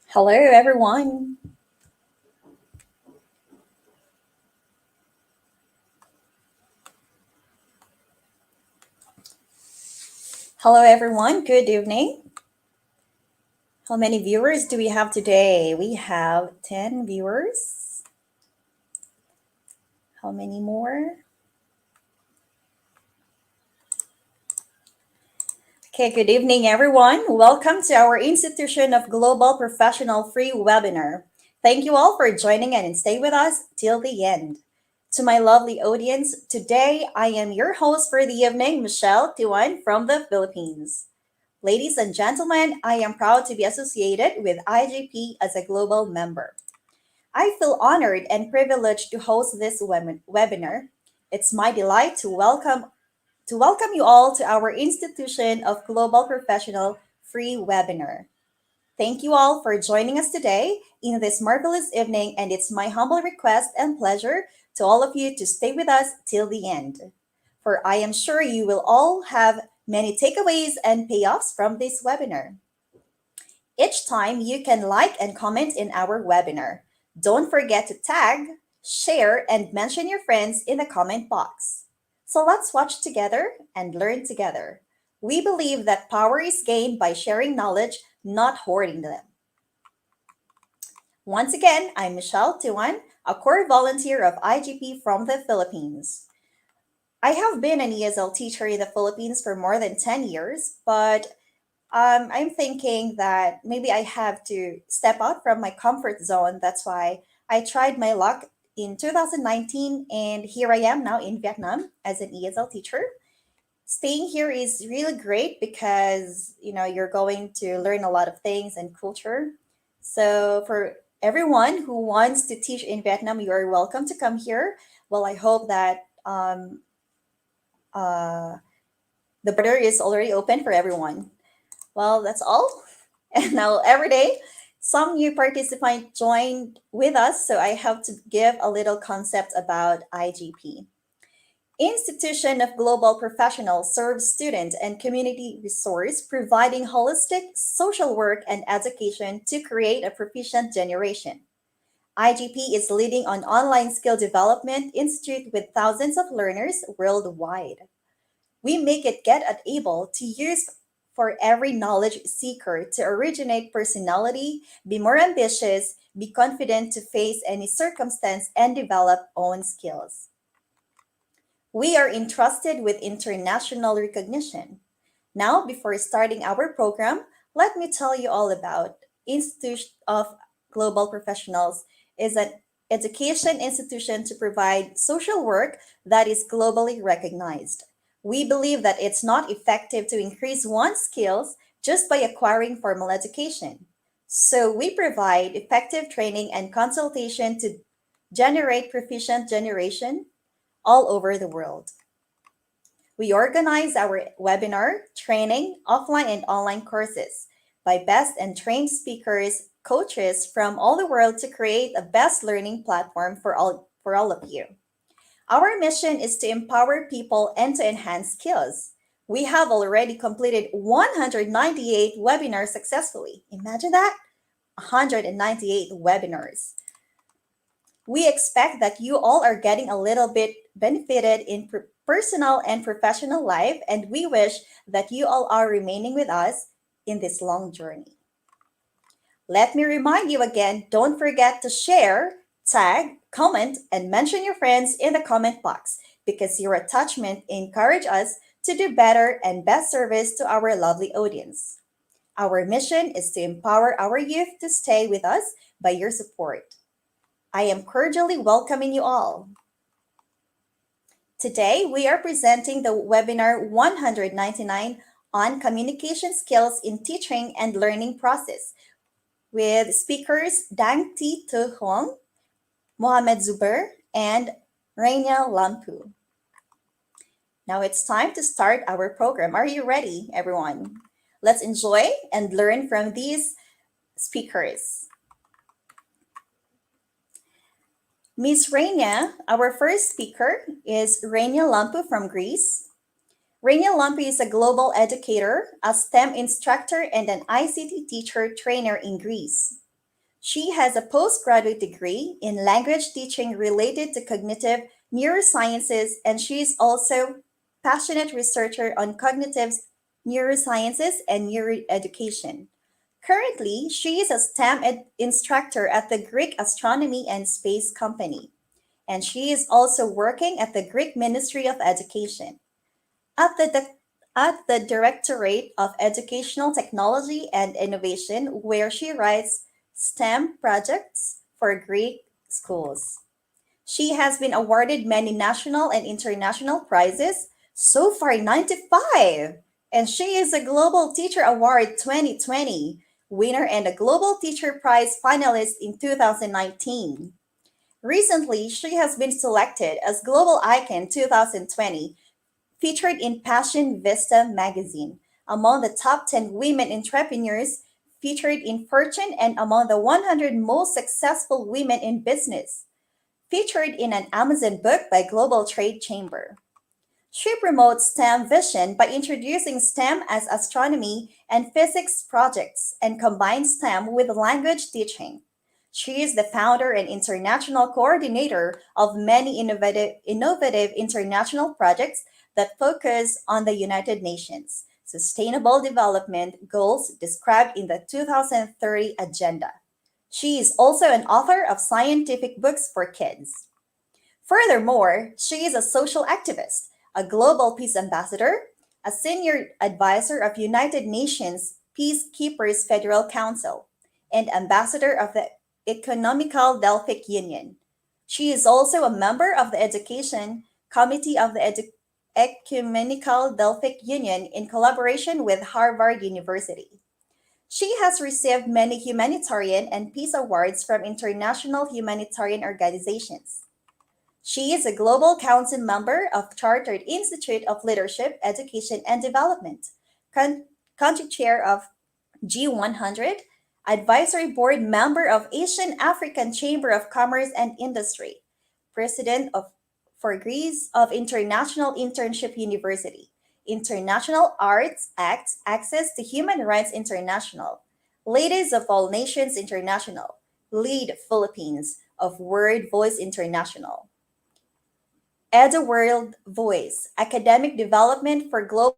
Hello, everyone. Hello, everyone. Good evening. How many viewers do we have today? We have 10 viewers. How many more? Okay, good evening, everyone. Welcome to our Institution of Global Professional free webinar. Thank you all for joining and stay with us till the end. To my lovely audience, today I am your host for the evening, Michelle Tiwan from the Philippines. Ladies and gentlemen, I am proud to be associated with IGP as a global member. I feel honored and privileged to host this webinar. It's my delight to welcome you all to our Institution of Global Professional free webinar. Thank you all for joining us today in this marvelous evening, and it's my humble request and pleasure to all of you to stay with us till the end. For I am sure you will all have many takeaways and payoffs from this webinar. Each time you can like and comment in our webinar. Don't forget to tag, share, and mention your friends in the comment box. So let's watch together and learn together. We believe that power is gained by sharing knowledge, not hoarding them. Once again, I'm Michelle Tuan, a core volunteer of IGP from the Philippines. I have been an ESL teacher in the Philippines for more than 10 years, but I'm thinking that maybe I have to step out from my comfort zone. That's why I tried my luck in 2019, and here I am now in Vietnam as an ESL teacher. Staying here is really great because you're going to learn a lot of things and culture. So for everyone who wants to teach in Vietnam, you are welcome to come here. Well, I hope that uh, the border is already open for everyone. Well, that's all. And now every day, some new participant joined with us, so I have to give a little concept about IGP. Institution of Global Professionals serves student and community resource, providing holistic social work and education to create a proficient generation. IGP is leading an online skill development institute with thousands of learners worldwide. We make it get at able to use for every knowledge seeker to originate personality, be more ambitious, be confident to face any circumstance, and develop own skills. We are entrusted with international recognition. Now, before starting our program, let me tell you all about Institute of Global Professionals is an education institution to provide social work that is globally recognized. We believe that it's not effective to increase one's skills just by acquiring formal education. So we provide effective training and consultation to generate proficient generation all over the world. We organize our webinar, training, offline and online courses by best and trained speakers, coaches from all the world to create a best learning platform for all of you. Our mission is to empower people and to enhance skills. We have already completed 198 webinars successfully. Imagine that, 198 webinars. We expect that you all are getting a little bit benefited in personal and professional life, and we wish that you all are remaining with us in this long journey. Let me remind you again, don't forget to share, tag, comment, and mention your friends in the comment box because your attachment encourage us to do better and best service to our lovely audience. Our mission is to empower our youth to stay with us by your support. I am cordially welcoming you all. Today, we are presenting the webinar 199 on communication skills in teaching and learning process with speakers Dang T. Tu Huang, Mohamed Zuber, and Rainiel Lampu. Now it's time to start our program. Are you ready, everyone? Let's enjoy and learn from these speakers. Ms. Rania, our first speaker, is Rania Lampu from Greece. Rania Lampu is a global educator, a STEM instructor, and an ICT teacher trainer in Greece. She has a postgraduate degree in language teaching related to cognitive neurosciences, and she is also passionate researcher on cognitive neurosciences and neuroeducation. Currently, she is a STEM instructor at the Greek Astronomy and Space Company, and she is also working at the Greek Ministry of Education. At the Directorate of Educational Technology and Innovation, where she writes STEM projects for Greek schools. She has been awarded many national and international prizes, so far 95, and she is a Global Teacher Award 2020 winner and a Global Teacher Prize finalist in 2019. Recently, she has been selected as Global Icon 2020, featured in Passion Vista magazine, among the top 10 women entrepreneurs featured in Fortune and among the 100 most successful women in business, featured in an Amazon book by Global Trade Chamber. She promotes STEM vision by introducing STEM as astronomy and physics projects and combines STEM with language teaching. She is the founder and international coordinator of many innovative international projects that focus on the United Nations Sustainable Development Goals described in the 2030 Agenda. She is also an author of scientific books for kids. Furthermore, she is a social activist, a global peace ambassador, a senior advisor of United Nations Peacekeepers Federal Council, and ambassador of the Economical Delphic Union. She is also a member of the Education Committee of the Ecumenical Delphic Union in collaboration with Harvard University. She has received many humanitarian and peace awards from international humanitarian organizations. She is a Global Council member of Chartered Institute of Leadership, Education, and Development, country chair of G100, advisory board member of Asian African Chamber of Commerce and Industry, president of for Greece of International Internship University, International Arts Act, Access to Human Rights International, Ladies of All Nations International, Lead Philippines of Word Voice International. EduWorld Voice, Academic Development for Global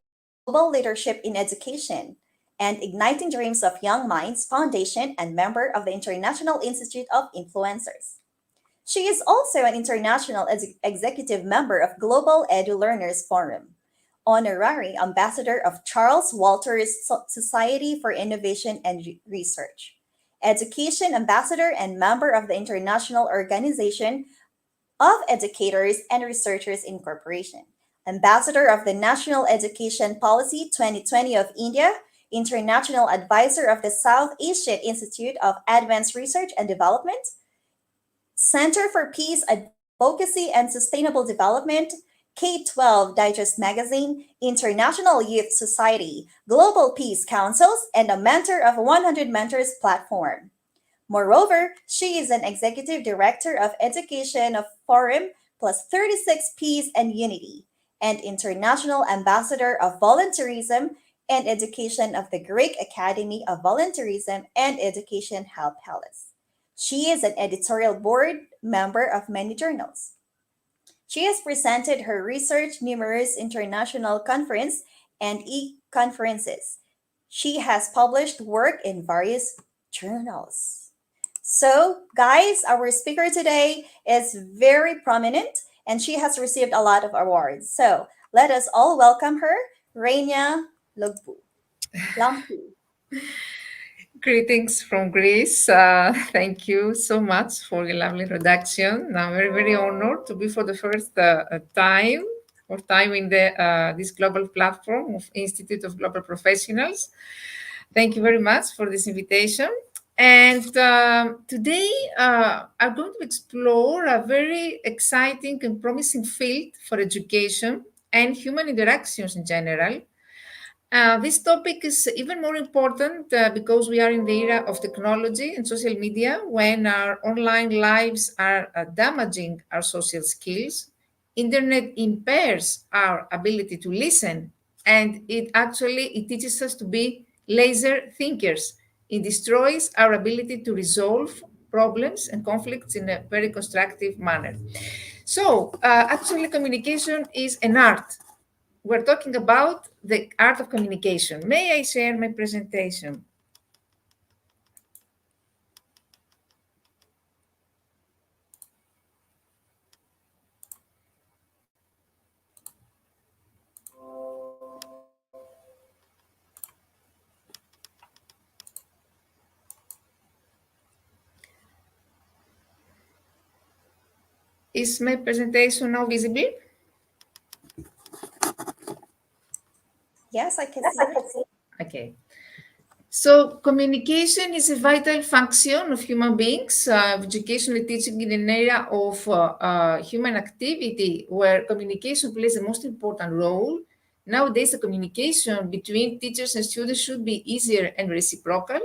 Leadership in Education, and Igniting Dreams of Young Minds Foundation and member of the International Institute of Influencers. She is also an international executive member of Global Edu Learners Forum, honorary ambassador of Charles Walters Society for Innovation and Research, education ambassador and member of the International Organization of Educators and Researchers Incorporation, Ambassador of the National Education Policy 2020 of India, International Advisor of the South Asian Institute of Advanced Research and Development, Center for Peace Advocacy and Sustainable Development, K-12 Digest Magazine, International Youth Society, Global Peace Councils, and a mentor of 100 Mentors platform. Moreover, she is an executive director of education of Forum plus 36 Peace and Unity, and international ambassador of volunteerism and education of the Greek Academy of Volunteerism and Education Help Hellas. She is an editorial board member of many journals. She has presented her research numerous international conference and e-conferences. She has published work in various journals. So, guys, our speaker today is very prominent and she has received a lot of awards. So, let us all welcome her, Raina Lugbu. Lampu. Greetings from Greece. Thank you so much for your lovely introduction. I'm very, very honored to be for the first time in this global platform of Institute of Global Professionals. Thank you very much for this invitation. And today I'm going to explore a very exciting and promising field for education and human interactions in general. This topic is even more important because we are in the era of technology and social media when our online lives are damaging our social skills. Internet impairs our ability to listen, and it teaches us to be laser thinkers It destroys our ability to resolve problems and conflicts in a very constructive manner. So, actually, communication is an art. We're talking about the art of communication. May I share my presentation? Is my presentation now visible? Yes, I can see it. Okay. So communication is a vital function of human beings. Education and teaching in an area of human activity where communication plays the most important role. Nowadays, the communication between teachers and students should be easier and reciprocal.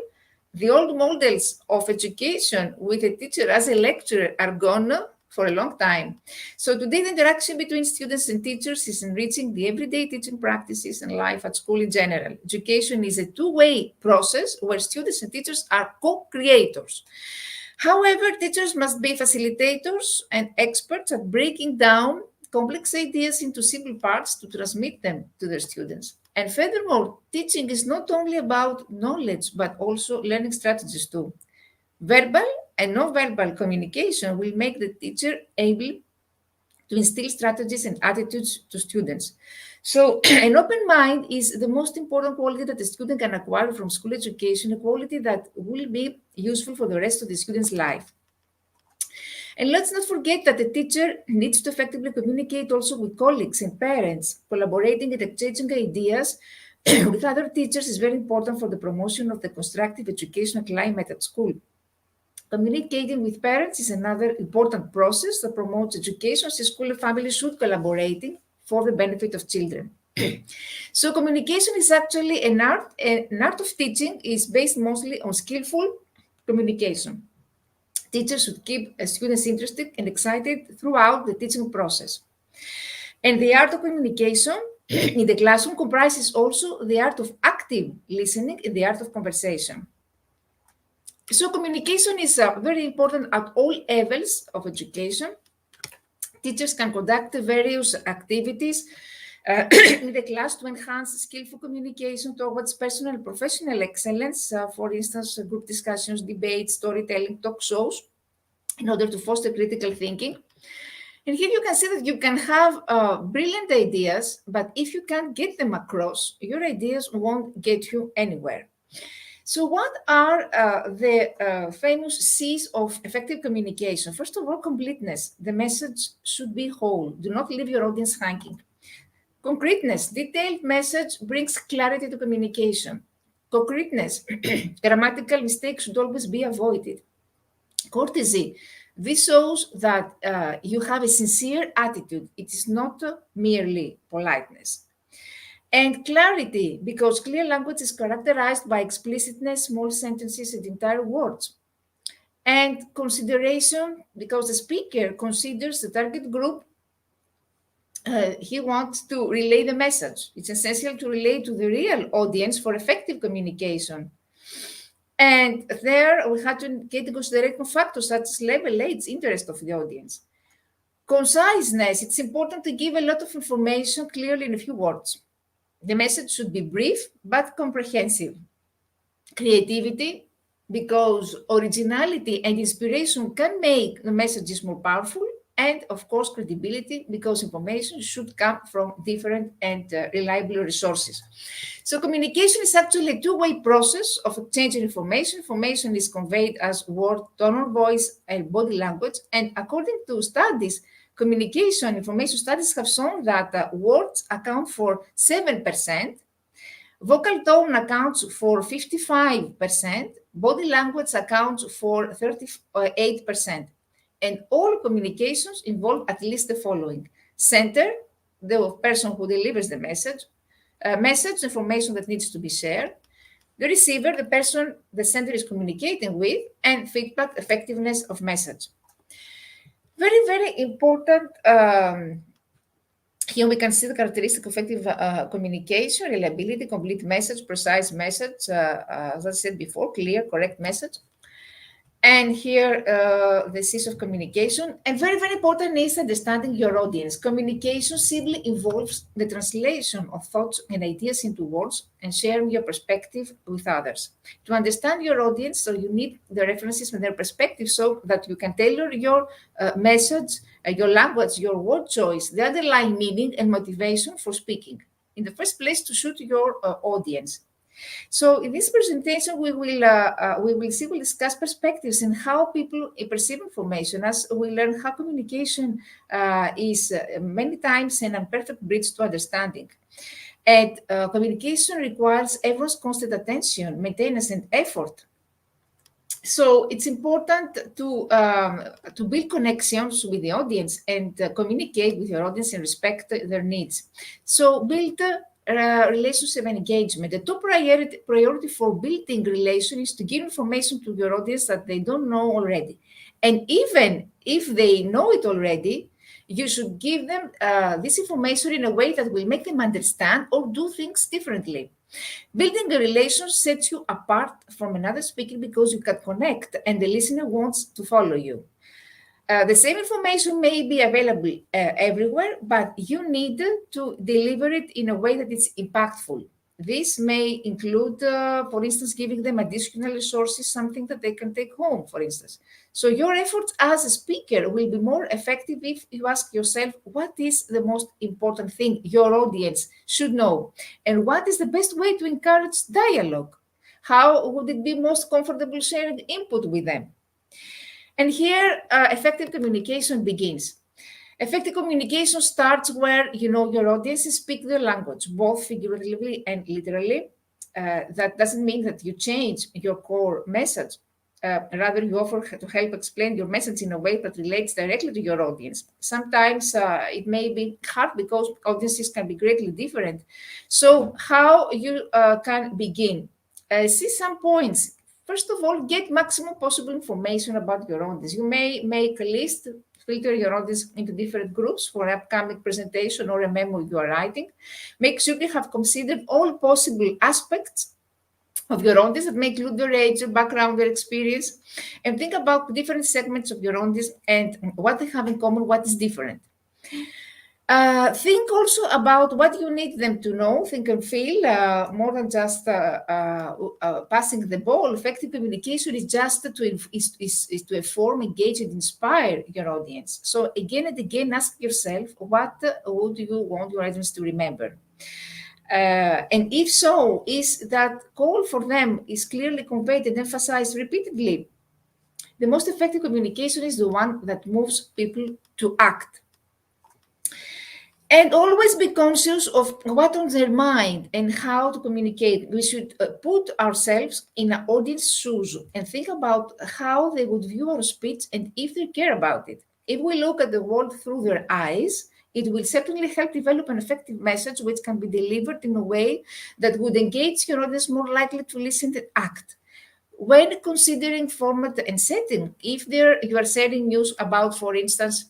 The old models of education with a teacher as a lecturer are gone for a long time. So today, the interaction between students and teachers is enriching the everyday teaching practices and life at school in general. Education is a two-way process where students and teachers are co-creators. However, teachers must be facilitators and experts at breaking down complex ideas into simple parts to transmit them to their students. And furthermore, teaching is not only about knowledge, but also learning strategies too. Verbal and non-verbal communication will make the teacher able to instill strategies and attitudes to students. So an open mind is the most important quality that a student can acquire from school education, a quality that will be useful for the rest of the student's life. And let's not forget that the teacher needs to effectively communicate also with colleagues and parents. Collaborating and exchanging ideas with other teachers is very important for the promotion of the constructive educational climate at school. Communicating with parents is another important process that promotes education, since school and family should collaborating for the benefit of children. So communication is actually an art. An art of teaching is based mostly on skillful communication. Teachers should keep students interested and excited throughout the teaching process. And the art of communication in the classroom comprises also the art of active listening and the art of conversation. So communication is very important at all levels of education. Teachers can conduct various activities in the class to enhance skillful communication towards personal and professional excellence. For instance, group discussions, debates, storytelling, talk shows, in order to foster critical thinking. And here you can see that you can have brilliant ideas, but if you can't get them across, your ideas won't get you anywhere. So what are the famous C's of effective communication? First of all, completeness. The message should be whole. Do not leave your audience hanging. Concreteness. Detailed message brings clarity to communication. Concreteness. Grammatical mistakes should always be avoided. Courtesy. This shows that you have a sincere attitude. It is not merely politeness. And clarity, because clear language is characterized by explicitness, small sentences, and entire words. And consideration, because the speaker considers the target group, he wants to relay the message. It's essential to relay to the real audience for effective communication. And there we have to get into consideration factors such as level, age, interest of the audience. Conciseness, it's important to give a lot of information clearly in a few words. The message should be brief but comprehensive. Creativity, because originality and inspiration can make the messages more powerful. And of course, credibility, because information should come from different and reliable resources. So communication is actually a two-way process of exchanging information. Information is conveyed as word, tone of voice, and body language. And according to studies, communication, information studies have shown that words account for 7%, vocal tone accounts for 55%, body language accounts for 38%. And all communications involve at least the following: center, the person who delivers the message, information that needs to be shared, the receiver, the person the sender is communicating with, and feedback, effectiveness of message. Very, very important Here we can see the characteristic of effective communication: reliability, complete message, precise message, as I said before, clear, correct message. And here, the C's of communication. And very, very important is understanding your audience. Communication simply involves the translation of thoughts and ideas into words and sharing your perspective with others. To understand your audience, so you need the references and their perspective so that you can tailor your message, your language, your word choice, the underlying meaning and motivation for speaking. In the first place, to suit your audience. So in this presentation, we'll discuss perspectives and how people perceive information, as we learn how communication is many times an imperfect bridge to understanding. And communication requires everyone's constant attention, maintenance, and effort. So it's important to build connections with the audience and communicate with your audience and respect their needs. So build relationship and engagement. The top priority for building relation is to give information to your audience that they don't know already. And even if they know it already, you should give them this information in a way that will make them understand or do things differently. Building a relation sets you apart from another speaker because you can connect and the listener wants to follow you. The same information may be available everywhere, but you need to deliver it in a way that it's impactful. This may include, for instance, giving them additional resources, something that they can take home, for instance. So your efforts as a speaker will be more effective if you ask yourself, what is the most important thing your audience should know? And what is the best way to encourage dialogue? How would it be most comfortable sharing input with them? And here, effective communication begins. Effective communication starts where you know your audience speak their language, both figuratively and literally. That doesn't mean that you change your core message. Rather, you offer to help explain your message in a way that relates directly to your audience. Sometimes it may be hard because audiences can be greatly different. So how you can begin? See some points. First of all, get maximum possible information about your audience. You may make a list, filter your audience into different groups for an upcoming presentation or a memo you are writing. Make sure you have considered all possible aspects of your audience that may include their age, their background, their experience, and think about different segments of your audience and what they have in common, what is different. Think also about what you need them to know, think and feel, more than just passing the ball. Effective communication is just is to inform, engage, and inspire your audience. So again and again, ask yourself, what would you want your audience to remember? And if so, is that call for them is clearly conveyed and emphasized repeatedly? The most effective communication is the one that moves people to act. And always be conscious of what's on their mind and how to communicate. We should put ourselves in an audience shoes and think about how they would view our speech and if they care about it. If we look at the world through their eyes, it will certainly help develop an effective message which can be delivered in a way that would engage your audience more likely to listen and act. When considering format and setting, if you are sharing news about, for instance,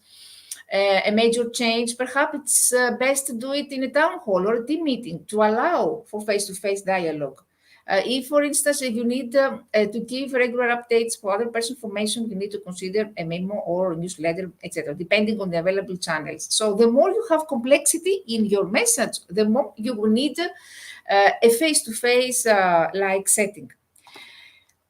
a major change, perhaps it's best to do it in a town hall or a team meeting to allow for face-to-face dialogue. If, for instance, you need to give regular updates for other person information, you need to consider a memo or a newsletter, etc., depending on the available channels. So the more you have complexity in your message, the more you will need a face-to-face like setting.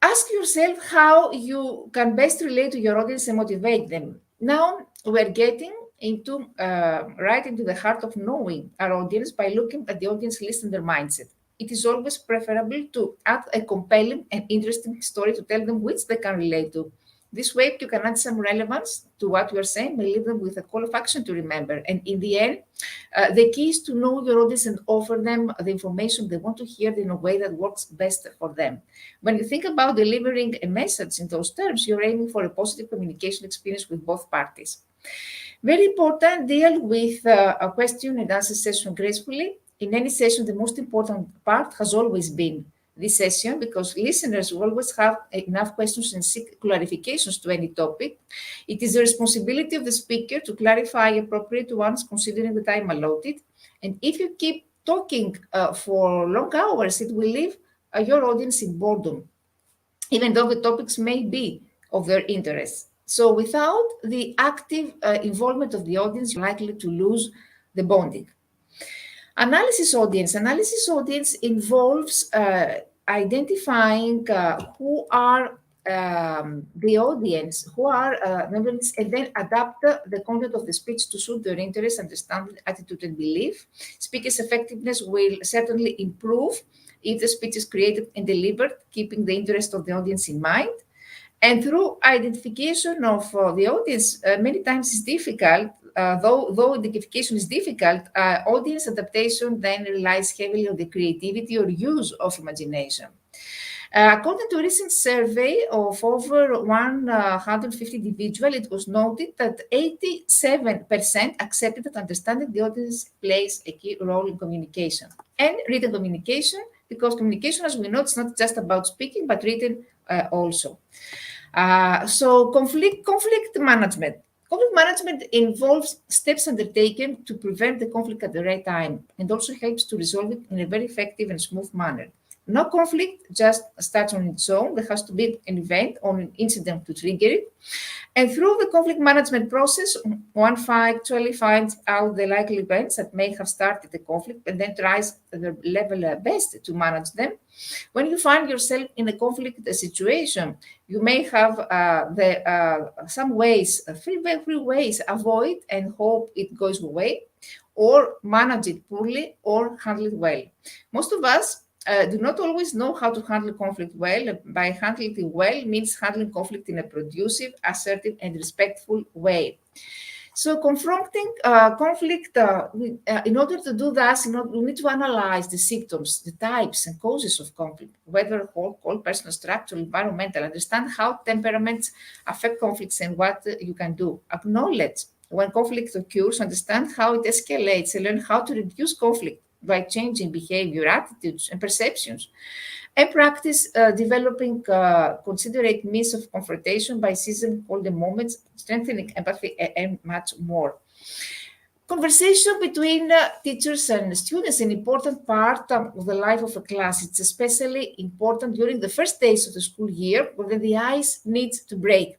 Ask yourself how you can best relate to your audience and motivate them. Now we're getting into right into the heart of knowing our audience by looking at the audience list and their mindset. It is always preferable to add a compelling and interesting story to tell them which they can relate to. This way, you can add some relevance to what you are saying, may leave them with a call of action to remember. And in the end, the key is to know your audience and offer them the information they want to hear in a way that works best for them. When you think about delivering a message in those terms, you're aiming for a positive communication experience with both parties. Very important, deal with a question and answer session gracefully. In any session, the most important part has always been this session because listeners will always have enough questions and seek clarifications to any topic. It is the responsibility of the speaker to clarify appropriate ones considering the time allotted. And if you keep talking for long hours, it will leave your audience in boredom, even though the topics may be of their interest. So without the active involvement of the audience, you're likely to lose the bonding. Analysis audience involves identifying who are the audience, who are members, and then adapt the content of the speech to suit their interest, understanding, attitude, and belief. Speaker's effectiveness will certainly improve if the speech is created and delivered, keeping the interest of the audience in mind. And through identification of the audience, many times it's difficult, though identification is difficult, audience adaptation then relies heavily on the creativity or use of imagination. According to a recent survey of over 150 individuals, it was noted that 87% accepted that understanding the audience plays a key role in communication and written communication, because communication, as we know, it's not just about speaking, but written also. So conflict management. Conflict management involves steps undertaken to prevent the conflict at the right time and also helps to resolve it in a very effective and smooth manner. No conflict just starts on its own. There has to be an event or an incident to trigger it. And through the conflict management process, one actually finds out the likely events that may have started the conflict and then tries the level best to manage them. When you find yourself in a conflict situation, you may have some ways, three ways, avoid and hope it goes away, or manage it poorly, or handle it well. Most of us do not always know how to handle conflict well. By handling it well means handling conflict in a producive, assertive, and respectful way. So confronting conflict, in order to do that, we need to analyze the symptoms, the types and causes of conflict, whether whole, personal, structural, environmental, understand how temperaments affect conflicts and what you can do. Acknowledge when conflict occurs, understand how it escalates, and learn how to reduce conflict by changing behavior, attitudes, and perceptions. And practice developing considerate means of confrontation by seizing all the moments, strengthening empathy, and much more. Conversation between teachers and students is an important part of the life of a class. It's especially important during the first days of the school year, when the ice needs to break.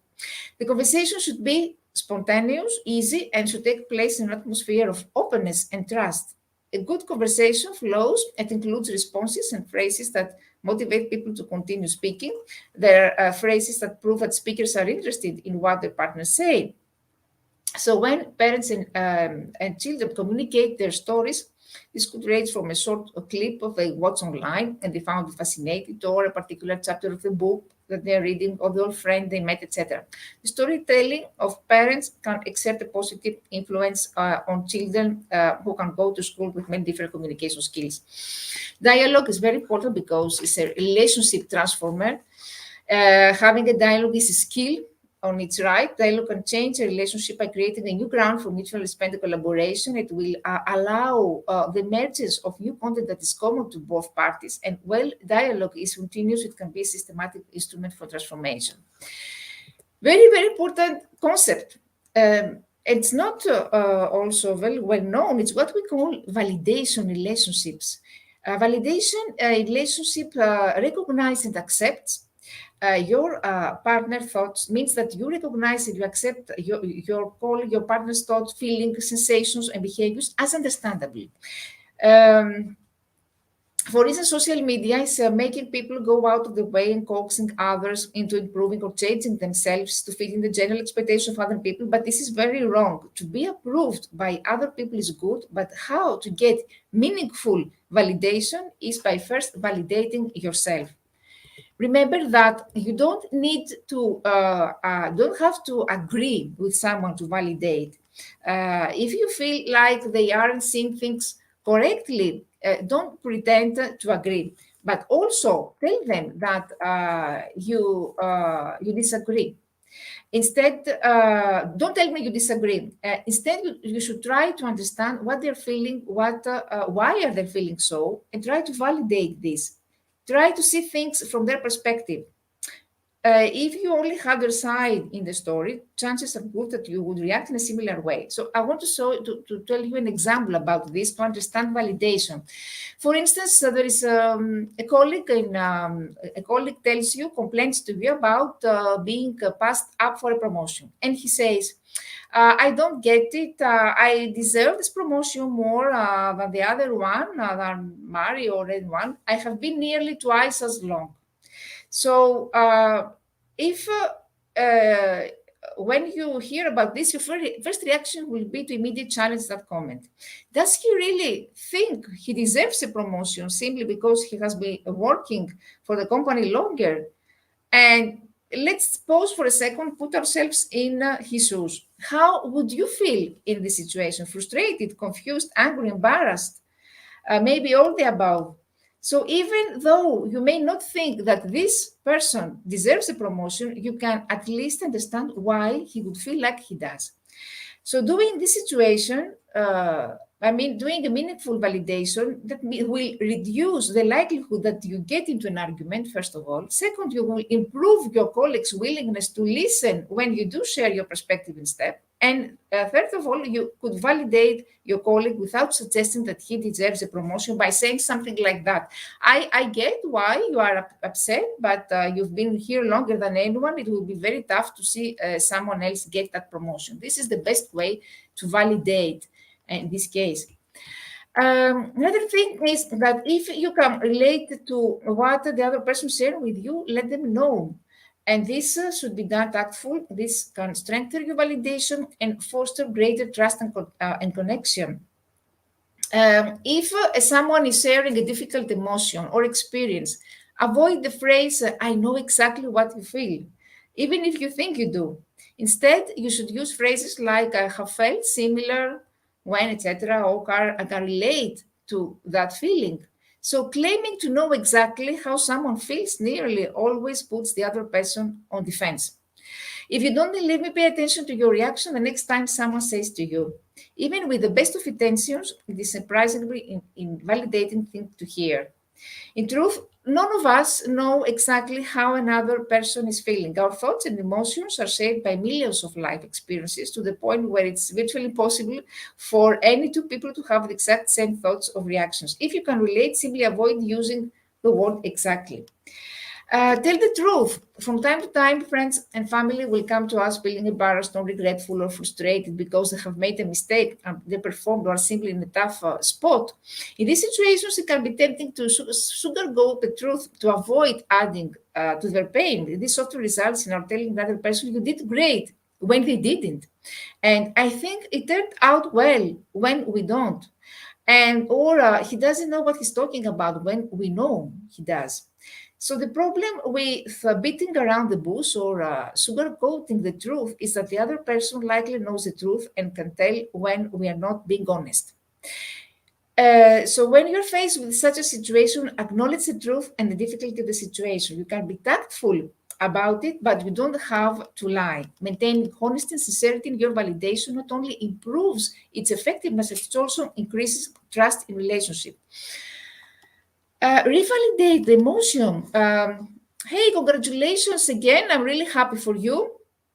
The conversation should be spontaneous, easy, and should take place in an atmosphere of openness and trust. A good conversation flows and includes responses and phrases that motivate people to continue speaking. There are phrases that prove that speakers are interested in what their partners say. So when parents and children communicate their stories, this could range from a short clip of they watch online and they found it fascinating, or a particular chapter of the book that they're reading, or the old friend they met, etc. The storytelling of parents can exert a positive influence on children who can go to school with many different communication skills. Dialogue is very important because it's a relationship transformer. Having a dialogue is a skill on its right. Dialogue can change a relationship by creating a new ground for mutual respect and collaboration. It will allow the emergence of new content that is common to both parties. And while dialogue is continuous, it can be a systematic instrument for transformation. Very, very important concept. It's not also very well known. It's what we call validation relationships. Validation relationship recognize and accepts your partner thoughts, means that you recognize and you accept your partner's thoughts, feelings, sensations, and behaviors as understandable. For instance, social media is making people go out of the way and coaxing others into improving or changing themselves to fit in the general expectation of other people. But this is very wrong. To be approved by other people is good, but how to get meaningful validation is by first validating yourself. Remember that you don't need to, don't have to agree with someone to validate. If you feel like they aren't seeing things correctly, don't pretend to agree, but also tell them that you disagree. Instead, don't tell me you disagree. Instead, you should try to understand what they're feeling, why are they feeling so, and try to validate this. Try to see things from their perspective. If you only have their side in the story, chances are good that you would react in a similar way. So I want to tell you an example about this to understand validation. For instance, there is a colleague a colleague tells you, complains to you about being passed up for a promotion, and he says, I don't get it. I deserve this promotion more than the other one, than Mari or anyone. I have been nearly twice as long. So if when you hear about this, your first reaction will be to immediately challenge that comment. Does he really think he deserves a promotion simply because he has been working for the company longer? And let's pause for a second, put ourselves in his shoes. How would you feel in this situation? Frustrated, confused, angry, embarrassed? Maybe all the above. So even though you may not think that this person deserves a promotion, you can at least understand why he would feel like he does. So doing this situation, doing a meaningful validation that will reduce the likelihood that you get into an argument, first of all. Second, you will improve your colleagues' willingness to listen when you do share your perspective instead. And third of all, you could validate your colleague without suggesting that he deserves a promotion by saying something like that. I get why you are upset, but you've been here longer than anyone. It will be very tough to see someone else get that promotion. This is the best way to validate in this case. Another thing is that if you can relate to what the other person shared with you, let them know. And this should be done tactful. This can strengthen your validation and foster greater trust and connection. If someone is sharing a difficult emotion or experience, avoid the phrase, I know exactly what you feel, even if you think you do. Instead, you should use phrases like, I have felt similar when, etc., or I can relate to that feeling. So claiming to know exactly how someone feels nearly always puts the other person on defense. If you don't believe me, pay attention to your reaction the next time someone says to you. Even with the best of intentions, it is surprisingly invalidating thing to hear. In truth, none of us know exactly how another person is feeling. Our thoughts and emotions are shaped by millions of life experiences to the point where it's virtually impossible for any two people to have the exact same thoughts or reactions. If you can relate, simply avoid using the word exactly. Tell the truth. From time to time, friends and family will come to us feeling embarrassed or regretful or frustrated because they have made a mistake and they performed or are simply in a tough spot. In these situations, it can be tempting to sugarcoat the truth to avoid adding to their pain. This often results in our telling the other person, you did great, when they didn't. And I think it turned out well when we don't. And or he doesn't know what he's talking about when we know he does. So the problem with beating around the bush or sugarcoating the truth is that the other person likely knows the truth and can tell when we are not being honest. So when you're faced with such a situation, acknowledge the truth and the difficulty of the situation. You can be tactful about it, but you don't have to lie. Maintaining honesty and sincerity in your validation not only improves its effectiveness, it also increases trust in relationship. Revalidate the emotion. Hey, congratulations again. I'm really happy for you.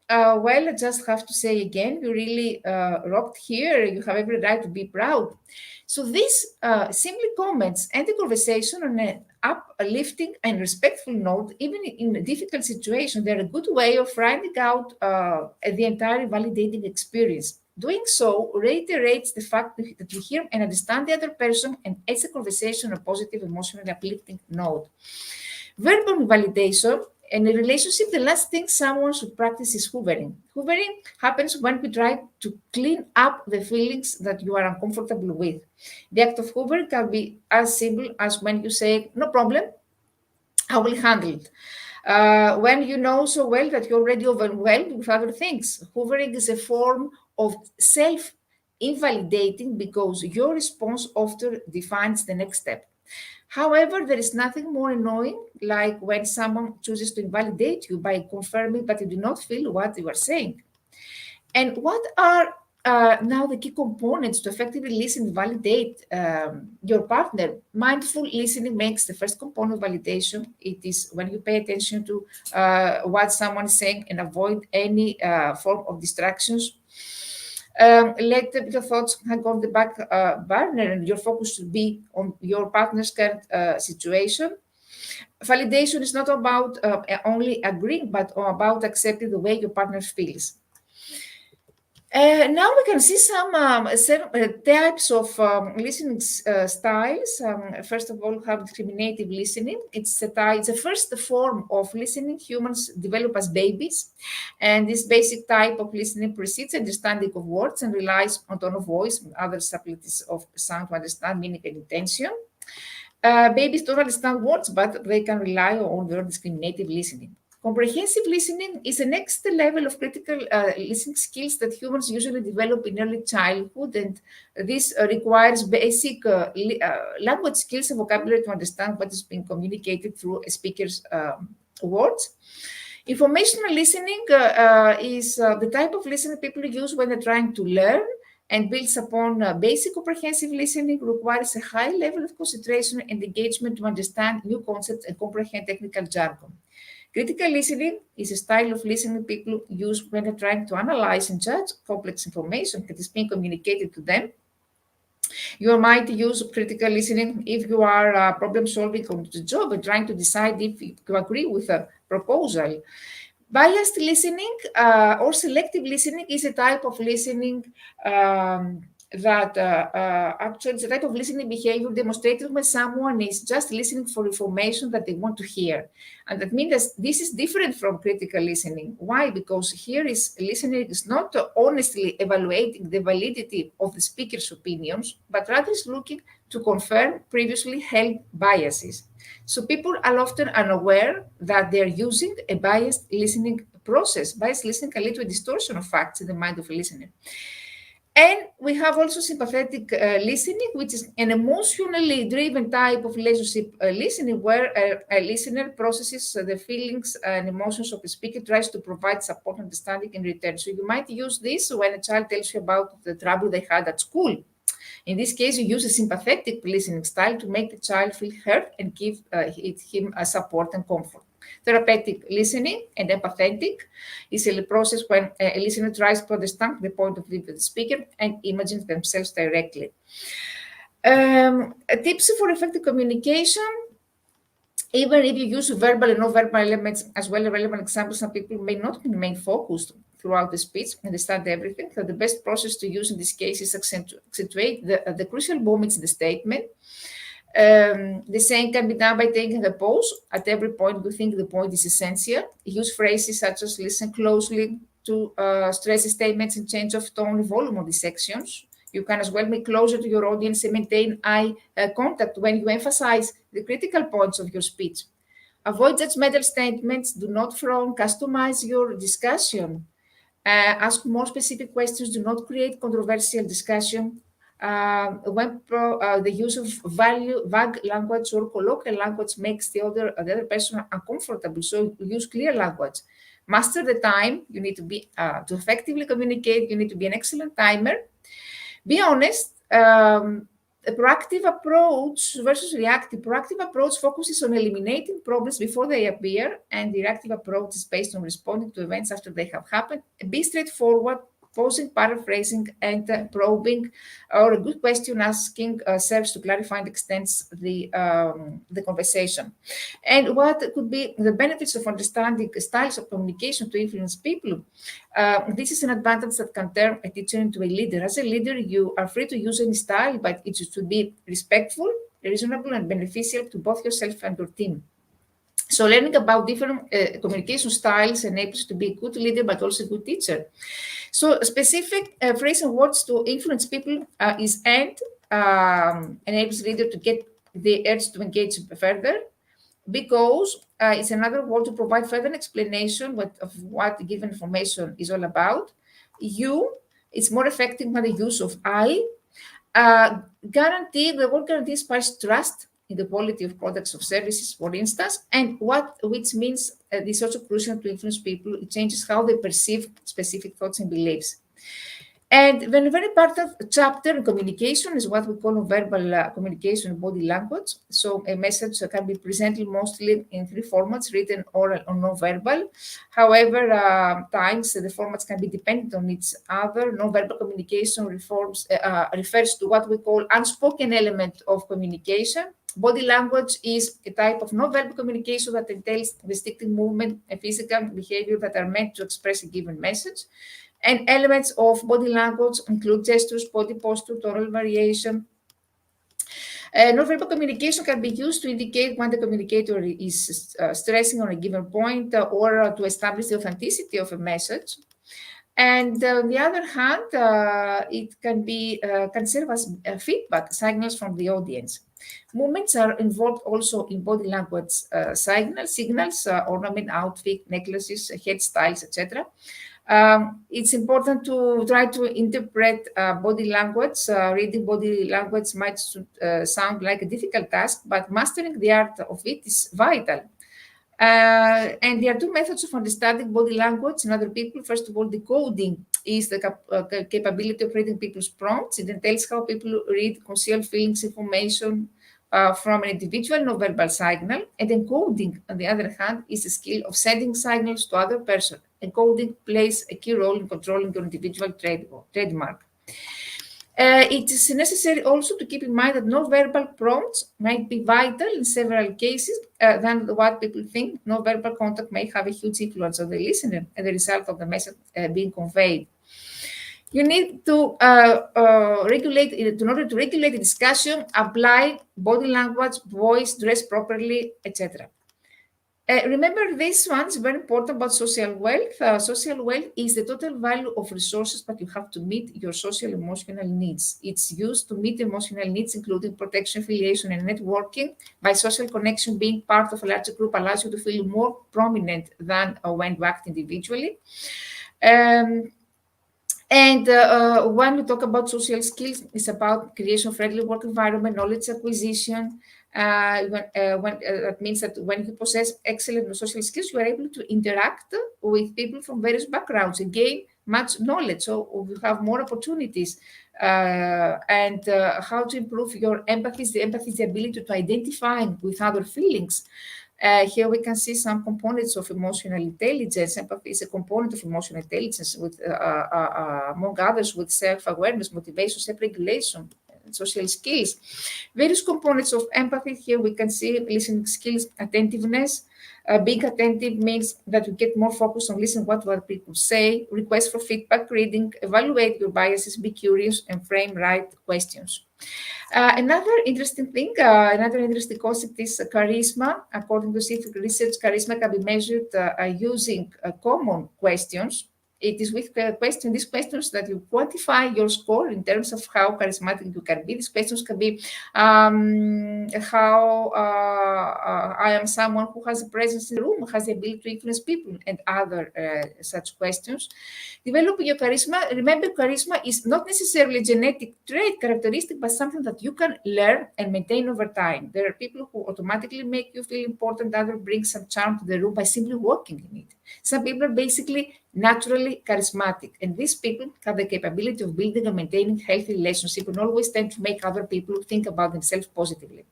Well, I just have to say again, you really rocked here. You have every right to be proud. So these simply comments end the conversation on an uplifting and respectful note, even in a difficult situation. They're a good way of rounding out the entire validating experience. Doing so reiterates the fact that you hear and understand the other person and adds the conversation on a positive, emotionally uplifting note. Verbal validation. In a relationship, the last thing someone should practice is hoovering. Hoovering happens when we try to clean up the feelings that you are uncomfortable with. The act of hoovering can be as simple as when you say, no problem, I will handle it. When you know so well that you're already overwhelmed with other things. Hoovering is a form of self-invalidating because your response often defines the next step. However, there is nothing more annoying like when someone chooses to invalidate you by confirming that you do not feel what you are saying. And what are Now, the key components to effectively listen and validate your partner. Mindful listening makes the first component of validation. It is when you pay attention to what someone is saying and avoid any form of distractions. Let your thoughts hang on the back burner, and your focus should be on your partner's current situation. Validation is not about only agreeing, but about accepting the way your partner feels. Now we can see some types of listening styles. First of all, we have discriminative listening. It's the first form of listening humans develop as babies. And this basic type of listening precedes understanding of words and relies on tone of voice and other subtleties of sound to understand meaning and intention. Babies don't understand words, but they can rely on their discriminative listening. Comprehensive listening is the next level of critical listening skills that humans usually develop in early childhood, and this requires basic language skills and vocabulary to understand what is being communicated through a speaker's words. Informational listening is the type of listening people use when they're trying to learn and builds upon basic comprehensive listening, requires a high level of concentration and engagement to understand new concepts and comprehend technical jargon. Critical listening is a style of listening people use when they're trying to analyze and judge complex information that is being communicated to them. You might use critical listening if you are problem solving on the job and trying to decide if you agree with a proposal. Biased listening or selective listening is a type of listening that actually is a type of listening behavior demonstrated when someone is just listening for information that they want to hear. And that means that this is different from critical listening. Why? Because here is listening is not honestly evaluating the validity of the speaker's opinions, but rather is looking to confirm previously held biases. So people are often unaware that they're using a biased listening process. Biased listening can lead to a distortion of facts in the mind of a listener. And we have also sympathetic listening, which is an emotionally driven type of relationship listening, where a listener processes the feelings and emotions of the speaker, tries to provide support and understanding in return. So you might use this when a child tells you about the trouble they had at school. In this case, you use a sympathetic listening style to make the child feel heard and give him support and comfort. Therapeutic listening and empathetic is a process when a listener tries to understand the point of view of the speaker and imagines themselves directly. Tips for effective communication. Even if you use verbal and non-verbal elements as well as relevant examples, some people may not remain focused throughout the speech and understand everything. So the best process to use in this case is accentuate the crucial moments in the statement. The same can be done by taking a pause at every point we think the point is essential. Use phrases such as listen closely to stress the statements and change of tone and volume of the sections. You can as well be closer to your audience and maintain eye contact when you emphasize the critical points of your speech. Avoid judgmental statements. Do not frown. Customize your discussion. Ask more specific questions. Do not create controversial discussion. The use of vague language or colloquial language makes the other person uncomfortable. So use clear language. Master the time. You need to be to effectively communicate. You need to be an excellent timer. Be honest. A proactive approach versus reactive. Proactive approach focuses on eliminating problems before they appear, and the reactive approach is based on responding to events after they have happened. Be straightforward, pausing, paraphrasing, and probing, or a good question asking serves to clarify and extends the conversation. And what could be the benefits of understanding styles of communication to influence people? This is an advantage that can turn a teacher into a leader. As a leader, you are free to use any style, but it should be respectful, reasonable, and beneficial to both yourself and your team. So learning about different communication styles enables you to be a good leader, but also a good teacher. So specific phrase and words to influence people is and enables reader to get the urge to engage further, because it's another word to provide further explanation of what the given information is all about. You, it's more effective than the use of I. The word guarantee inspires trust in the quality of products or services, for instance, and which means this is also crucial to influence people. It changes how they perceive specific thoughts and beliefs. And when a very important chapter in communication is what we call nonverbal communication, body language. So a message can be presented mostly in three formats: written, oral, or nonverbal. However, times the formats can be dependent on each other. Nonverbal communication refers to what we call unspoken element of communication. Body language is a type of nonverbal communication that entails distinctive movement and physical behavior that are meant to express a given message. And elements of body language include gestures, body posture, tonal variation. Nonverbal communication can be used to indicate when the communicator is stressing on a given point or to establish the authenticity of a message. And on the other hand, it can serve as feedback signals from the audience. Movements are involved also in body language signals, ornament, outfit, necklaces, hairstyles, etc. It's important to try to interpret body language. Reading body language might sound like a difficult task, but mastering the art of it is vital. And there are two methods of understanding body language in other people. First of all, decoding is the capability of reading people's prompts. It entails how people read, conceal feelings, information from an individual nonverbal signal. And encoding, on the other hand, is the skill of sending signals to other person. Encoding plays a key role in controlling your individual trademark. It is necessary also to keep in mind that non-verbal prompts might be vital in several cases than what people think. Non-verbal contact may have a huge influence on the listener and the result of the message being conveyed. You need to regulate, in order to regulate the discussion, apply body language, voice, dress properly, etc. Remember, this one is very important about social wealth. Social wealth is the total value of resources that you have to meet your social emotional needs. It's used to meet emotional needs, including protection, affiliation, and networking. By social connection, being part of a larger group allows you to feel more prominent than when you act individually. And when we talk about social skills, it's about creation of friendly work environment, knowledge acquisition. That means that when you possess excellent social skills, you are able to interact with people from various backgrounds and gain much knowledge. So you have more opportunities. And how to improve your empathy. The empathy is the ability to identify with other feelings. Here we can see some components of emotional intelligence. Empathy is a component of emotional intelligence, with, among others, with self-awareness, motivation, self-regulation, and social skills. Various components of empathy. Here we can see listening skills, attentiveness. Being attentive means that you get more focused on listening what other people say. Request for feedback, reading, evaluate your biases, be curious, and frame right questions. Another interesting thing, another interesting concept is charisma. According to scientific research, charisma can be measured using common questions. It is with these questions that you quantify your score in terms of how charismatic you can be. These questions can be how I am someone who has a presence in the room, has the ability to influence people, and other such questions. Developing your charisma. Remember, charisma is not necessarily a genetic trait characteristic, but something that you can learn and maintain over time. There are people who automatically make you feel important, others bring some charm to the room by simply walking in it. Some people are basically naturally charismatic, and these people have the capability of building and maintaining healthy relationships and always tend to make other people think about themselves positively.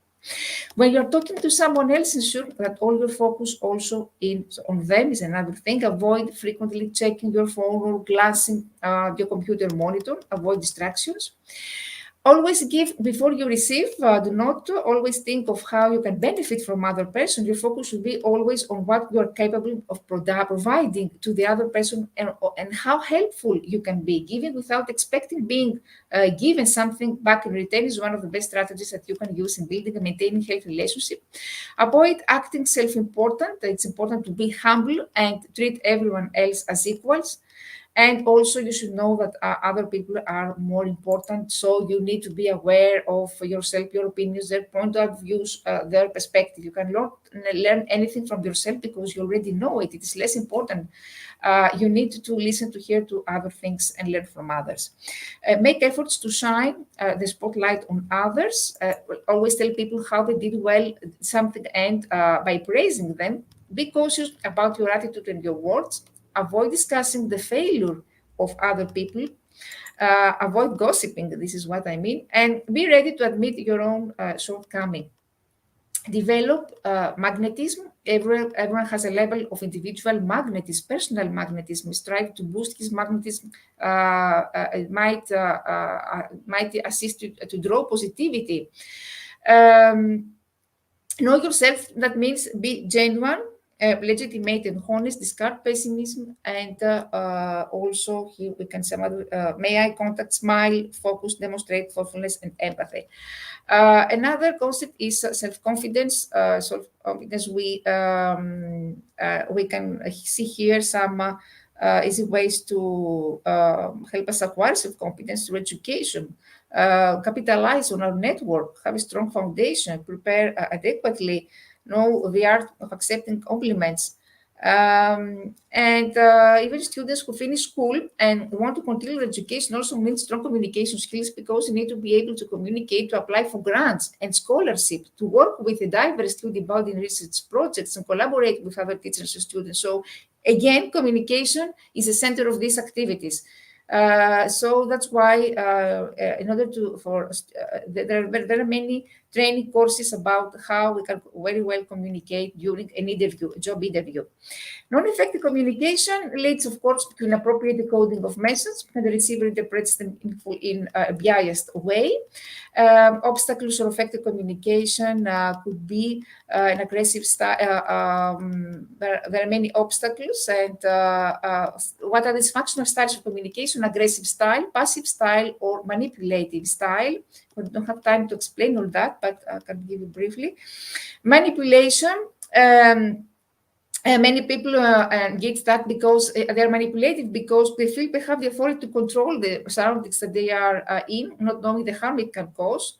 When you're talking to someone else, ensure that all your focus also is on them is another thing. Avoid frequently checking your phone or glancing at your computer monitor. Avoid distractions. Always give before you receive. Do not always think of how you can benefit from other person. Your focus should be always on what you are capable of providing to the other person, and how helpful you can be. Giving without expecting being given something back in return is one of the best strategies that you can use in building and maintaining healthy relationship. Avoid acting self-important. It's important to be humble and treat everyone else as equals. And also, you should know that other people are more important. So you need to be aware of yourself, your opinions, their point of views, their perspective. You cannot learn anything from yourself because you already know it. It is less important. You need to listen to hear to other things and learn from others. Make efforts to shine the spotlight on others. Always tell people how they did well something, and by praising them, be cautious about your attitude and your words. Avoid discussing the failure of other people. Avoid gossiping, this is what I mean, and be ready to admit your own shortcoming. Develop magnetism. Everyone has a level of individual magnetism, personal magnetism. Strive to boost his magnetism. It might assist you to draw positivity. Know yourself. That means be genuine, legitimate, and honest. Discard pessimism, and also here we can some other may eye contact, smile, focus, demonstrate thoughtfulness and empathy. Another concept is self-confidence. Self-confidence. We can see here some easy ways to help us acquire self-confidence through education. Capitalize on our network, have a strong foundation, prepare adequately, know the art of accepting compliments. And even students who finish school and want to continue education also need strong communication skills, because you need to be able to communicate, to apply for grants and scholarship, to work with a diverse student body in research projects, and collaborate with other teachers and students. So again, communication is the center of these activities. So that's why, in order to, there are many training courses about how we can very well communicate during an interview, a job interview. Non-effective communication leads, of course, to inappropriate decoding of messages, and the receiver interprets them in a biased way. Obstacles or effective communication could be an aggressive style. There are many obstacles, and what are these functional styles of communication? Aggressive style, passive style, or manipulative style. We don't have time to explain all that, but I can give you briefly. Manipulation. Many people get that because they're manipulated, because they feel they have the authority to control the surroundings that they are in, not knowing the harm it can cause.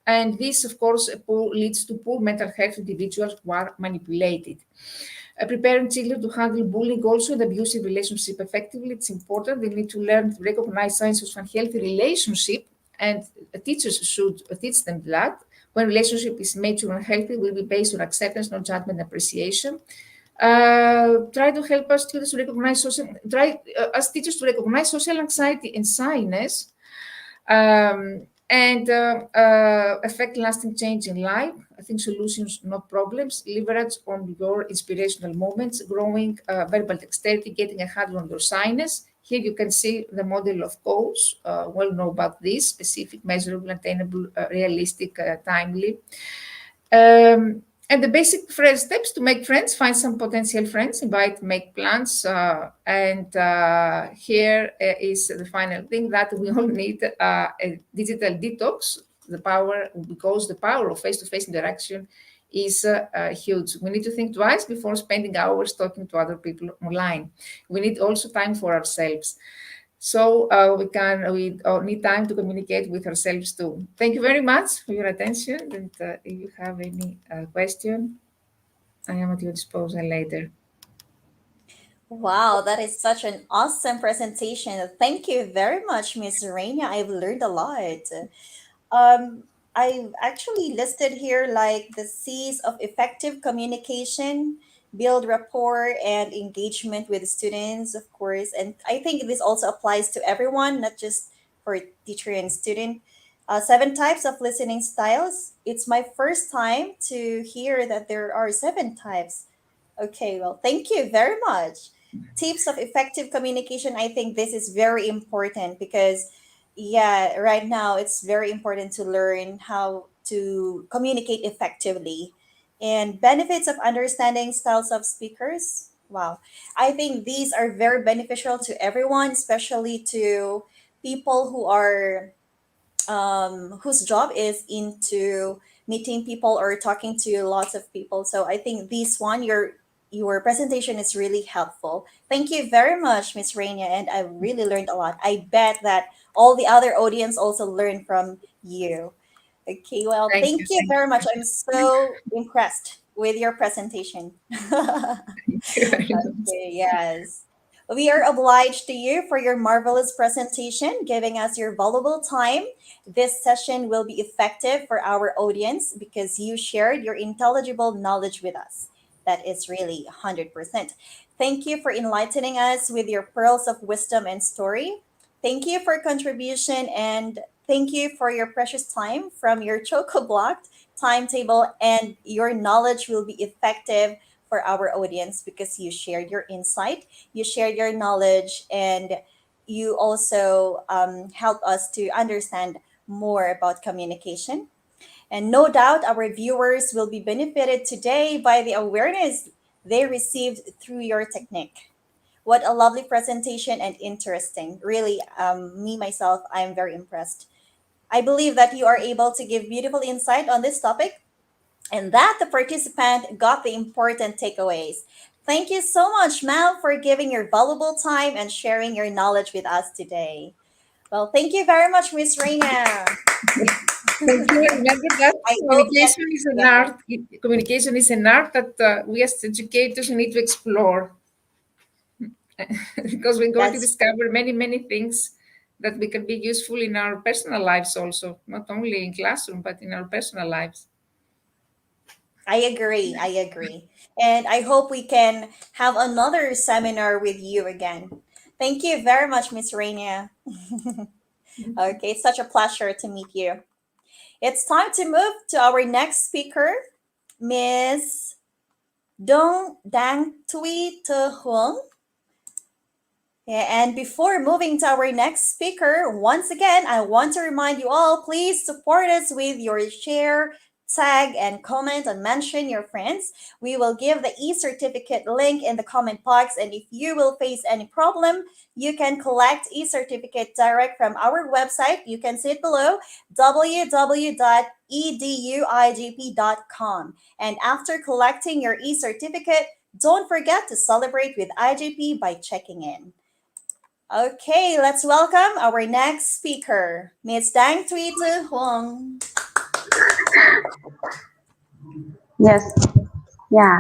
And this, of course, leads to poor mental health individuals who are manipulated. Preparing children to handle bullying also and abusive relationship effectively. It's important. They need to learn to recognize signs of unhealthy relationship, and teachers should teach them that. When relationship is mature and healthy, will be based on acceptance, not judgment and appreciation. Try to help us students to recognize as teachers to recognize social anxiety and shyness, and affect lasting change in life. I think solutions, not problems. Leverage on your inspirational moments, growing verbal dexterity, getting a handle on your shyness. Here you can see the model of goals. Well know about this: specific, measurable, attainable, realistic, timely. And the basic steps to make friends: find some potential friends, invite, make plans. And here is the final thing, that we all need a digital detox. Because the power of face-to-face interaction is huge. We need to think twice before spending hours talking to other people online. We need also time for ourselves. So we need time to communicate with ourselves too. Thank you very much for your attention. And if you have any question, I am at your disposal later. Wow, that is such an awesome presentation. Thank you very much, Miss Raina. I've learned a lot. I've actually listed here like the C's of effective communication: build rapport and engagement with students, of course. And I think this also applies to everyone, not just for teacher and student. Seven types of listening styles. It's my first time to hear that there are seven types. Okay, well, thank you very much. Tips of effective communication. I think this is very important because, yeah, right now it's very important to learn how to communicate effectively. And benefits of understanding styles of speakers. Wow. I think these are very beneficial to everyone, especially to people who are whose job is into meeting people or talking to lots of people. So I think this one, your presentation is really helpful. Thank you very much, Miss Raina, and I really learned a lot. I bet that all the other audience also learned from you. Okay, well, Thank thank you. you Thank very much. you. I'm so impressed with your presentation. Thank you very much. Okay, yes. We are obliged to you for your marvelous presentation, giving us your valuable time. This session will be effective for our audience because you shared your intelligible knowledge with us. That is really 100%. Thank you for enlightening us with your pearls of wisdom and story. Thank you for contribution and thank you for your precious time from your choco blocked timetable, and your knowledge will be effective for our audience because you shared your insight, you shared your knowledge, and you also help us to understand more about communication. And no doubt our viewers will be benefited today by the awareness they received through your technique. What a lovely presentation and interesting. Really, me myself, I am very impressed. I believe that you are able to give beautiful insight on this topic and that the participant got the important takeaways. Thank you so much, Mel, for giving your valuable time and sharing your knowledge with us today. Well, thank you very much, Miss Reina. Thank you. Remember that I hope that, communication is an yeah, art. Communication is an art that we as educators need to explore because we're going to that's discover many, many things that we can be useful in our personal lives also, not only in classroom, but in our personal lives. I agree. I agree. And I hope we can have another seminar with you again. Thank you very much, Miss Raina. Okay, it's such a pleasure to meet you. It's time to move to our next speaker, Miss Dong Dang Tui Te Huang. Yeah, and before moving to our next speaker, once again, I want to remind you all, please support us with your share, tag, and comment and mention your friends. We will give the e-certificate link in the comment box. And if you will face any problem, you can collect e-certificate direct from our website. You can see it below, www.eduigp.com. And after collecting your e-certificate, don't forget to celebrate with IGP by checking in. Okay, let's welcome our next speaker, Miss Dang Tui Te Huang. Yes, yeah.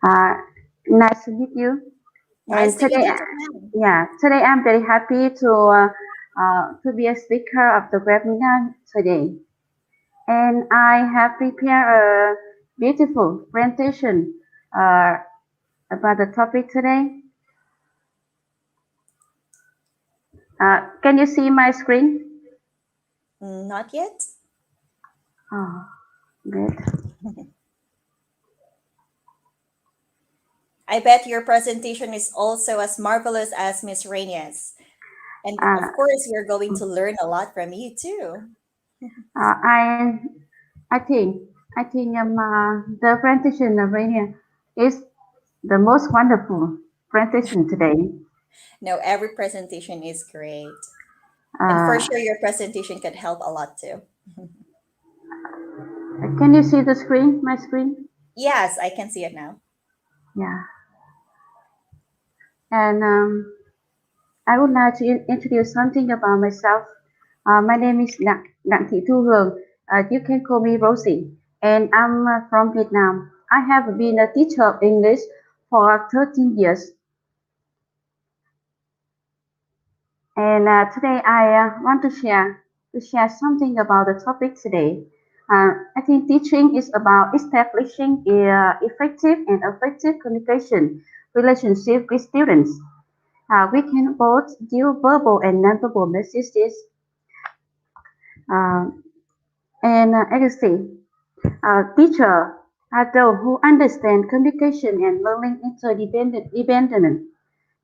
Uh, Nice to meet you. Nice And to meet today, you too, ma'am. yeah, today I'm very happy to be a speaker of the webinar today. And I have prepared a beautiful presentation uh, about the topic today. Can you see my screen? Not yet. Oh, good. I bet your presentation is also as marvelous as Miss Rainia's. And Uh, of course, we're going to learn a lot from you too. uh, I I think the presentation of Rainier is the most wonderful presentation today. No, every presentation is great. And for Uh, sure, your presentation could help a lot too. can you see the screen? My screen? Yes, I can see it now. Yeah. And I would like to introduce something about myself. My name is Đặng Thị Thu Hường. You can call me Rosie. And I'm from Vietnam. I have been a teacher of English for 13 years. And today I want to share something about the topic today. I think teaching is about establishing effective and effective communication relationship with students. We can both give verbal and nonverbal messages, uh, and as you see, teachers are those who understand communication and learning interdependent,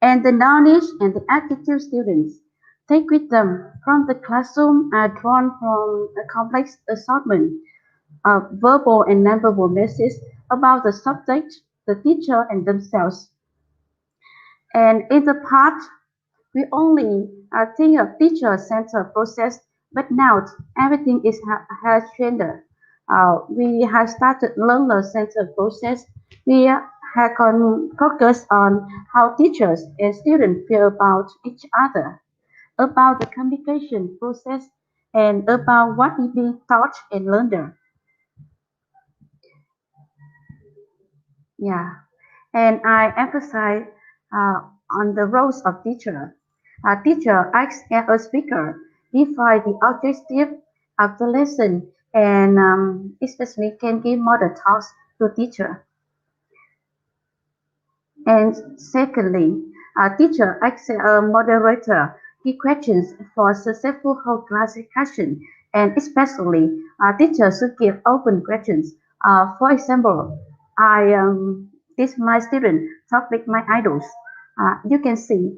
and the knowledge and the attitude students take with them from the classroom are drawn from a complex assortment of verbal and nonverbal messages about the subject, the teacher, and themselves. And in the past, we only think of teacher-centered process, but now everything has changed. We have started learner-centered process. We have focused on how teachers and students feel about each other, about the communication process, and about what is being taught and learned. Yeah. And I emphasize uh, on the roles of teacher. A teacher acts as a speaker, define the objective of the lesson, and especially can give model tasks to teacher. And secondly, a teacher acts as a moderator key questions for successful whole class discussion, and especially teachers should give open questions. For example, I teach my student talk with my idols. You can see,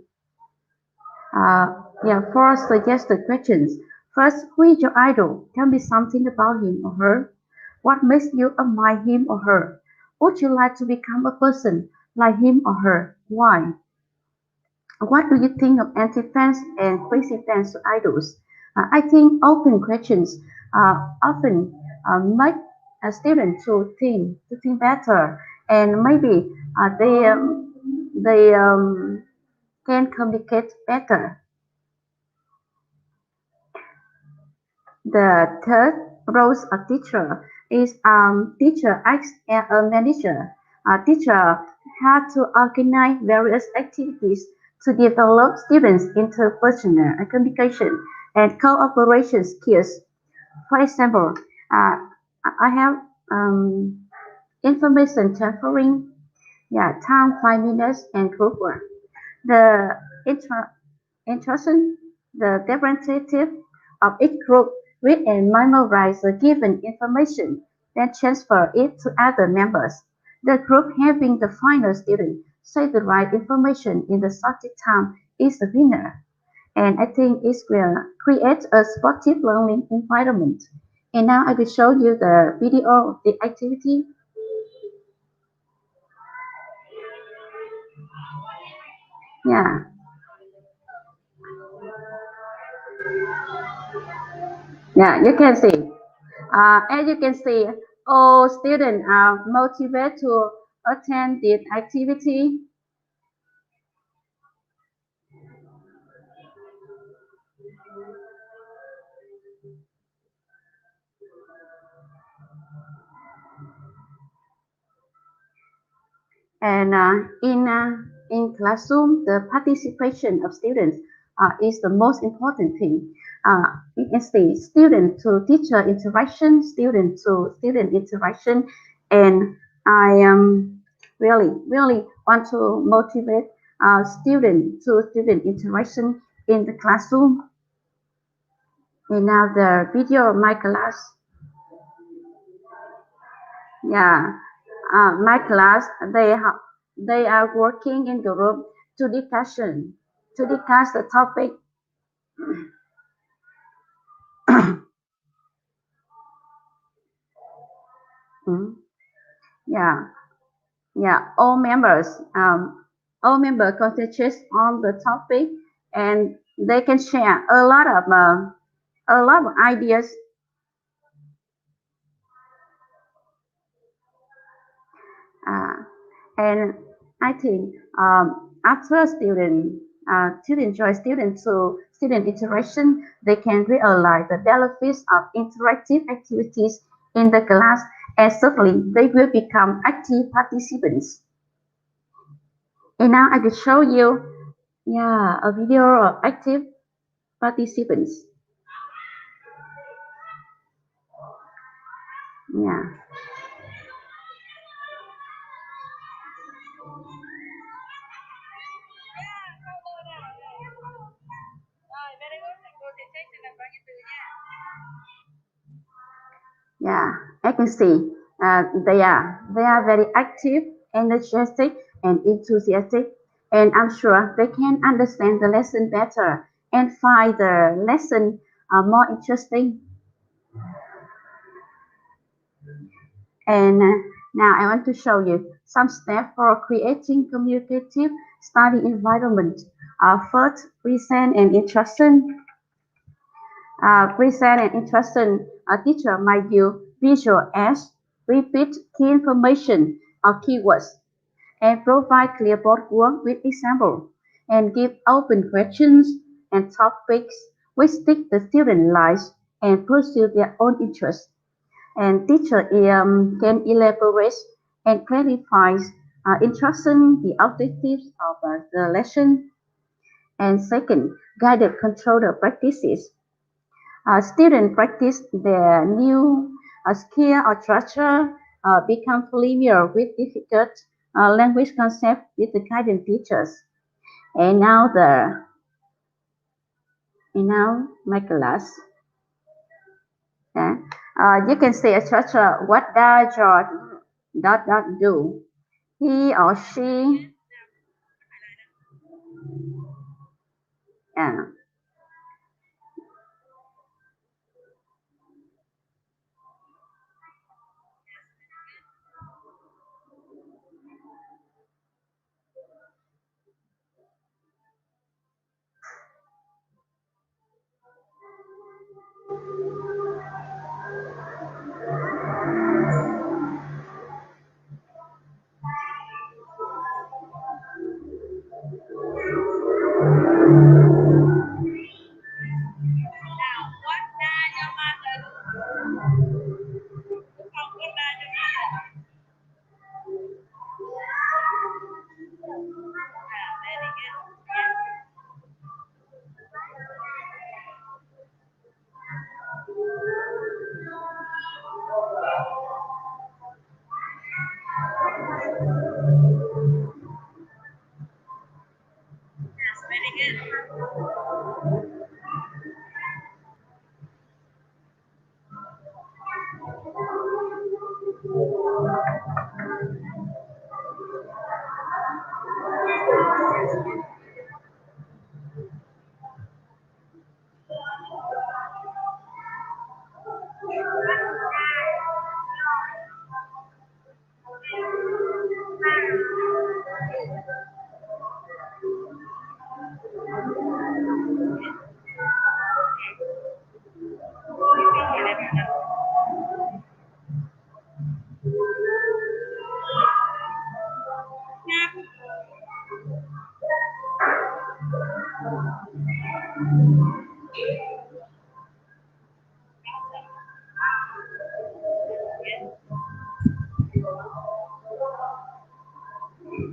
four suggested questions. First, who is your idol? Tell me something about him or her. What makes you admire him or her? Would you like to become a person like him or her? Why? What do you think of anti-fans and crazy fans idols? I think open questions often make a student to think better, and maybe they can communicate better. The third role of teacher is teacher acts as a manager. A teacher had to organize various activities to develop students' interpersonal communication and cooperation skills. For example, uh, I have information tampering, time 5 minutes, and group work. The instruction, the representative of each group read and memorize the given information, then transfer it to other members. The group having the final student say the right information in the shortest time is the winner. And I think it will create a sportive learning environment. And now I will show you the video of the activity. Yeah, yeah, you can see. As you can see, all students are motivated to attend this activity. And in classroom, the participation of students is the most important thing. You can see student to teacher interaction, student to student interaction, and I really want to motivate student to student interaction in the classroom. And now the video of my class. Yeah, my class they are working in group to discuss the topic. Mm, yeah, yeah. All members concentrate on the topic, and they can share a lot of ideas. Uh, and I think after student enjoy student interaction, they can realize the benefits of interactive activities in the class, and certainly they will become active participants. And now I will show you, a video of active participants. Yeah. Yeah, I can see they are very active, energetic, and enthusiastic, and I'm sure they can understand the lesson better and find the lesson more interesting. And now I want to show you some steps for creating communicative study environment. First, present and instruction. Present and instruction, a teacher might use visual aids, repeat key information or keywords, and provide clear board work with example, and give open questions and topics which stick the student lives and pursue their own interests. And teacher can elaborate and clarify instruction, the objectives of the lesson. And second, guided controller practices. Students practice their new skill or structure, become familiar with difficult language concepts with the guidance teachers. And now And now my class. Yeah. You can say a structure. What does George do? He or she. Yeah.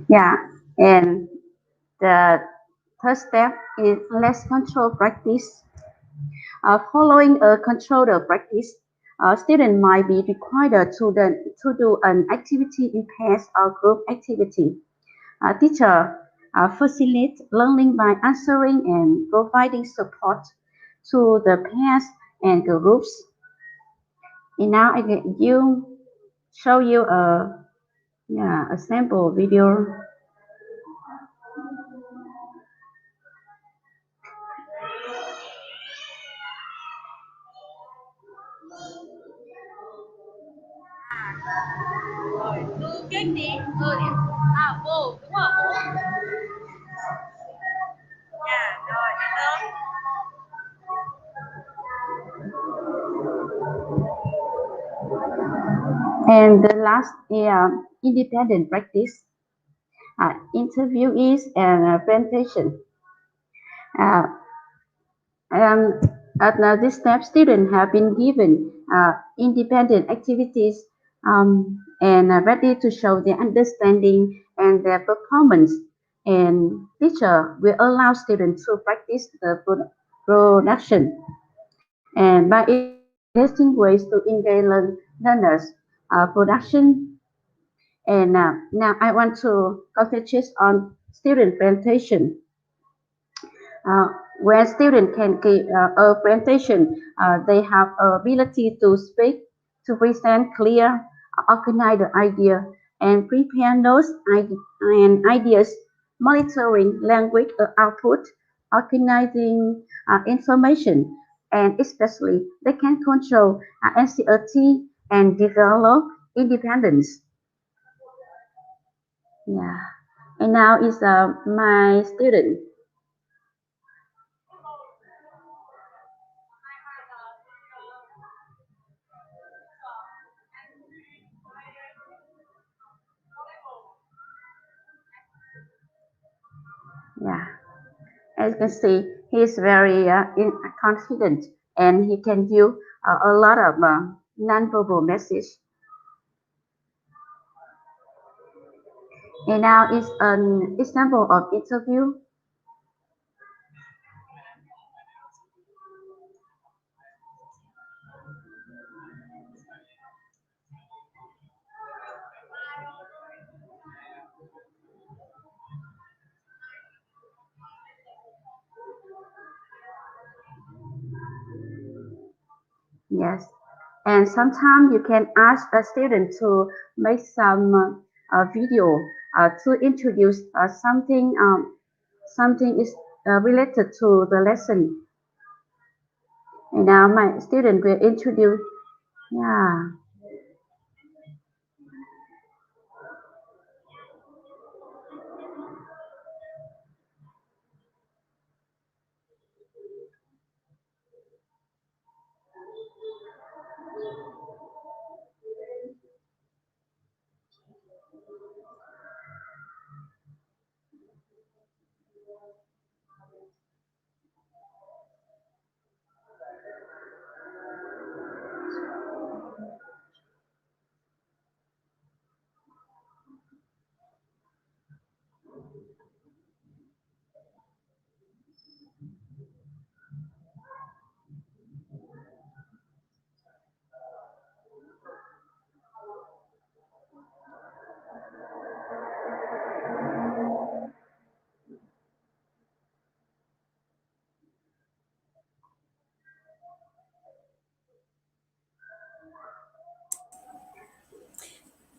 Yeah. And the third step is less control practice. Following a controlled practice, a student might be required to do an activity in pairs or group activity. A teacher facilitates learning by answering and providing support to the pairs and groups. And now I get you show you a sample video. And the last is independent practice, interviews and presentation. Uh, Um, at this step, students have been given independent activities and are ready to show their understanding and their performance. And teacher will allow students to practice the production and by suggesting ways to engage learners production. And now I want to concentrate on student presentation. uh, where students can give a presentation, they have ability to speak, to present clear, organize the idea, and prepare notes and ideas, monitoring language output, organizing information, and especially they can control anxiety and develop independence. Yeah. And now is my student. Yeah. As you can see, he is very confident and he can use a lot of non-verbal message. And now is an example of interview. Yes. And sometimes you can ask a student to make some video to introduce something is related to the lesson. And now my student will introduce. Yeah.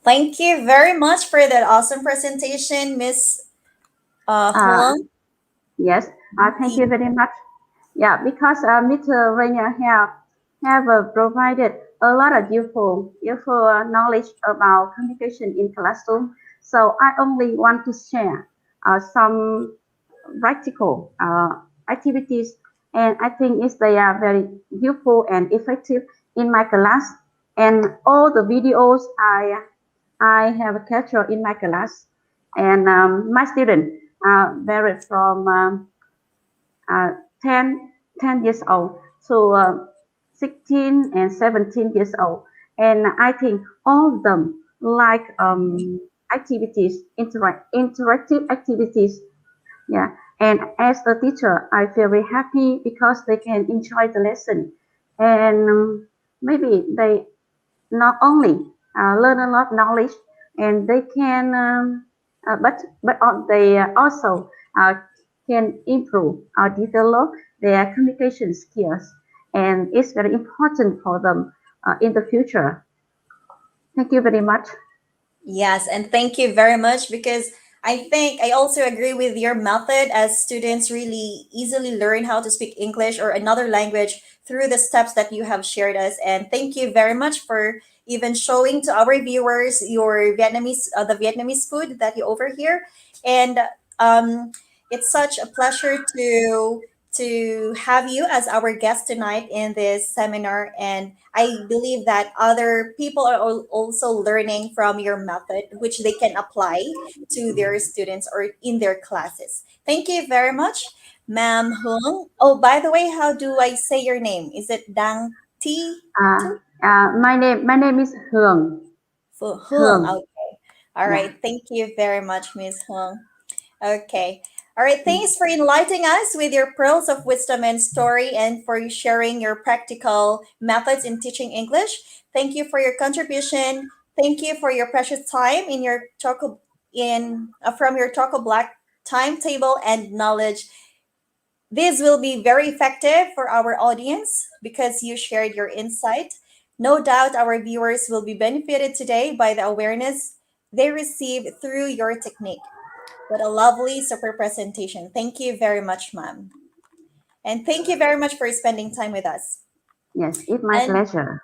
Thank you very much for that awesome presentation, Miss Uh, Huang. yes. Thank you very much. Yeah, because Mr. Rainier have provided a lot of useful knowledge about communication in classroom. So I only want to share some practical activities, and I think they are very useful and effective in my class. And all the videos I have captured in my class, and my students vary from uh, 10, 10 years old to 16 and 17 years old. And I think all of them like activities, interactive activities. Yeah. And as a teacher, I feel very happy because they can enjoy the lesson. And maybe they not only learn a lot of knowledge, and they can but they also uh, can improve or develop their communication skills, and it's very important for them in the future. Thank you very much. Yes, and thank you very much because I think I also agree with your method as students really easily learn how to speak English or another language through the steps that you have shared us. And thank you very much for even showing to our viewers your the Vietnamese food that you over here. And um, it's such a pleasure to have you as our guest tonight in this seminar. And I believe that other people are also learning from your method, which they can apply to their students or in their classes. Thank you very much, Ma'am Hung. Oh, by the way, how do I say your name? Is it Dang Ti uh, Tu? my name is Hương. Hung. Hương. Okay. All Yeah. right. Thank you very much, Miss Hung. Okay. All right. Thanks for enlightening us with your pearls of wisdom and story and for sharing your practical methods in teaching English. Thank you for your contribution. Thank you for your precious time in your Choco in from your Choco Black timetable and knowledge. This will be very effective for our audience because you shared your insight. No doubt our viewers will be benefited today by the awareness they receive through your technique. What a lovely, super presentation. Thank you very much, ma'am. And thank you very much for spending time with us. Yes, it's my And pleasure.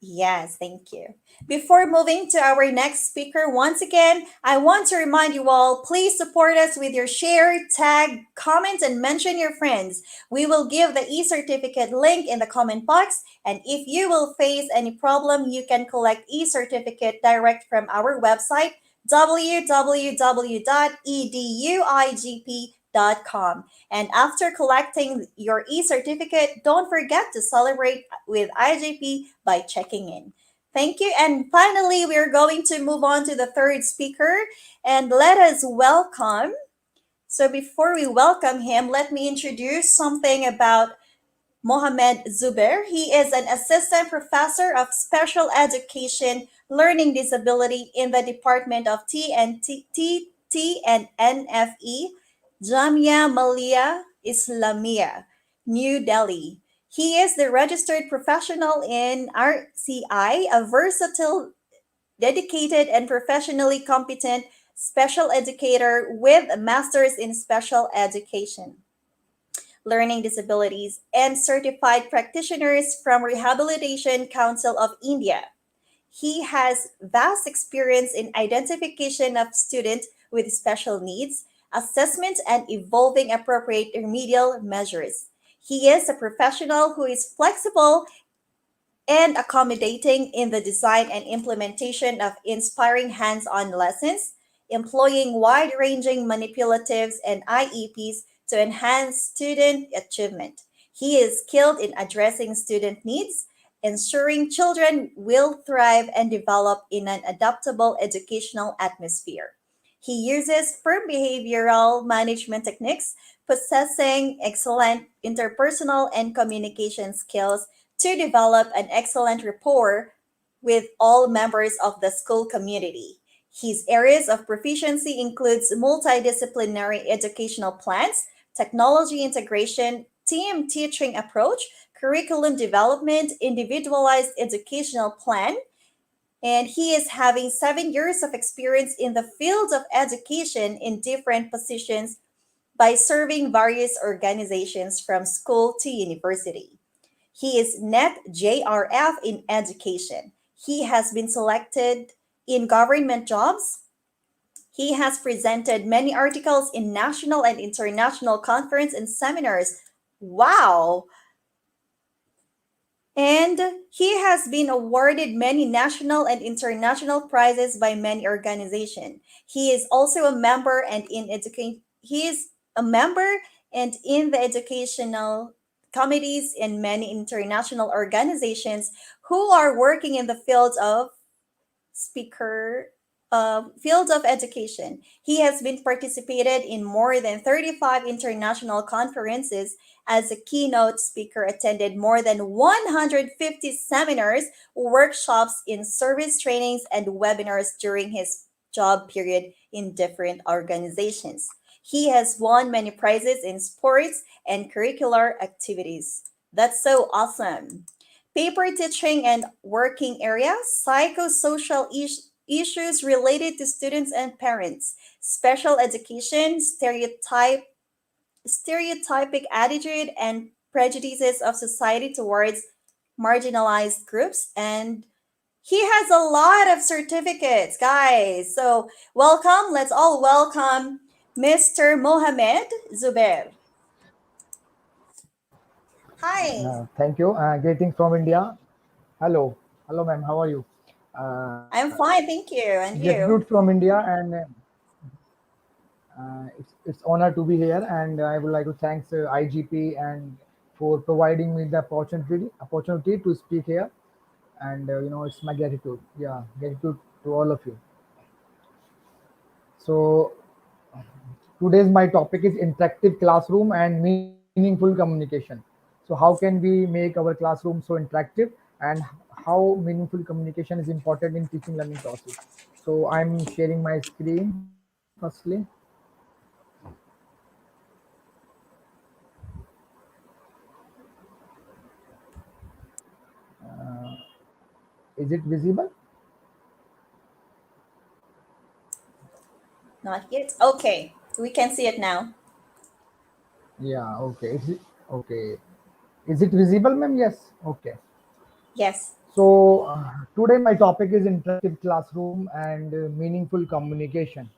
yes, thank you. Before moving to our next speaker, once again, I want to remind you all please support us with your share, tag, comment, and mention your friends. We will give the e certificate link in the comment box. And if you will face any problem, you can collect e certificate direct from our website www.eduigp.com. And after collecting your e certificate, don't forget to celebrate with IGP by checking in. Thank you. And finally, we're going to move on to the third speaker and let us welcome. So, before we welcome him, let me introduce something about Mohamed Zubair. He is an assistant professor of special education learning disability in the Department of T and NFE, Jamia Malia Islamia, New Delhi. He is the registered professional in RCI, a versatile, dedicated, and professionally competent special educator with a master's in special education, learning disabilities, and certified practitioners from Rehabilitation Council of India. He has vast experience in identification of students with special needs, assessment, and evolving appropriate remedial measures. He is a professional who is flexible and accommodating in the design and implementation of inspiring hands on lessons, employing wide ranging manipulatives and IEPs to enhance student achievement. He is skilled in addressing student needs, ensuring children will thrive and develop in an adaptable educational atmosphere. He uses firm behavioral management techniques, possessing excellent interpersonal and communication skills to develop an excellent rapport with all members of the school community. His areas of proficiency includes multidisciplinary educational plans, technology integration, team teaching approach, curriculum development, individualized educational plan, and he is having 7 years of experience in the field of education in different positions by serving various organizations from school to university. He is NET JRF in education. He has been selected in government jobs. He has presented many articles in national and international conference and seminars. Wow! And he has been awarded many national and international prizes by many organizations. He is also a member and in education he is a member and in the educational committees in many international organizations who are working in the speaker field of education. He has been participated in more than 35 international conferences as a keynote speaker, attended more than 150 seminars, workshops in service trainings, and webinars during his job period in different organizations. He has won many prizes in sports and curricular activities. That's so awesome. Paper teaching and working area, psychosocial issues related to students and parents, special education, stereotypic attitude and prejudices of society towards marginalized groups, and he has a lot of certificates, guys. So welcome, let's all welcome Mr. Mohamed Zubair. Hi, Thank you. Greetings from India. Hello. Hello, ma'am. How are you? I'm fine, thank you. And Gratitude you? from India, and it's honor to be here. And I would like to thank IGP and for providing me the opportunity to speak here. And it's my gratitude. Yeah, gratitude to all of you. So today's my topic is interactive classroom and meaningful communication. So how can we make our classroom so interactive, and how meaningful communication is important in teaching learning process. So I'm sharing my screen firstly. Is it visible? Not yet. Okay, we can see it now. Yeah, okay. Okay. Is it visible, ma'am? Yes. Okay. Yes. So today my topic is interactive classroom and meaningful communication.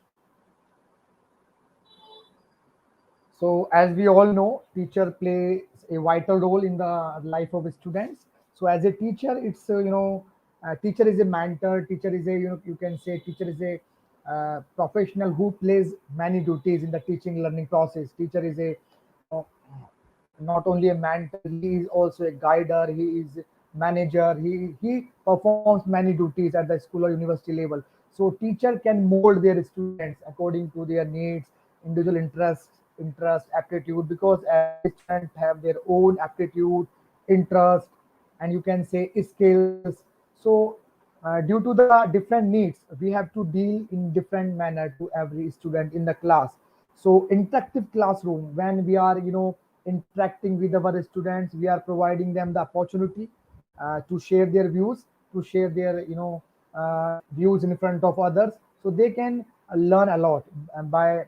So as we all know, teacher plays a vital role in the life of students. So as a teacher, it's teacher is a mentor. Teacher is a you can say teacher is a professional who plays many duties in the teaching learning process. Teacher is a not only a mentor, he is also a guider. He is manager. He performs many duties at the school or university level. So teacher can mold their students according to their needs, individual interest, aptitude, because every student have their own aptitude, interest, and you can say skills. So due to the different needs, we have to deal in different manner to every student in the class. So interactive classroom, when we are interacting with our students. We are providing them the opportunity to share their views, to share their views in front of others, so they can learn a lot. And by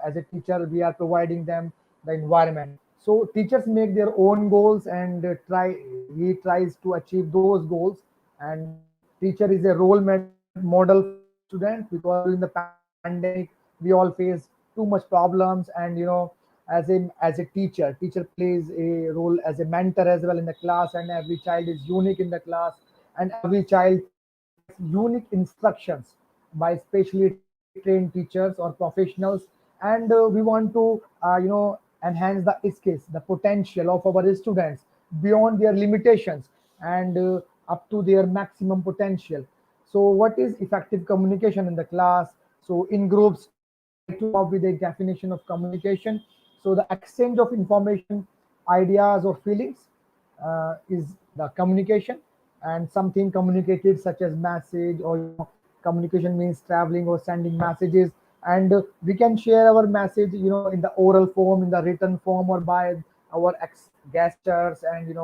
as a teacher, we are providing them the environment. So teachers make their own goals, and he tries to achieve those goals. And teacher is a role model for our students, because during the pandemic we all face too much problems. And as a teacher plays a role as a mentor as well in the class, and every child is unique in the class, and every child gets unique instructions by specially trained teachers or professionals. And we want to enhance the skills, the potential of our students beyond their limitations, and up to their maximum potential. So what is effective communication in the class? So in groups, I like to come up with a definition of communication. So the exchange of information, ideas, or feelings is the communication. And something communicated, such as message, or communication means traveling or sending messages. And we can share our message in the oral form, in the written form, or by our gestures. And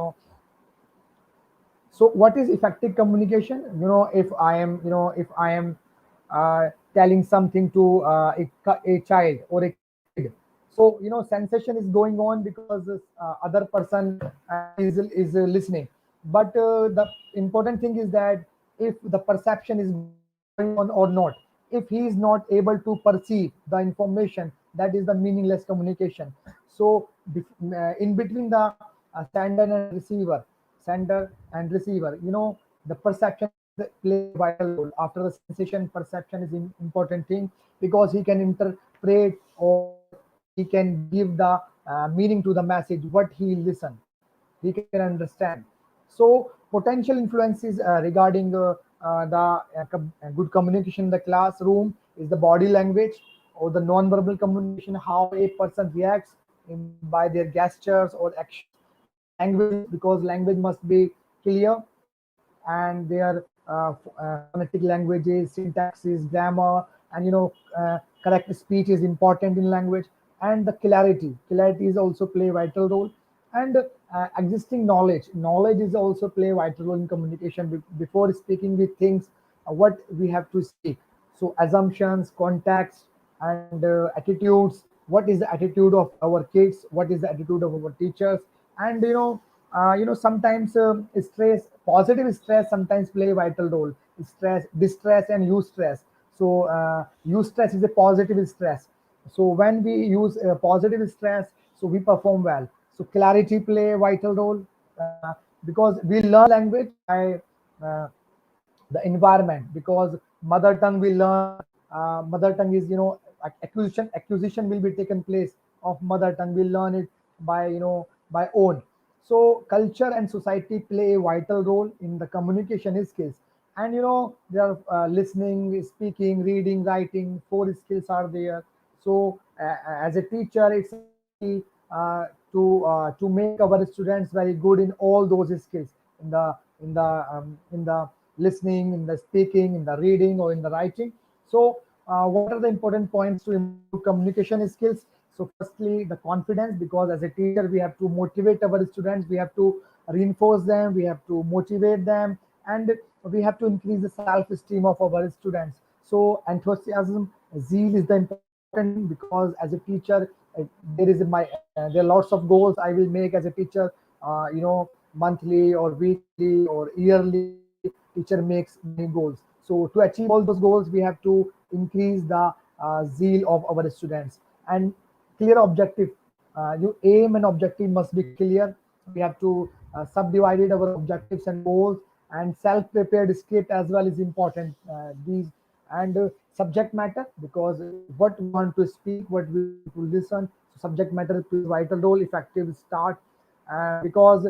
so what is effective communication? If I am telling something to a child or a kid, so sensation is going on because this other person is listening. But the important thing is that if the perception is going on or not, if he is not able to perceive the information, that is the meaningless communication. So in between the sender and receiver, the perception play a vital role. After the sensation, perception is important thing, because he can interpret, or he can give the meaning to the message what he listen, he can understand. So potential influences regarding good communication in the classroom is the body language, or the non-verbal communication, how a person reacts by their gestures or actions. Language, because language must be clear, and their phonetic languages, syntaxes, grammar, and correct speech is important in language. And the clarity is also play a vital role. And existing knowledge is also play a vital role in communication. Before speaking with things, what we have to speak. So assumptions, context, and attitudes. What is the attitude of our kids? What is the attitude of our teachers? And sometimes positive stress sometimes play a vital role. Stress, distress, and eustress. So eustress is a positive stress. So when we use positive stress, so we perform well. So clarity play a vital role, because we learn language by uh, the environment. Because mother tongue we learn, mother tongue is acquisition will be taken place of mother tongue, we learn it by by own. So culture and society play a vital role in the communication skills. And there are listening, speaking, reading, writing, four skills are there. So as a teacher, it's our duty to make our students very good in all those skills, in the listening, in the speaking, in the reading, or in the writing. So what are the important points to improve communication skills? So firstly, the confidence, because as a teacher we have to motivate our students, we have to reinforce them, we have to motivate them, and we have to increase the self-esteem of our students. So enthusiasm, zeal is the important thing, because as a teacher, there are lots of goals I will make as a teacher. Monthly or weekly or yearly, teacher makes many goals. So to achieve all those goals, we have to increase the zeal of our students. And clear objective, you aim and objective must be clear. We have to subdivided our objectives and goals. And self-prepared script as well is important. These and subject matter, because what we want to speak, what we want to listen. So subject matter plays vital role. Effective start, because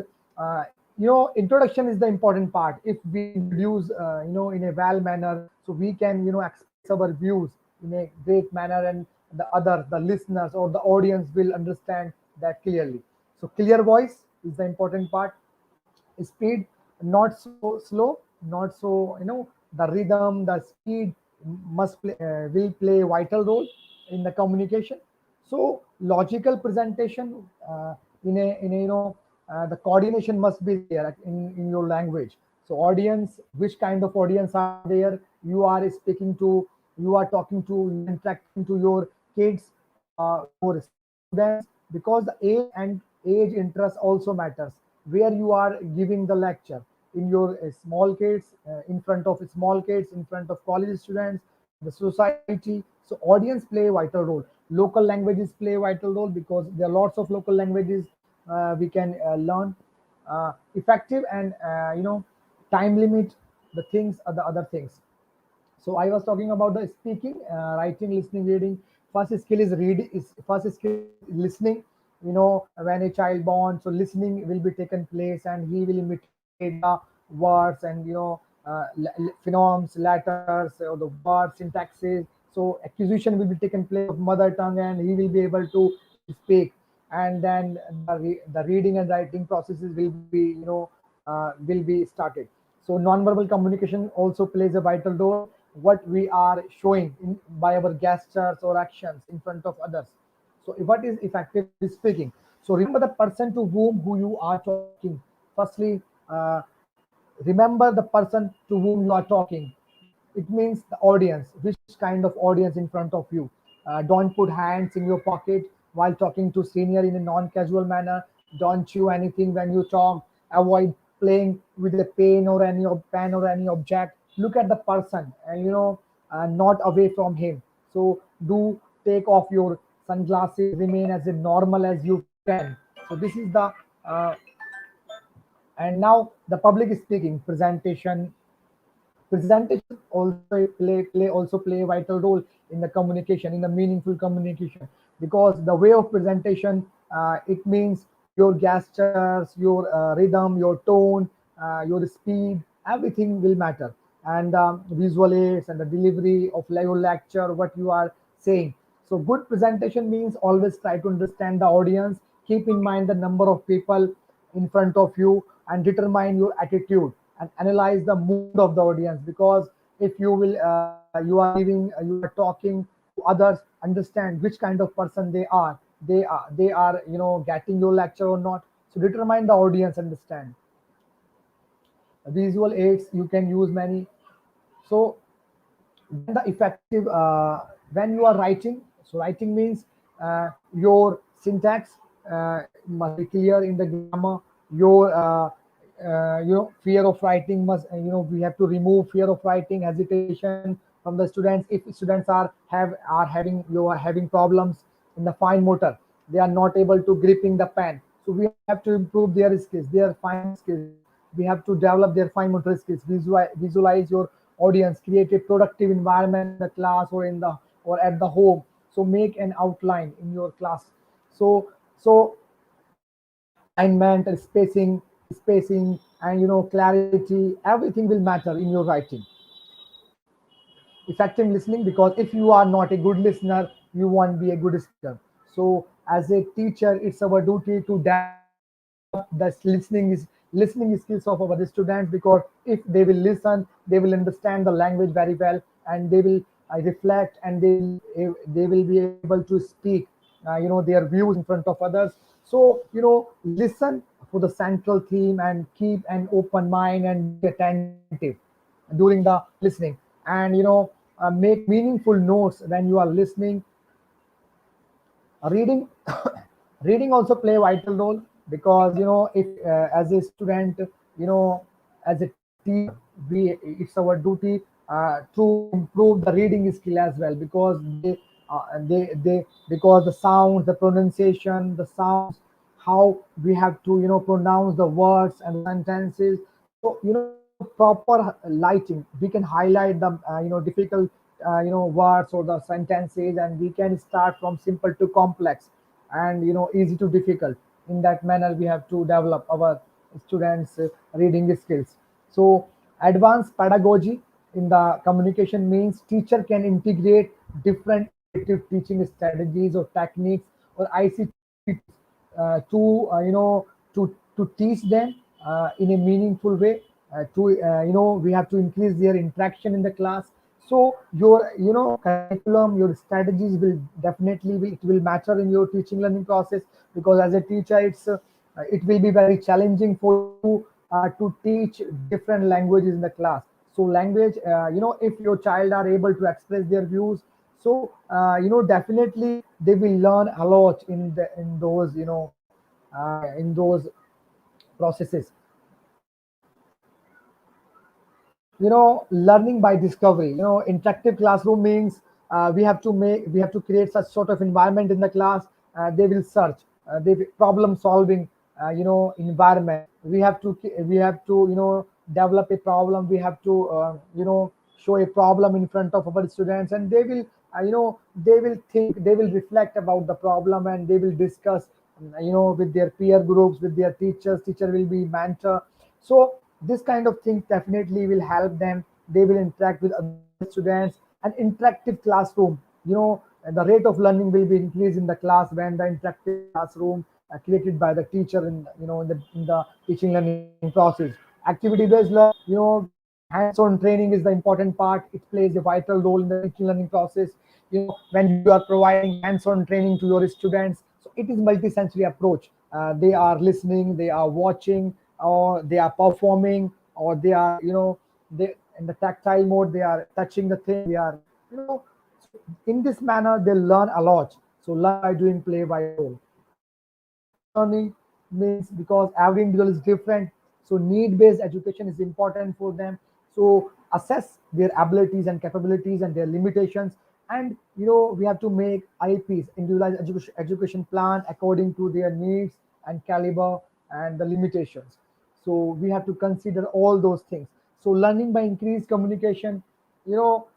introduction is the important part. If we introduce in a well manner, so we can express our views in a great manner, and the listeners or the audience will understand that clearly. So clear voice is the important part. Speed, not so slow, not so the rhythm, the speed will play a vital role in the communication. So logical presentation, in a the coordination must be there in your language. So audience, which kind of audience are there? You are speaking to, you are talking to, you are interacting to your kids, your students, because the age and age interest also matters. Where you are giving the lecture, in your small kids, in front of small kids, in front of college students, the society. So audience play a vital role. Local languages play a vital role because there are lots of local languages we can learn. Effective and time limit, the things are the other things. So I was talking about the speaking, writing, listening, reading. First skill is read. Is first skill is listening. When a child born, so listening will be taken place, and he will imitate the words and phonemes, letters, or the words, syntaxes. So acquisition will be taken place of mother tongue, and he will be able to speak. And then the reading and writing processes will be will be started. So nonverbal communication also plays a vital role. What we are showing by our gestures or actions in front of others. So what is effective speaking? So remember the person to whom you are talking. Firstly, remember the person to whom you are talking. It means the audience, which kind of audience in front of you. Don't put hands in your pocket while talking to senior in a non-casual manner. Don't chew anything when you talk. Avoid playing with a pen or any object. Look at the person and not away from him. So do take off your sunglasses, remain as normal as you can. So this is the and now the public speaking presentation also play a vital role in the communication, in the meaningful communication, because the way of presentation, it means your gestures, your rhythm, your tone, your speed, everything will matter. And visual aids and the delivery of your lecture, what you are saying. So good presentation means always try to understand the audience. Keep in mind the number of people in front of you, and determine your attitude and analyze the mood of the audience. Because if you are talking to others, understand which kind of person they are getting your lecture or not. So determine the audience, understand. Visual aids you can use many. So then the effective, when you are writing, so writing means your syntax must be clear in the grammar. Your fear of writing must, we have to remove fear of writing, hesitation from the students. If students are having problems in the fine motor, they are not able to gripping the pen. So we have to improve their skills, their fine skills. We have to develop their fine motor skills. Visualize your audience, create a productive environment in the class or at the home. So make an outline in your class. So alignment and spacing and clarity, everything will matter in your writing. Effective listening, because if you are not a good listener, you won't be a good speaker. So as a teacher, it's our duty to develop the listening skills of our students, because if they will listen, they will understand the language very well, and they will reflect, and they will be able to speak their views in front of others. So listen for the central theme, and keep an open mind and be attentive during the listening. And make meaningful notes when you are listening. Reading reading also play a vital role, because if as a student, as a teacher, it's our duty to improve the reading skill as well, because they because the sounds, the pronunciation, the sounds, how we have to pronounce the words and sentences. So proper lighting, we can highlight the difficult words or the sentences, and we can start from simple to complex, and easy to difficult. In that manner, we have to develop our students reading skills. So advanced pedagogy in the communication means teacher can integrate different interactive teaching strategies or techniques or ICT to teach them in a meaningful way. To we have to increase their interaction in the class. So your curriculum, your strategies will definitely it will matter in your teaching learning process, because as a teacher it will be very challenging for you to teach different languages in the class. So language, if your child are able to express their views, so definitely they will learn a lot in those processes. Learning by discovery. Interactive classroom means we have to create such sort of environment in the class. They will search, they problem solving environment. We have to develop a problem. We have to show a problem in front of our students, and they will think, they will reflect about the problem, and they will discuss with their peer groups, with their teachers. Teacher will be mentor. So this kind of things definitely will help them. They will interact with other students. An interactive classroom, the rate of learning will be increased in the class when the interactive classroom created by the teacher in the teaching learning process. Activity based learning, hands-on training is the important part. It plays a vital role in the teaching learning process. When you are providing hands-on training to your students, so it is multisensory approach. They are listening, they are watching, or they are performing, or they are they in the tactile mode, they are touching the thing, they are you know in this manner they learn a lot. So learn by doing play vital role. Individualized learning means, because every individual is different, so need-based education is important for them. So assess their abilities and capabilities and their limitations, and we have to make IPs, individualized education plan, according to their needs and caliber and the limitations. So we have to consider all those things. So learning by increased communication, you know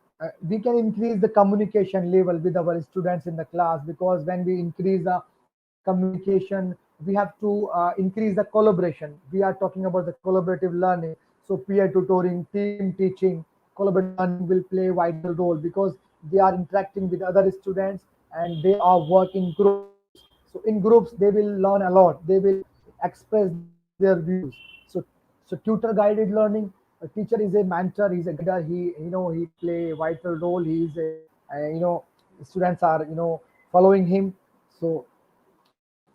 we can increase the communication level with our students in the class, because when we increase the communication, we have to increase the collaboration. We are talking about the collaborative learning. So peer tutoring, team teaching, collaborative learning will play a vital role, because they are interacting with other students and they are working groups. So in groups they will learn a lot, they will express their views. So tutor guided learning, a teacher is a mentor, he's a guider, he play a vital role. He is a students are following him. So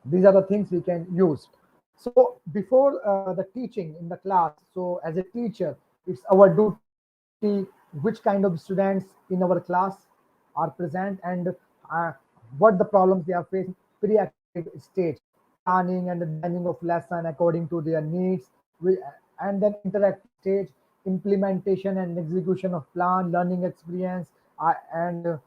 these are the things we can use. So before the teaching in the class, so as a teacher, it's our duty which kind of students in our class are present, and uh, what the problems they are facing. Pre-active stage, planning and the designing of lesson according to their needs. And then interactive stage, implementation and execution of plan, learning experience. And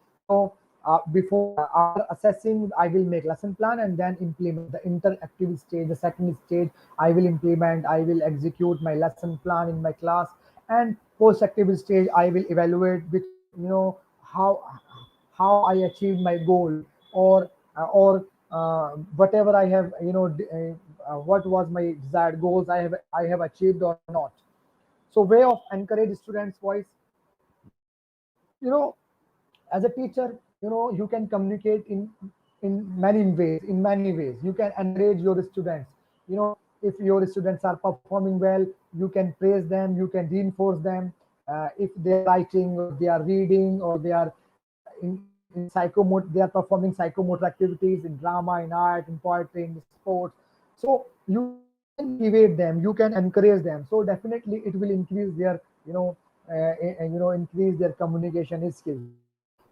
before after assessing, I will make lesson plan and then implement. The interactive stage, the second stage, I will implement, I will execute my lesson plan in my class. And post active stage, I will evaluate which how I achieved my goal, or whatever I have what was my desired goals, I have achieved or not. So way of encourage students voice. you know as a teacher, you can communicate in many ways. You can encourage your students. If your students are performing well, you can praise them, you can reinforce them. If they are writing, or they are reading, or they are in psychomotor, they are performing psychomotor activities in drama, in art, in poetry, in sports. So you can motivate them, you can encourage them, so definitely it will increase their increase their communication skills. So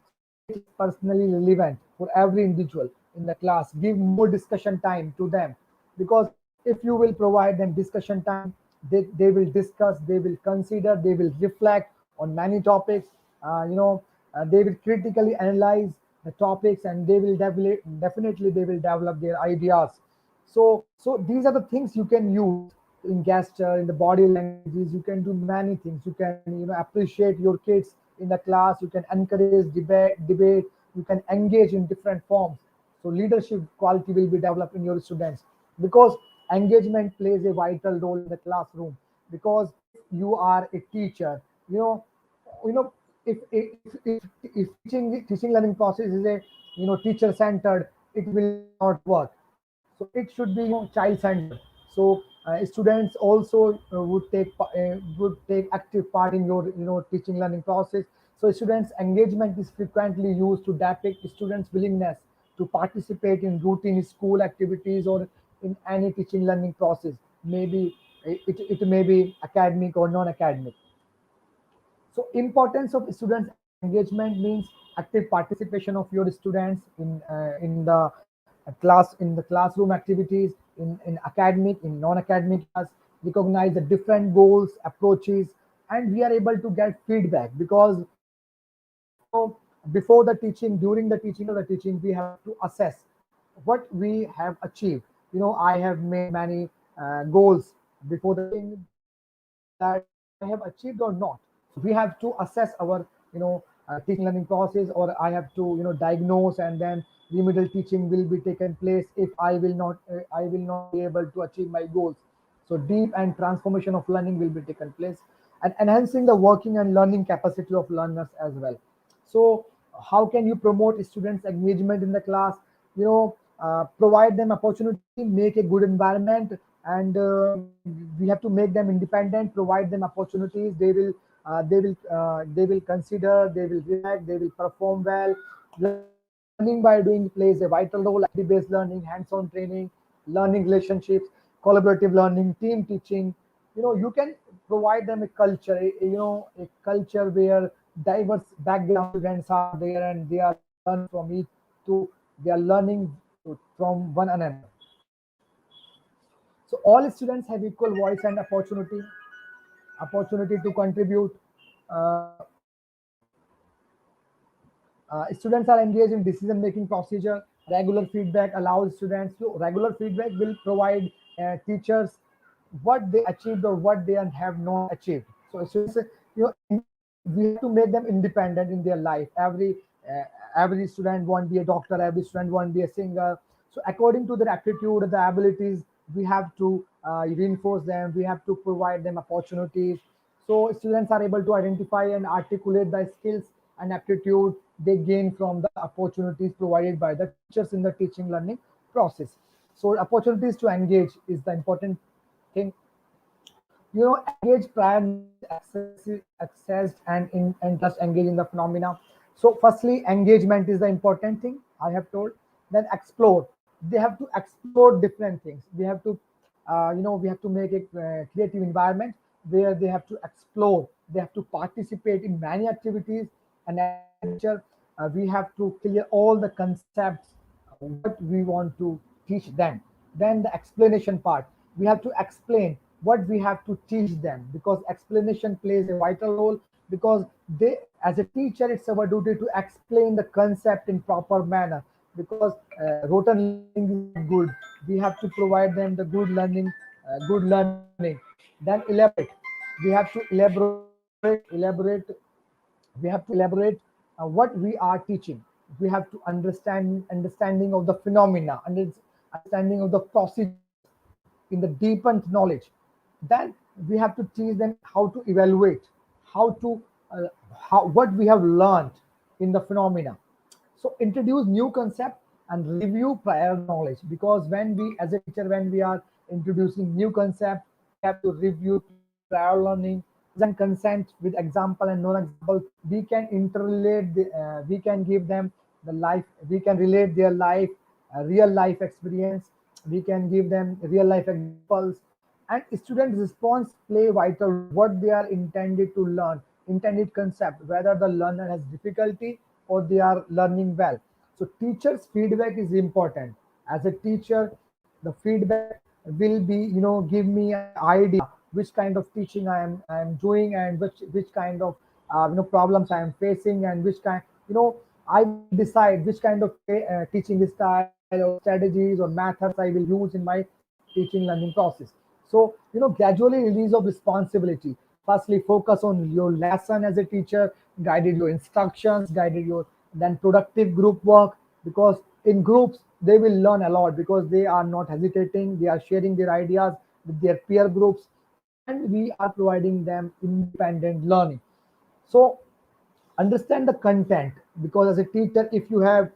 make it personally relevant for every individual in the class. Give more discussion time to them, because if you will provide them discussion time, they will discuss, they will consider, they will reflect on many topics. They will critically analyze the topics, and they will definitely they will develop their ideas. So these are the things you can use in gesture, in the body languages. You can do many things. You can appreciate your kids in the class. You can encourage debate. You can engage in different forms. So leadership quality will be developed in your students, because engagement plays a vital role in the classroom. Because if you are a teacher, you know if teaching learning process is a teacher centered, it will not work. So it should be child centered. So students also would take active part in your teaching learning process. So students' engagement is frequently used to depict students' willingness to participate in routine school activities or in any teaching learning process. Maybe it may be academic or non-academic. So importance of students engagement means active participation of your students in the classroom activities, in academic, in non-academic class, recognize the different goals, approaches, and we are able to get feedback because before the teaching, during the teaching, or the teaching, we have to assess what we have achieved. I have made many goals before the teaching, that I have achieved or not. So we have to assess our teaching learning process, or I have to diagnose, and then remedial teaching will be taken place if I will not be able to achieve my goals. So deep and transformation of learning will be taken place, and enhancing the working and learning capacity of learners as well. So how can you promote students engagement in the class? Provide them opportunity, make a good environment, and we have to make them independent, provide them opportunities. They will consider, they will react, they will perform well. Learning by doing plays a vital role. Activity based learning, hands-on training, learning relationships, collaborative learning, team teaching. You can provide them a culture, a culture where diverse background students are there and they are learning from each to they are learning from one another. So all students have equal voice and opportunity to contribute. Uh, Students are engaged in decision making procedure. Regular feedback will provide teachers what they achieved or what they have not achieved. So students, we have to make them independent in their life. Every student won't be a doctor, every student won't be a singer. So according to their aptitude, the abilities, we have to reinforce them, we have to provide them opportunities. So students are able to identify and articulate the skills and aptitude they gain from the opportunities provided by the teachers in the teaching learning process. So opportunities to engage is the important thing. Engage prior knowledge, accessed and interest engage in the phenomena. So firstly, engagement is the important thing I have told. Then explore. They have to explore different things. We have to make a creative environment where they have to explore. They have to participate in many activities, and as a teacher, we have to clear all the concepts what we want to teach them. Then the explanation part, we have to explain what we have to teach them, because explanation plays a vital role, because they, as a teacher, it's our duty to explain the concept in proper manner, because rote learning is not good. We have to provide them the good learning. Then elaborate. We have to elaborate we have to elaborate what we are teaching. We have to understanding of the phenomena and its understanding of the procedures in the deepened knowledge. Then we have to teach them how to evaluate, how to how what we have learned in the phenomena. So introduce new concept and review prior knowledge, because when we, as a teacher, when we are introducing new concept, we have to review prior learning, present consent with example and non-example. We can interrelate we can give them the life, we can relate their life, real life experience, we can give them real life examples. And student response play vital what they are intended to learn, intended concept, whether the learner has difficulty or they are learning well. So teacher's feedback is important. As a teacher, the feedback will be, give me an idea which kind of teaching I am doing, and which kind of problems I am facing, and which kind, I will decide which kind of teaching style or strategies or methods I will use in my teaching learning process. So, gradually release of responsibility. Firstly, focus on your lesson as a teacher, guided your instructions, guided your then productive group work, because in groups they will learn a lot, because they are not hesitating, they are sharing their ideas with their peer groups, and we are providing them independent learning. So understand the content, because as a teacher, if you have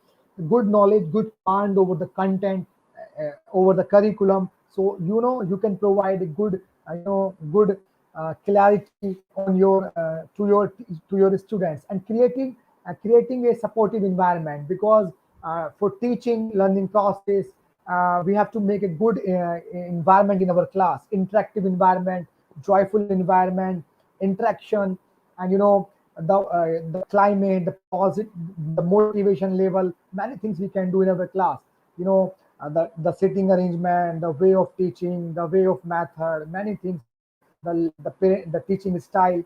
good knowledge, good command over the content, over the curriculum, so you can provide a good clarity on your to your students, and creating a supportive environment, because for teaching learning process, we have to make a good environment in our class, interactive environment, joyful environment, interaction, and the climate, the motivation level, many things we can do in our class. The sitting arrangement, the way of teaching, the way of method, many things, the teaching style.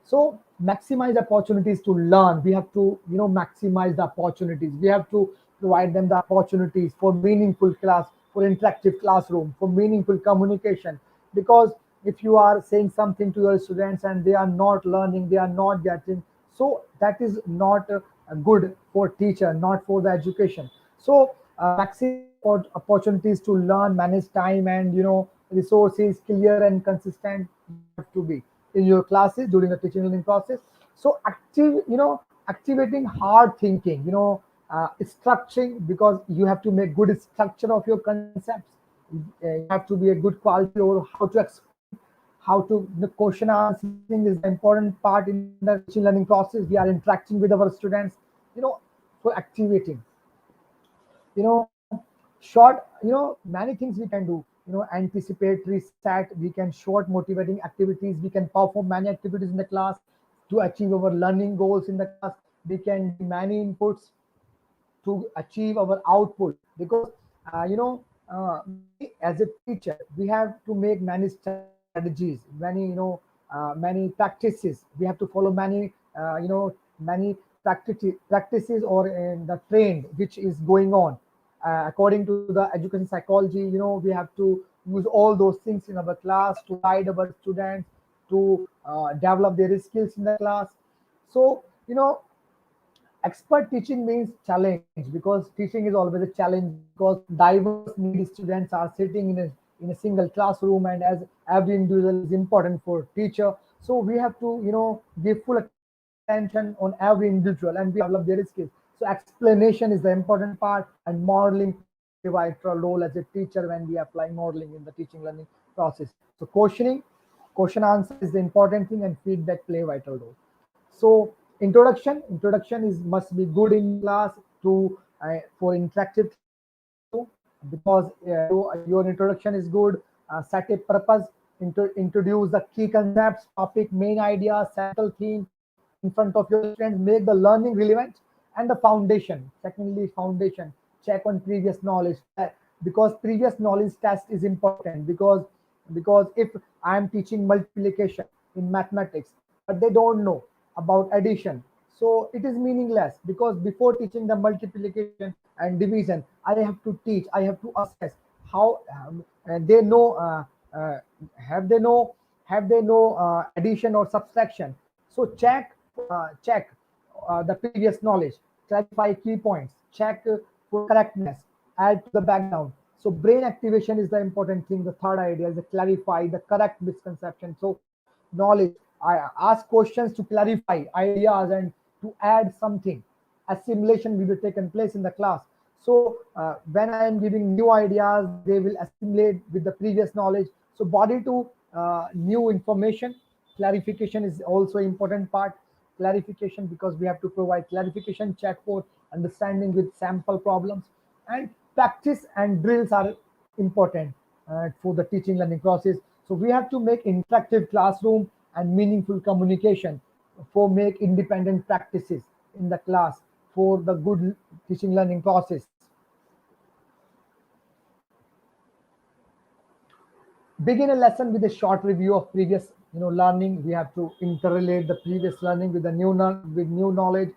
So maximize opportunities to learn. We have to maximize the opportunities. We have to provide them the opportunities for meaningful class, for interactive classroom, for meaningful communication. Because if you are saying something to your students and they are not learning, they are not getting, so that is not good for teacher, not for the education. So maximize opportunities to learn, manage time, and resources clear and consistent you have to be in your classes during the teaching learning process. So activating hard thinking, structuring, because you have to make good structure of your concepts. You have to be a good quality or how to explain, how to the question answering is the important part in the teaching learning process. We are interacting with our students, for activating, short, many things we can do, anticipatory set, we can short motivating activities, we can perform many activities in the class to achieve our learning goals in the class. We can do many inputs to achieve our output, because as a teacher we have to make many strategies, many practices, we have to follow many practices or in the trend which is going on according to the education psychology. We have to use all those things in our class to guide our students to develop their skills in the class. So expert teaching means challenge, because teaching is always a challenge, because diverse needy students are sitting in a single classroom, and as every individual is important for teacher, so we have to give full attention on every individual and we have to develop their skills. So explanation is the important part, and modeling play a vital role as a teacher when we apply modeling in the teaching learning process. So question answer is the important thing, and feedback play a vital role. So introduction is must be good in class to for interactive classroom also, because your introduction is good. Set a purpose, introduce the key concepts, topic, main ideas, central theme in front of your students, make the learning relevant. And the foundation, secondly, foundation, check on previous knowledge, because previous knowledge test is important, because if I am teaching multiplication in mathematics but they don't know about addition, so it is meaningless, because before teaching the multiplication and division I have to teach, I have to assess how they know uh, have they know addition or subtraction. So check the previous knowledge, clarify key points, check for correctness, add to the background. So brain activation is the important thing. The third idea is to clarify the correct misconception. So knowledge, I ask questions to clarify ideas and to add something. Assimilation will be taken place in the class. So when I am giving new ideas, they will assimilate with the previous knowledge. So body to new information. Clarification is also important part. Clarification, because we have to provide clarification, check for understanding with sample problems. And practice and drills are important for the teaching learning process. So we have to make interactive classroom and meaningful communication, for make independent practices in the class for the good teaching learning process. Begin a lesson with a short review of previous learning. We have to interrelate the previous learning with the with new knowledge,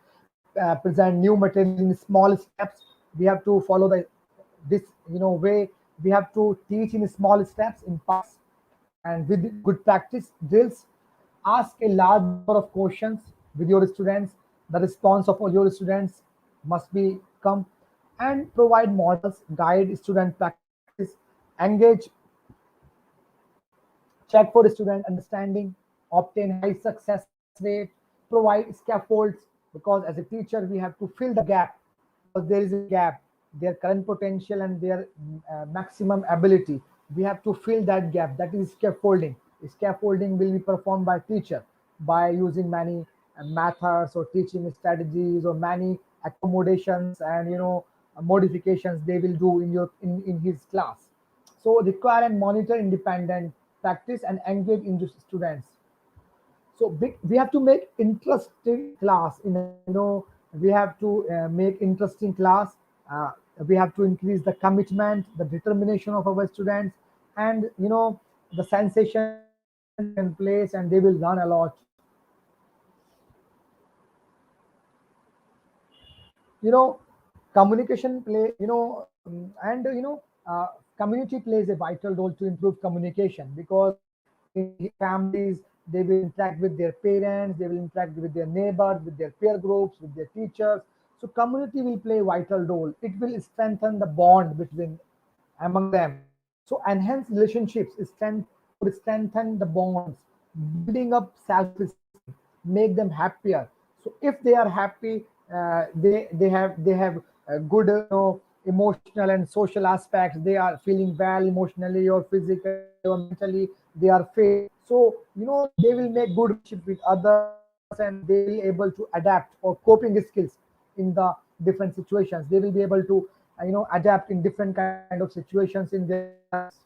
present new material in small steps. We have to follow the this way. We have to teach in small steps in parts, and with good practice drills. Ask a large number of questions with your students. The response of all your students must be come, and provide models, guide student practice, engage, check for student understanding, obtain high success rate, provide scaffolds, because as a teacher we have to fill the gap, because there is a gap, their current potential and their maximum ability. We have to fill that gap. That is scaffolding. Scaffolding will be performed by teacher by using many methods or teaching strategies or many accommodations and modifications they will do in his class. So require and monitor independent practice and engage in the students. So we have to make interesting class in we have to make interesting class. uh, we have to increase the commitment, the determination of our students, and the sensation will be taken place and they will learn a lot. you know Communication play and community plays a vital role to improve communication, because in families they will interact with their parents, they will interact with their neighbors, with their peer groups, with their teachers. So community will play a vital role. It will strengthen the bond between among them. So enhance relationships, strengthen the bonds, building up self-esteem, make them happier. So if they are happy, they have good emotional and social aspects. They are feeling well emotionally or physically or mentally. They are fit. So they will make good relationship with others, and they will able to adapt or coping skills in the different situations. They will be able to adapt in different kind of situations in their lives.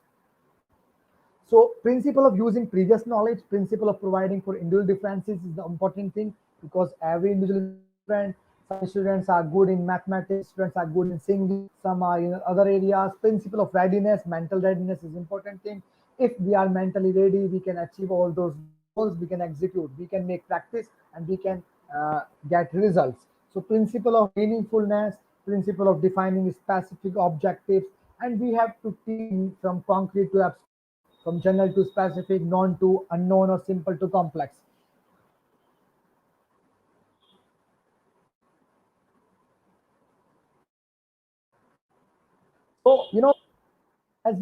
So principle of using previous knowledge, principle of providing for individual differences is the important thing, because every individual is different. Some students are good in mathematics, students are good in singing, some are in other areas. Principle of readiness, mental readiness is important thing. If we are mentally ready, we can achieve all those goals, we can execute, we can make practice, and we can get results. So principle of meaningfulness, principle of defining specific objectives, and we have to teach from concrete to abstract, from general to specific, known to unknown, or simple to complex. So as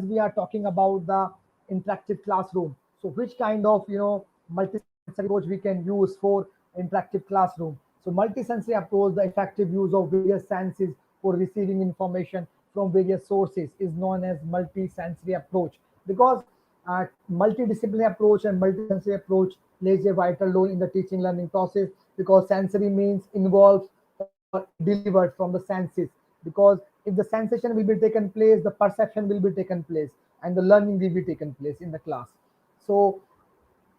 we are talking about the interactive classroom, so which kind of multisensory approach we can use for interactive classroom? So multisensory approach, the effective use of various senses for receiving information from various sources, is known as multisensory approach, because multidisciplinary approach and multisensory approach plays a vital role in the teaching learning process, because sensory means involves or delivered from the senses. Because if the sensation will be taken place, the perception will be taken place, and the learning will be taken place in the class. So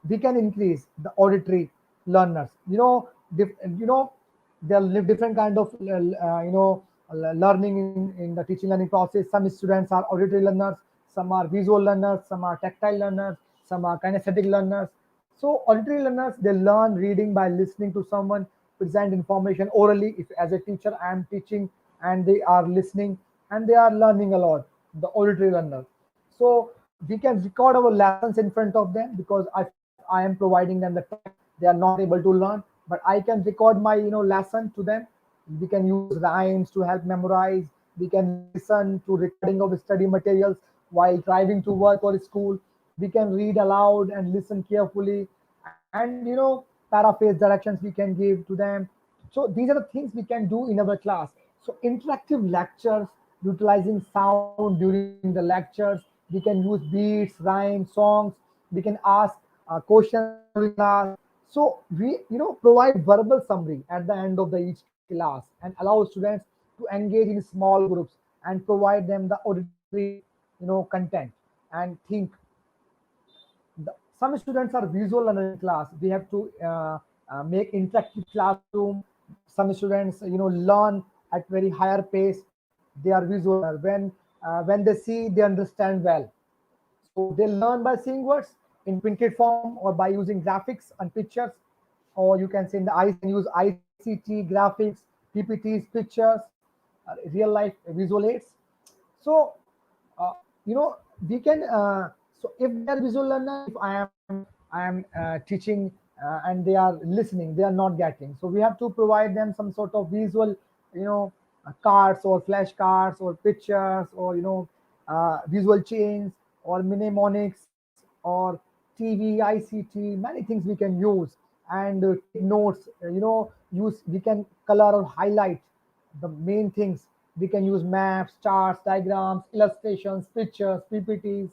we can increase the auditory learners. There are different kind of learning in the teaching learning process. Some students are auditory learners, some are visual learners, some are tactile learners, some are kinesthetic learners. So auditory learners, they learn reading by listening to someone present information orally. If as a teacher I am teaching and they are listening, and they are learning a lot, the auditory learners. So we can record our lessons in front of them, because if I am providing them the text, they are not able to learn, but I can record my lesson to them. We can use rhymes to help memorize. We can listen to recording of study materials while driving to work or school. We can read aloud and listen carefully, and paraphrase directions we can give to them. So these are the things we can do in our class. So interactive lectures, utilizing sound during the lectures. We can use beats, rhymes, songs. We can ask questions during class. So we provide verbal summary at the end of the each class, and allow students to engage in small groups and provide them the auditory content and think. Some students are visual learners in class. We have to make interactive classroom. Some students learn at very higher pace. They are visual learner. When they see, they understand well. So they learn by seeing words in printed form, or by using graphics and pictures, or you can say in the I can use ICT graphics, PPTs, pictures, real life visual aids. So uh, we can so if they are visual learner, if I am teaching and they are listening, they are not getting. So we have to provide them some sort of visual cards or flashcards or pictures, or visual chains or mnemonics or TV, ICT, many things we can use. And take notes, use we can color or highlight the main things. We can use maps, charts, diagrams, illustrations, pictures, PPTs.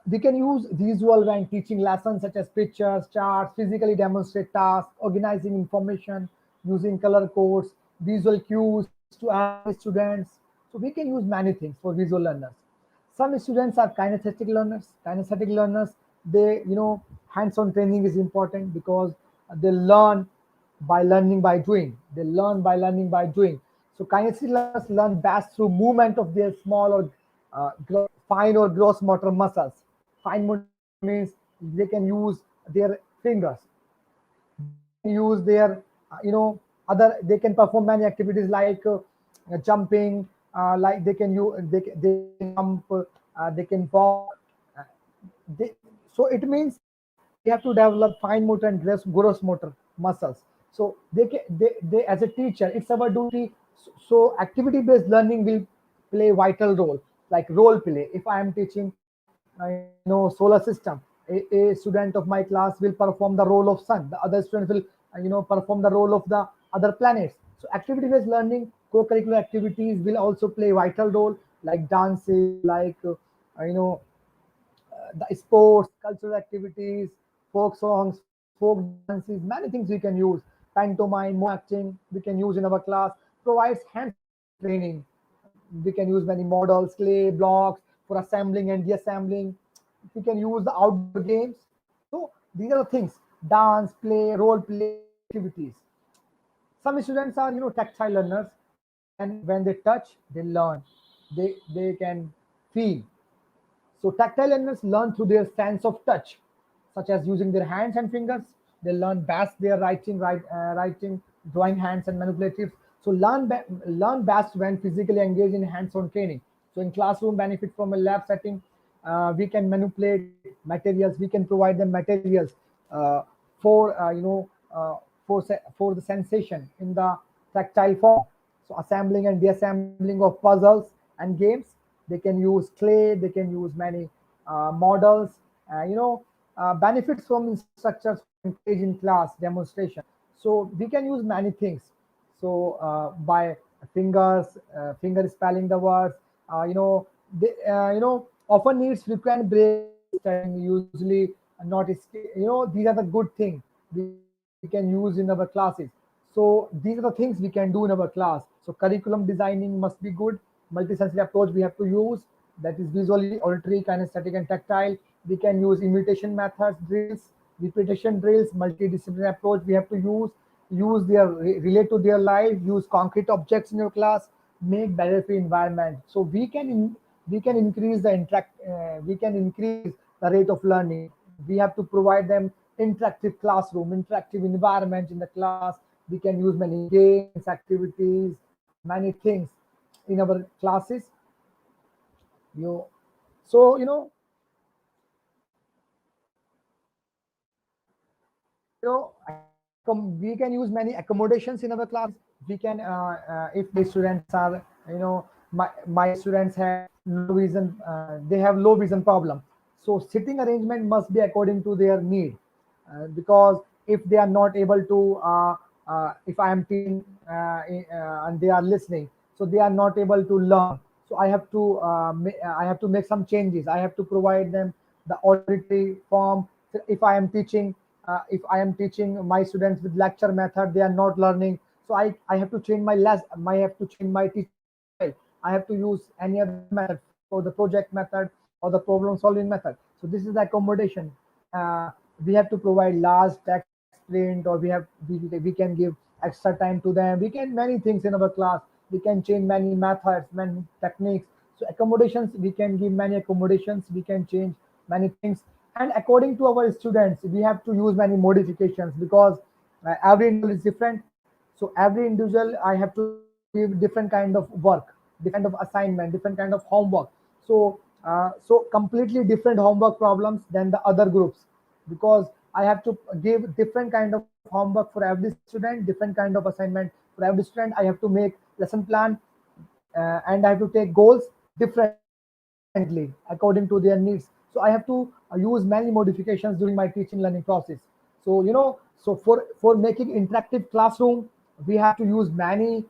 We can use visual when teaching lessons such as pictures, charts, physically demonstrate tasks, organizing information, using color codes, visual cues to engage students. So we can use many things for visual learners. Some students are kinesthetic learners. Kinesthetic learners, they, hands-on training is important because they learn by learning by doing. They learn by learning by doing. So kinesthetic learners learn best through movement of their small or fine or gross motor muscles. Fine motor muscle means they can use their fingers. They can use their, other. They can perform many activities like jumping, like they can jump, they can walk. Uh, so it means we have to develop fine motor and gross motor muscles. So they as a teacher, it's our duty. So activity based learning will play vital role, like role play. If I am teaching solar system, a student of my class will perform the role of sun, the other student will perform the role of the other planets. So activity based learning, co-curricular activities will also play vital role, like dances, like the sports, cultural activities, folk songs, folk dances, many things we can use. Pantomime, motion acting, we can use in our class, provides hands-on training. We can use many models, clay, blocks for assembling and deassembling. We can use the outdoor games. So these are the things, dance, play, role play activities. Some students are tactile learners. When they touch, they learn. They can feel. So tactile learners learn through their sense of touch, such as using their hands and fingers. They learn best their writing, drawing hands and manipulatives. So learn best when physically engaged in hands-on training. So in classroom, benefit from a lab setting. We can manipulate materials. We can provide them materials uh, for for the sensation in the tactile form. So assembling and deassembling of puzzles and games. They can use clay, they can use many models, benefits from instructors who engage in class demonstration. So we can use many things. So by finger spelling the words, often needs frequent breaks while studying, usually not, these are the good things we can use in our classes. So these are the things we can do in our class. So curriculum designing must be good. Multisensory approach we have to use, that is visually, auditory, kinesthetic, and tactile. We can use imitation methods, drills, repetition drills, multidisciplinary approach we have to use their relate to their life, use concrete objects in your class, make better free environment. So we can increase the we can increase the rate of learning. We have to provide them interactive classroom, interactive environment in the class. We can use many games, activities, many things in our classes. You so we can use many accommodations in our class. We can if the students are my students have low vision, they have low vision problem. So sitting arrangement must be according to their need, because if they are not able to if I am teaching and they are listening, so they are not able to learn. So I have to make some changes. I have to provide them the auditory form. So if I am teaching my students with lecture method, they are not learning. So I have to change I have to change my teaching style. I have to use any other method for the project method or the problem solving method. So this is the accommodation. uh, we have to provide large text print, or we can give extra time to them. We can many things in our class. We can change many methods, many techniques. So accommodations, we can give many accommodations. We can change many things, and according to our students, we have to use many modifications, because every individual is different. So every individual, I have to give different kind of work, different kind of assignment, different kind of homework. So completely different homework problems than the other groups, because I have to give different kind of homework for every student, different kind of assignment for every student. I have to make lesson plan, and I have to take goals differently according to their needs. So I have to use many modifications during my teaching learning process. So so for making interactive classroom, we have to use many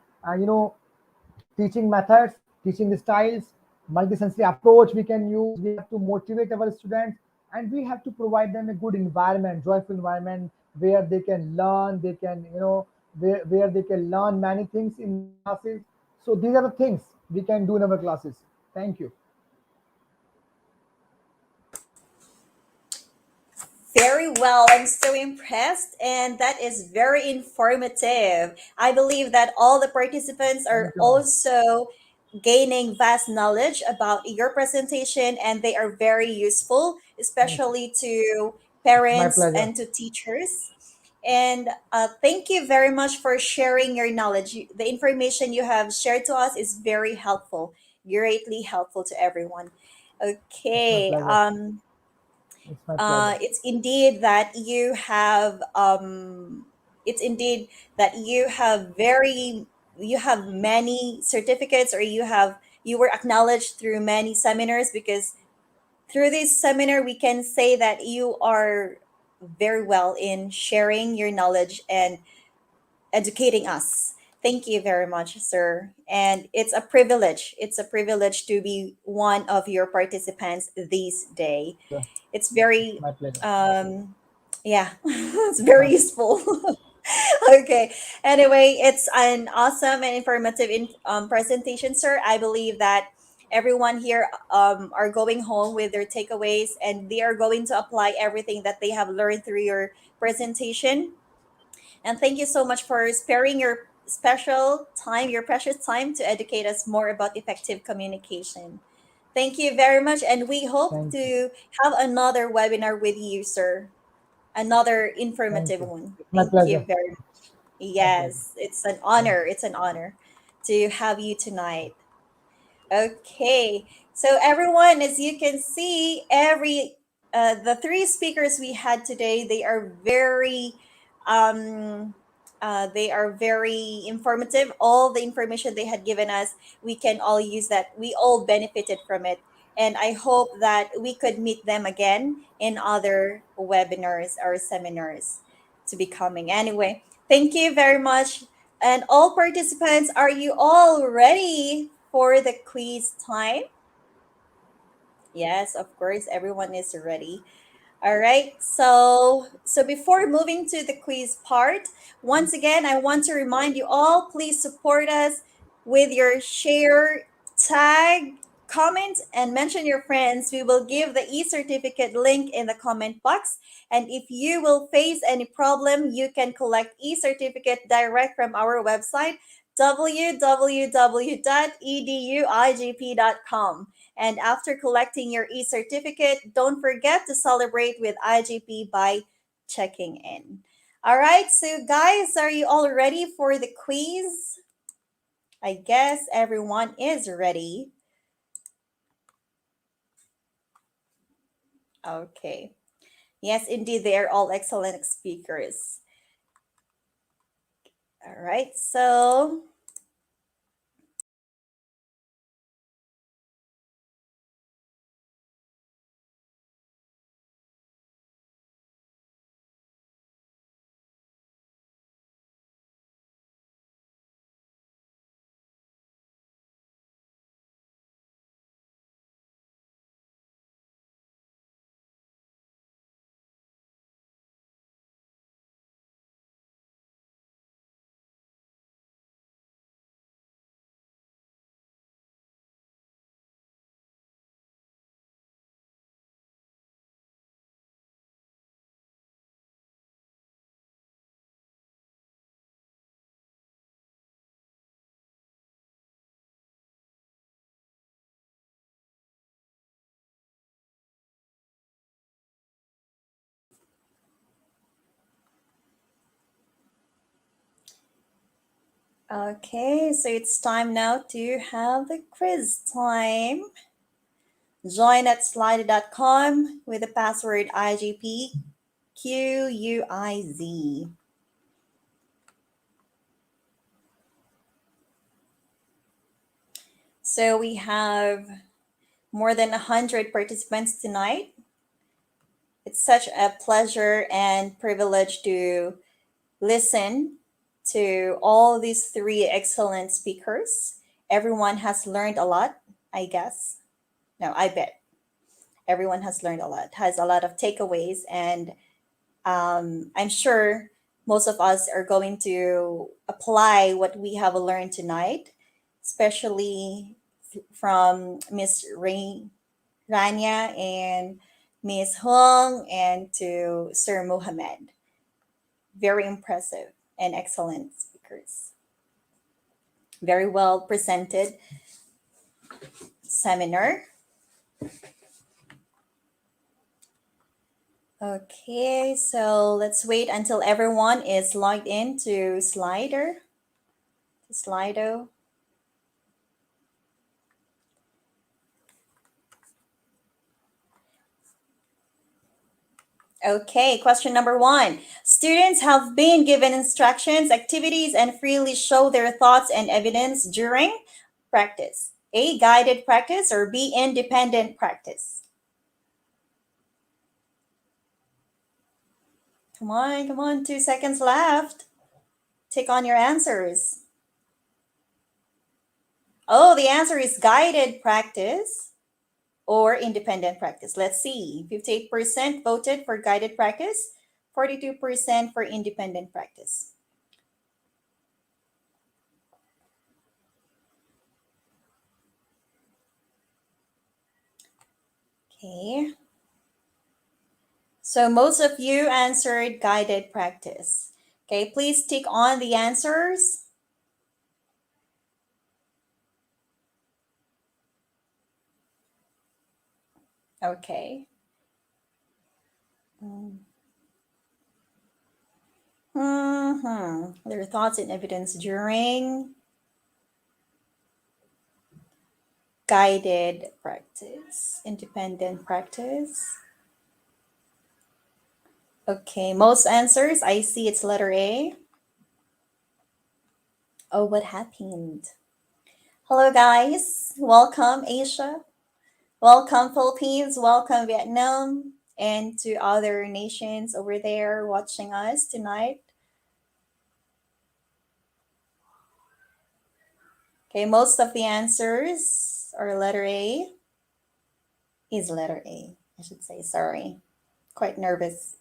teaching methods, teaching styles. multisensory approach we can use. We have to motivate our students, and we have to provide them a good environment, joyful environment, where they can learn, they can, where they can learn many things in the classes. So these are the things we can do in our classes. Thank you. Very well. I'm so impressed, and that is very informative. I believe that all the participants are Thank you, ma'am. also gaining vast knowledge about your presentation, and they are very useful, Thank you. especially to It's my parents pleasure. and to teachers. And thank you very much for sharing your knowledge. The information you have shared to us is very helpful, greatly helpful to everyone. It's my Okay. pleasure. It's my pleasure. It's indeed that you have it's indeed that you have many certificates, or you were acknowledged through many seminars, because through this seminar we can say that you are very well in sharing your knowledge and educating us. Thank you very much, sir. And it's a privilege. It's a privilege to be one of your participants this day. Yeah, It's it's very, my pleasure. yeah, it's It's very my useful. Okay. Anyway, it's an awesome and informative presentation, sir. I believe that everyone here are going home with their takeaways, and they are going to apply everything that they have learned through your presentation. And thank you so much for sparing your special time, your precious time, to educate us more about effective communication. Thank you very much. And we hope thank you. to have another webinar with you, sir. Another Thank informative you. one. It's my Thank you pleasure. very much. My pleasure. Yes, it's an Thank honor. you. It's an honor to have you tonight. Okay, so everyone, as you can see, the three speakers we had today, they are very informative. All the information they had given us, we can all use that. We all benefited from it, and I hope that we could meet them again in other webinars or seminars to be coming. Anyway, thank you very much. And all participants, are you all ready for the quiz time? Yes, of course, everyone is ready. All right. So before moving to the quiz part, once again, I want to remind you all, please support us with your share, tag, comment, and mention your friends. We will give the e-certificate link in the comment box. And if you will face any problem, you can collect e-certificate direct from our website, www.eduigp.com. And after collecting your e certificate, don't forget to celebrate with IGP by checking in. All right, so guys, are you all ready for the quiz? I guess everyone is ready. Okay. Yes, indeed, they are all excellent speakers. All right, okay, so it's time now to have the quiz time. Join at slido.com with the password IGPQUIZ. So we have more than 100 participants tonight. It's such a pleasure and privilege to listen to all these three excellent speakers. Everyone has learned a lot. I guess. No, I bet everyone has learned a lot, has a lot of takeaways, and I'm sure most of us are going to apply what we have learned tonight, especially from Miss Rania and Miss Hong and to Sir Mohammed. Very impressive and excellent speakers. Very well presented seminar. Okay, so let's wait until everyone is logged into Slido. Okay, question number 1. Students have been given instructions, activities, and freely show their thoughts and evidence during practice. A, guided practice, or B, independent practice. Come on, 2 seconds left. Take on your answers. Oh, the answer is guided practice or independent practice. Let's see. 58% voted for guided practice, 42% for independent practice. Okay. So most of you answered guided practice. Okay, please tick on the answers. Okay. Their thoughts and evidence during guided practice, independent practice. Okay, most answers, I see it's letter A. Oh, what happened? Hello, guys. Welcome, Asia. Welcome, Philippines. Welcome, Vietnam. And to other nations over there watching us tonight. Okay, most of the answers are letter A. Is letter A, I should say. Sorry. Quite nervous.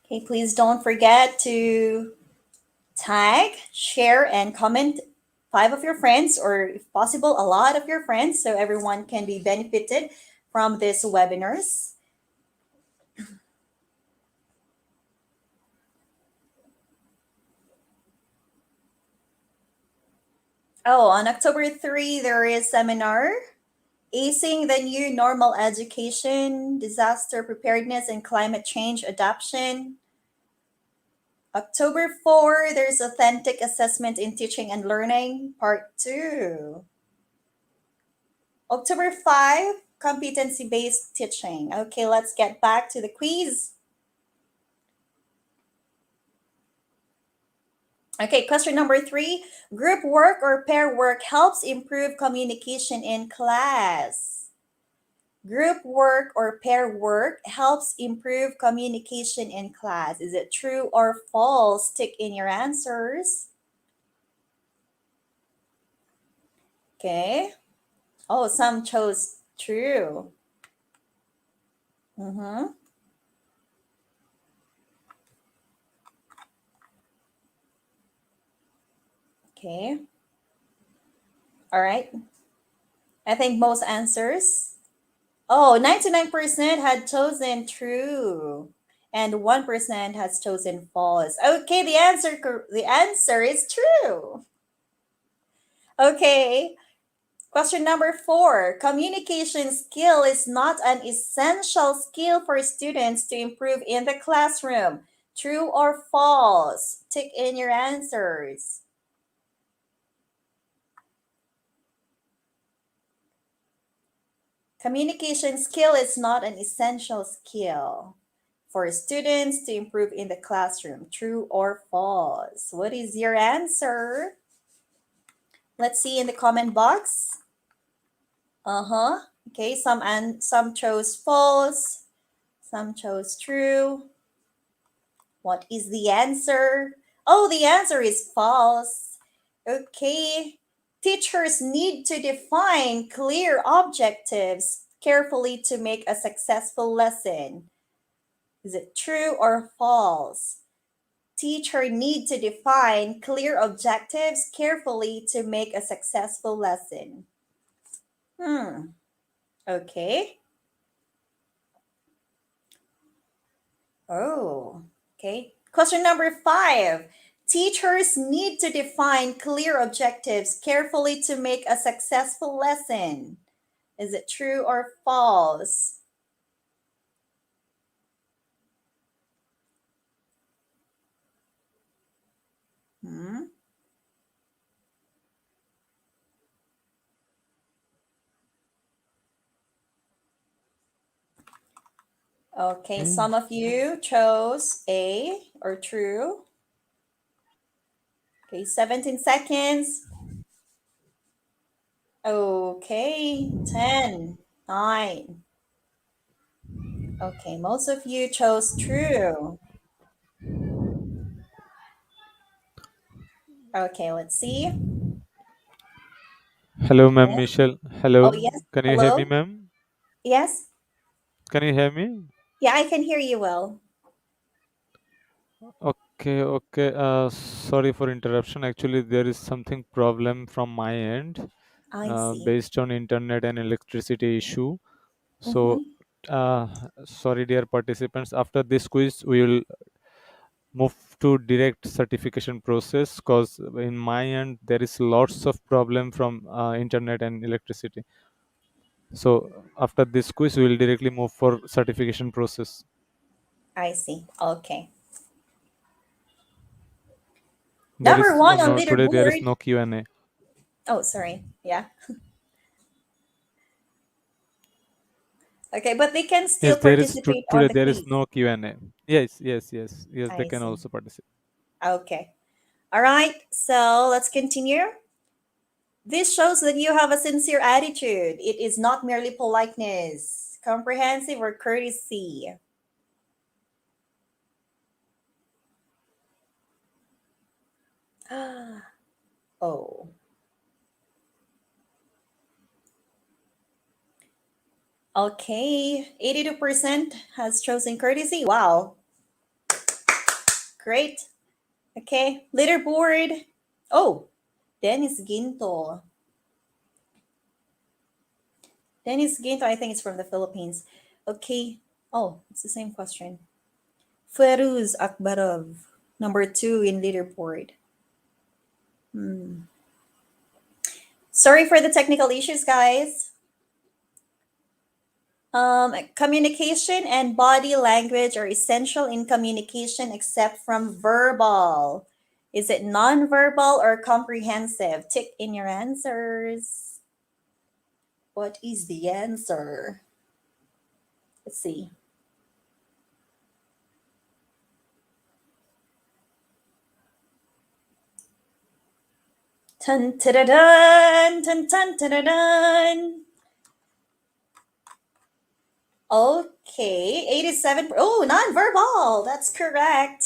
Okay, please don't forget to tag, share, and comment 5 of your friends, or if possible, a lot of your friends, so everyone can be benefited from these webinars. Oh, on October 3, there is seminar, Acing the New Normal Education, Disaster Preparedness and Climate Change Adaptation. October 4, there's Authentic Assessment in Teaching and Learning, Part 2. October 5, Competency-Based Teaching. Okay, let's get back to the quiz. Okay, question number 3. Group work or pair work helps improve communication in class. Group work or pair work helps improve communication in class. Is it true or false? Tick in your answers. Okay. Oh, some chose true. Okay. All right. I think most answers. Oh, 99% had chosen true and 1% has chosen false. Okay, the answer is true. Okay. Question number 4. Communication skill is not an essential skill for students to improve in the classroom. True or false? Tick in your answers. Communication skill is not an essential skill for students to improve in the classroom. True or false? What is your answer? Let's see in the comment box. Okay, some chose false, some chose true. What is the answer? Oh, the answer is false. Okay. Teachers need to define clear objectives carefully to make a successful lesson. Is it true or false? Teacher need to define clear objectives carefully to make a successful lesson. Okay. Oh, okay. Question number 5. Teachers need to define clear objectives carefully to make a successful lesson. Is it true or false? Hmm? Okay, some of you chose A or true. Okay, 17 seconds. Okay, 10, 9. Okay, most of you chose true. Okay, let's see. Hello, ma'am, Okay. Michelle. Oh, Hello. yes. Can you hear me, Hello? ma'am? Yes? Can you hear me? Yeah, I can hear you well. Okay, okay. Sorry for interruption. Actually, there is something problem from my end, I see. based on internet and electricity issue. So, Mm-hmm. uh, sorry, dear participants. After this quiz, we will move to direct certification process because in my end there is lots of problem from internet and electricity. So after this quiz, we will directly move for certification process. I see. Okay. There Number is one on no today. There is leaderboard. no Q&A. Oh, sorry. Yeah. Okay, but they can still Yes, there is participate on today. the There is quiz. no Q&A. Yes, yes, yes, yes. They I can see. also participate. Okay. All right. So let's continue. This shows that you have a sincere attitude. It is not merely politeness, comprehensive, or courtesy. Oh. Okay. 82% has chosen courtesy. Wow. Great. Okay. Leaderboard. Oh, Dennis Ginto. Dennis Ginto, I think it's from the Philippines. Okay. Oh, it's the same question. Feruz Akbarov, number 2 in leaderboard. Sorry for the technical issues, guys. Communication and body language are essential in communication except from verbal. Is it non-verbal or comprehensive? Tick in your answers. What is the answer? Let's see. Dun, dun, dun, dun, dun, dun, dun, dun. Okay, 87. Oh, non-verbal. That's correct.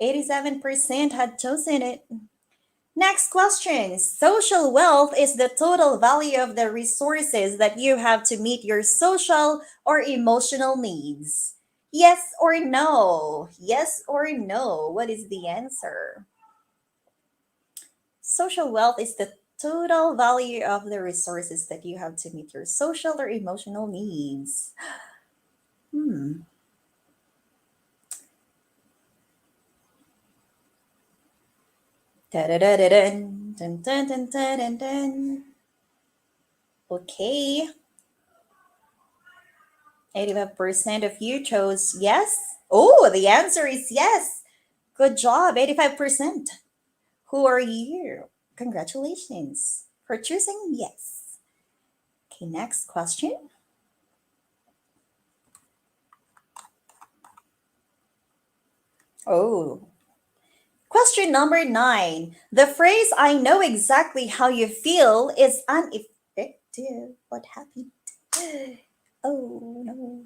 87% had chosen it. Next question. Social wealth is the total value of the resources that you have to meet your social or emotional needs. Yes or no? Yes or no? What is the answer? Social wealth is the total value of the resources that you have to meet your social or emotional needs. Hmm. Da-da-da-da-dun, dun, dun, dun, dun, dun, dun. Okay. 85% of you chose yes. Oh, the answer is yes. Good job, 85%. Who are you? Congratulations for choosing yes. Okay, next question. Oh, question number 9. The phrase "I know exactly how you feel" is dear, what happened? Oh no.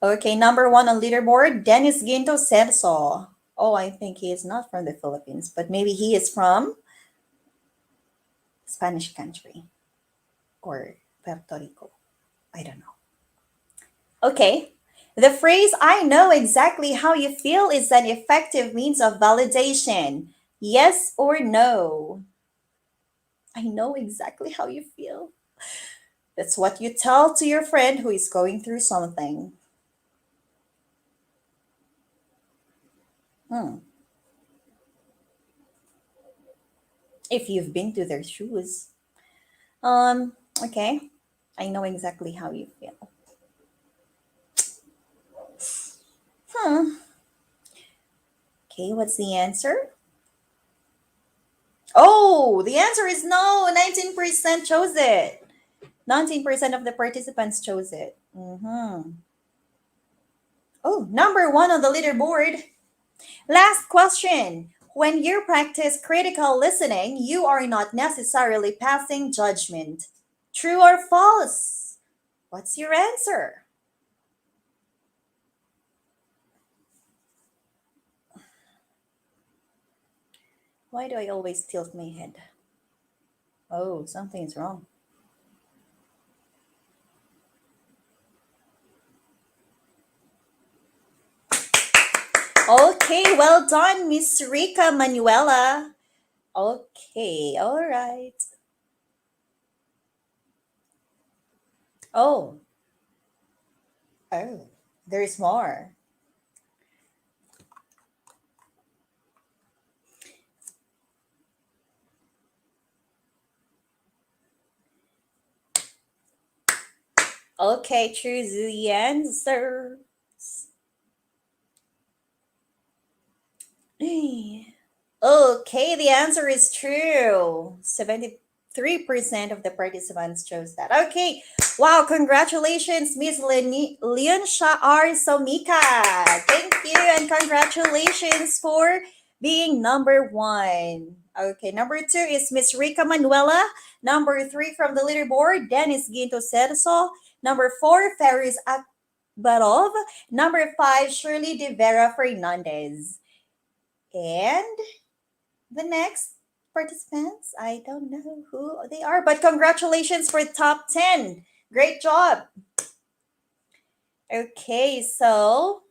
Okay, number one on leaderboard, Dennis Ginto Celso. Oh, I think he is not from the Philippines, but maybe he is from Spanish country or Puerto Rico. I don't know. Okay. The phrase I know exactly how you feel is an effective means of validation. Yes or no? I know exactly how you feel. That's what you tell to your friend who is going through something. Hmm. If you've been to their shoes. Okay. I know exactly how you feel. Hmm. Okay, what's the answer? Oh, the answer is no. 19% chose it. 19% of the participants chose it. Oh, number one on the leaderboard. Last question. When you practice critical listening, you are not necessarily passing judgment. True or false? What's your answer? Why do I always tilt my head? Oh, something's wrong. Okay, well done, Miss Rika Manuela. Okay, all right. Oh, oh, there's more. Okay, choose the answer. Okay, the answer is true. 73% of the participants chose that. Okay, wow, congratulations, Miss Leonsha R. Somika. Thank you, and congratulations for being number one. Okay, number two is Miss Rika Manuela. Number three from the leaderboard, Dennis Ginto Cerso. Number four, Ferris Akbarov. Number five, Shirley De Vera Fernandez. And the next participants, I don't know who they are, but congratulations for top 10. Great job. Okay, so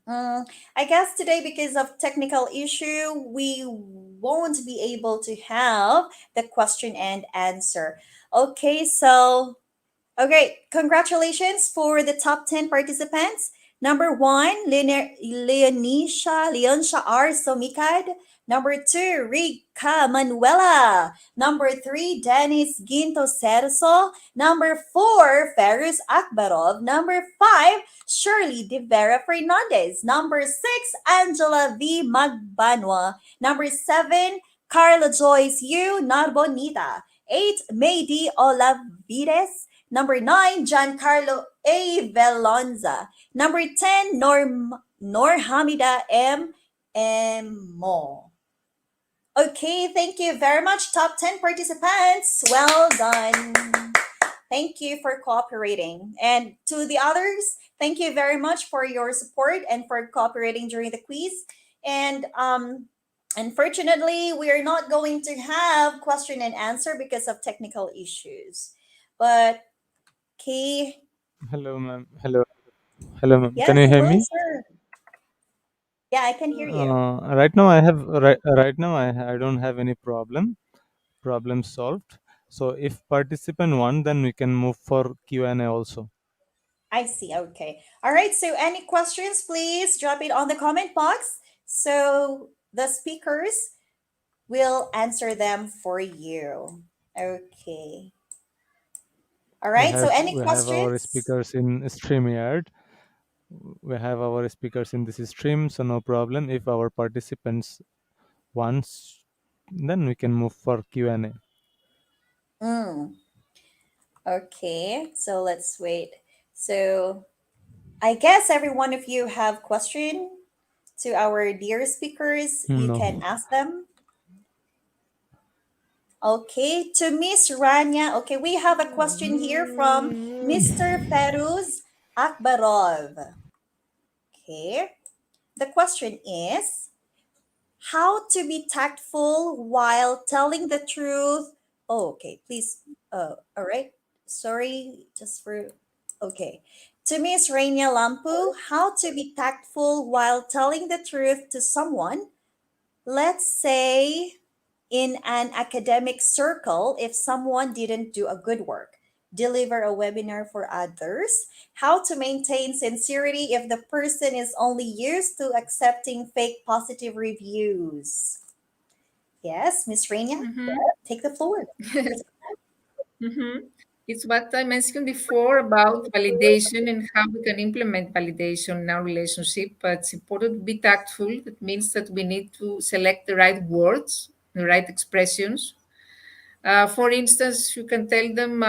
I guess today, because of technical issue, we won't be able to have the question and answer. Okay, so okay, congratulations for the top 10 participants. Number one, Leonisha R. Somikad. Number two, Rika Manuela. Number three, Dennis Ginto Cerso. Number four, Ferris Akbarov. Number five, Shirley De Vera Fernandez. Number six, Angela V. Magbanwa. Number seven, Carla Joyce Yu Narbonita. Eight, Maydi Olavides. Number 9, Giancarlo A. Velonza. Number 10, Nor Hamida M. Mo. Okay, thank you very much, top 10 participants. Well done. Thank you for cooperating. And to the others, thank you very much for your support and for cooperating during the quiz. And unfortunately, we are not going to have question and answer because of technical issues. But okay. Hello, ma'am. Hello, ma'am. Can Yes, you hear hello, me? sir. Yeah, I can hear you. Right now I don't have any problem solved. So if participant one, then we can move for Q&A also. I see. Okay. All right. So, any questions, please drop it on the comment box. So, the speakers will answer them for you. Okay. All right. So, any We have our questions? speakers in StreamYard. We have our speakers in this stream, so no problem. If our participants wants, then we can move for Q&A. Mm, okay. So, let's wait. So, I guess every one of you have question to our dear speakers. You can No. ask them. Okay, to Miss Rania. Okay, we have a question here from Mr. Feruz Akbarov. Okay, the question is how to be tactful while telling the truth. Oh, okay, please. All right. Sorry, just for. Okay. To Miss Rania Lampu, how to be tactful while telling the truth to someone. Let's say in an academic circle, if someone didn't do a good work, deliver a webinar for others, how to maintain sincerity if the person is only used to accepting fake positive reviews. Yes, Miss Rania, Mhm. take the floor. Yes. Mhm. It's what I mentioned before about validation and how we can implement validation in our relationship. But it's important to be tactful. That means that we need to select the right words, the right expressions. For instance, you can tell them,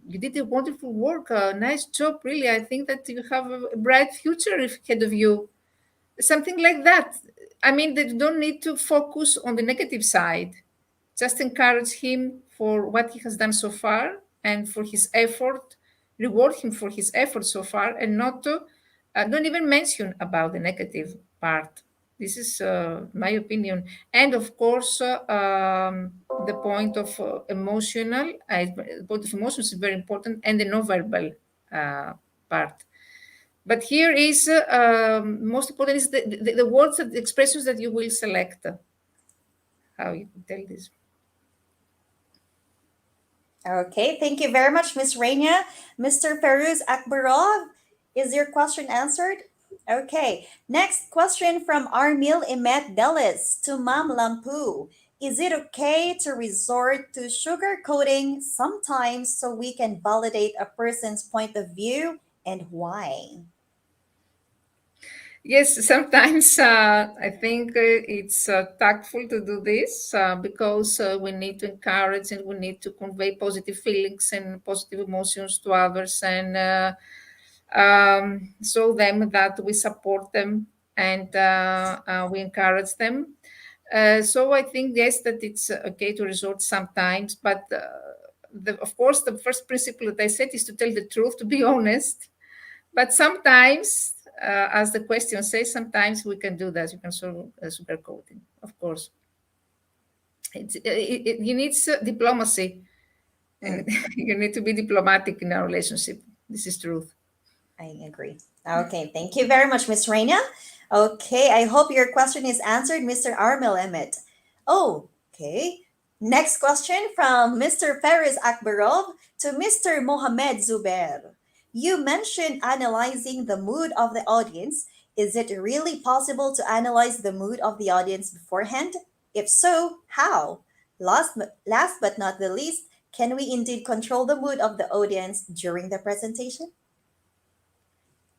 "You did a wonderful work, nice job, really. I think that you have a bright future ahead of you." Something like that. I mean, they don't need to focus on the negative side. Just encourage him for what he has done so far and for his effort, reward him for his effort so far, and not to, don't even mention about the negative part. This is my opinion. And of course, the point of the point of emotions is very important, and the nonverbal part. But here is most important is the words, the expressions that you will select. How you can tell this. Okay, thank you very much, Miss Rania. Mr. Feruz Akbarov, is your question answered? Okay, next question from Armil Imet Delis to Mam Lampu. Is it okay to resort to sugarcoating sometimes so we can validate a person's point of view and why? Yes, sometimes I think it's tactful to do this because we need to encourage and we need to convey positive feelings and positive emotions to others and show them that we support them and we encourage them. So I think, yes, that it's okay to resort sometimes, but of course, the first principle that I said is to tell the truth, to be honest. But sometimes, as the question says, sometimes we can do that. You can show sugarcoating, of course. You need diplomacy, and you need to be diplomatic in our relationship. This is truth. I agree. Okay, thank you very much, Miss Reina. Okay, I hope your question is answered, Mr. Armel Emmett. Oh, okay. Next question from Mr. Faris Akbarov to Mr. Mohamed Zubair. You mentioned analyzing the mood of the audience. Is it really possible to analyze the mood of the audience beforehand? If so, how? Last but not the least, can we indeed control the mood of the audience during the presentation?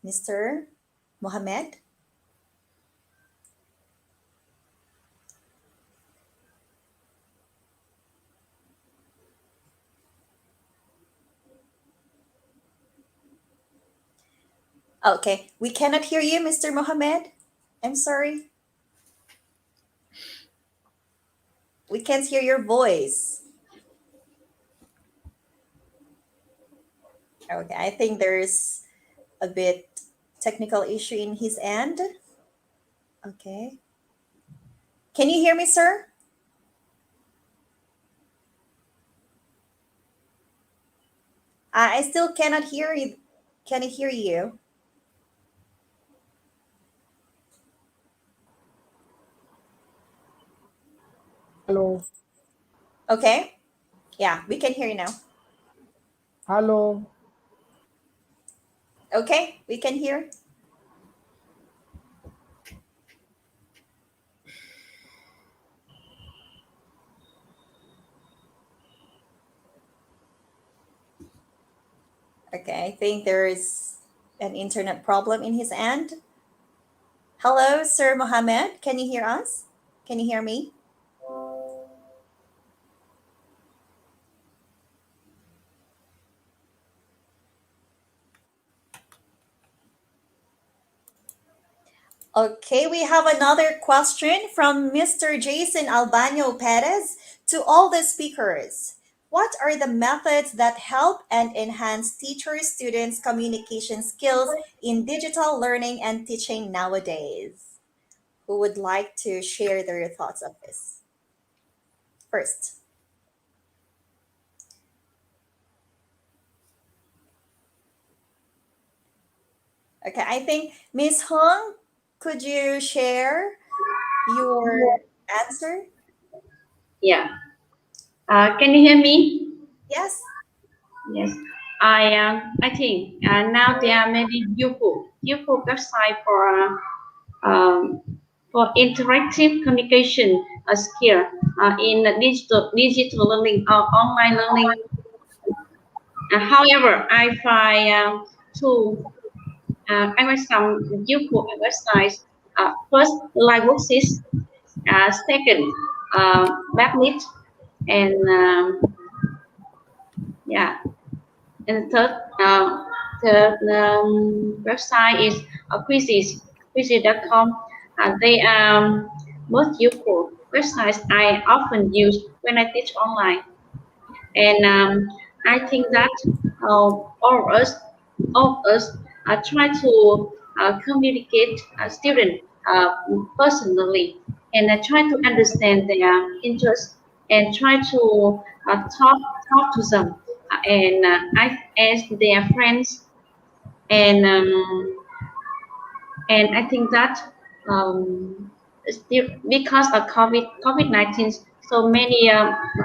Mr. Mohammed? Okay, we cannot hear you, Mr. Mohammed. I'm sorry. We can't hear your voice. Okay, I think there's a bit technical issue in his end. Okay. Can you hear me, sir? I still cannot hear you. Can I hear you? Hello, Okay. Yeah, we can hear you now. hello. Okay, we can hear. Okay, I think there is an internet problem in his end. Hello, Sir Mohammed. Can you hear us? Can you hear me? Okay, we have another question from Mr. Jason Albano Perez to all the speakers. What are the methods that help and enhance teacher-students communication skills in digital learning and teaching nowadays? Who would like to share their thoughts of this first? Okay, I think Miss Hung, could you share your answer? Yeah. Can you hear me? Yes. Yes. I think now there are many useful website for interactive communication skill in digital learning or online learning. However, I find two I find some useful websites. First, LiveWorksys. Second, Magnet, and yeah, and third website is quizzes.com. They are most useful websites I often use when I teach online. And I think that all of us try to communicate students personally and try to understand their interests and try to talk to them and I ask their friends and I think that still because of COVID-19, so many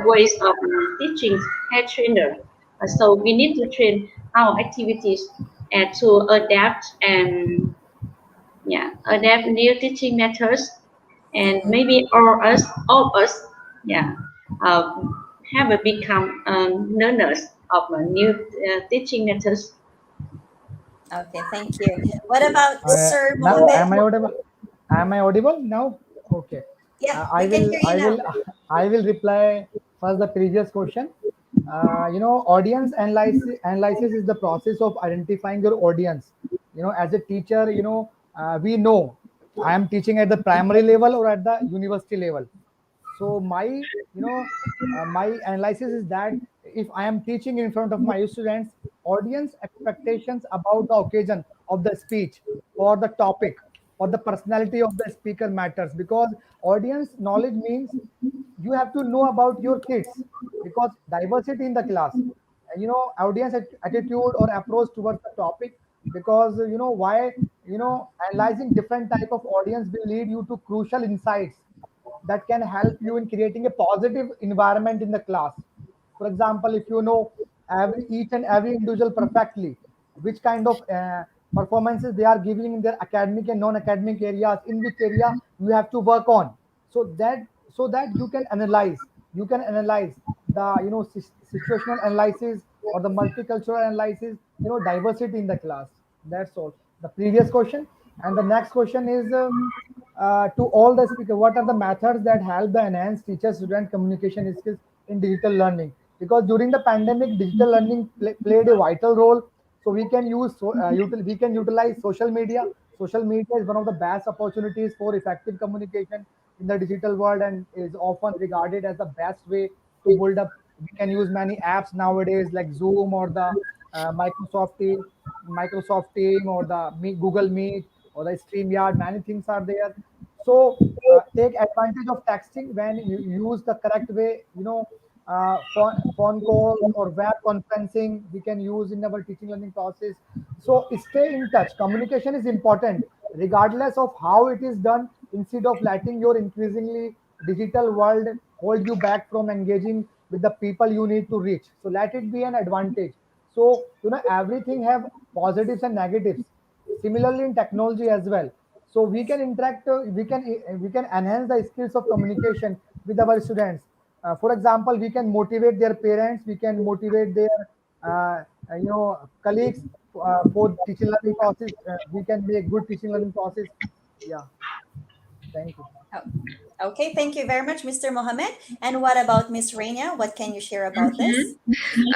ways of teaching had changed. So we need to train our activities to adapt and adapt new teaching methods, and maybe all of us, yeah, uh, have become learners of new teaching methods. Okay, thank you. What about Sir Now, Mohammed? am I audible? Am I audible now? Okay. Yeah, I we can will. hear you now. I will reply first the previous question. Audience analysis is the process of identifying your audience. As a teacher, we know I am teaching at the primary level or at the university level. So my analysis is that if I am teaching in front of my students, audience expectations about the occasion of the speech or the topic or the personality of the speaker matters, because audience knowledge means you have to know about your kids, because diversity in the class, audience attitude or approach towards the topic, because why, analyzing different type of audience will lead you to crucial insights that can help you in creating a positive environment in the class. For example, if you know each and every individual perfectly, which kind of performances they are giving in their academic and non-academic areas, in which area you have to work on, so that you can analyze the situational analysis or the multicultural analysis, diversity in the class. That's all. The previous question. And the next question is, to all the speakers, what are the methods that help the enhance teacher student communication skills in digital learning? Because during the pandemic, digital learning played a vital role. So we can we can utilize social media. Social media is one of the best opportunities for effective communication in the digital world, and is often regarded as the best way to build up. We can use many apps nowadays like Zoom or the Microsoft Team or the Google Meet or the StreamYard. Many things are there. So take advantage of texting when you use the correct way. Phone calls or web conferencing we can use in our teaching learning process. So stay in touch. Communication is important regardless of how it is done. Instead of letting your increasingly digital world hold you back from engaging with the people you need to reach, so let it be an advantage. So everything have positives and negatives. Similarly in technology as well. So we can interact, we can enhance the skills of communication with our students. For example, we can motivate their parents, we can motivate their colleagues for teaching learning process. We can make good teaching learning process. Yeah. Thank you. Oh, okay, thank you very much, Mr. Mohammed. And what about Miss Raina? What can you share about this?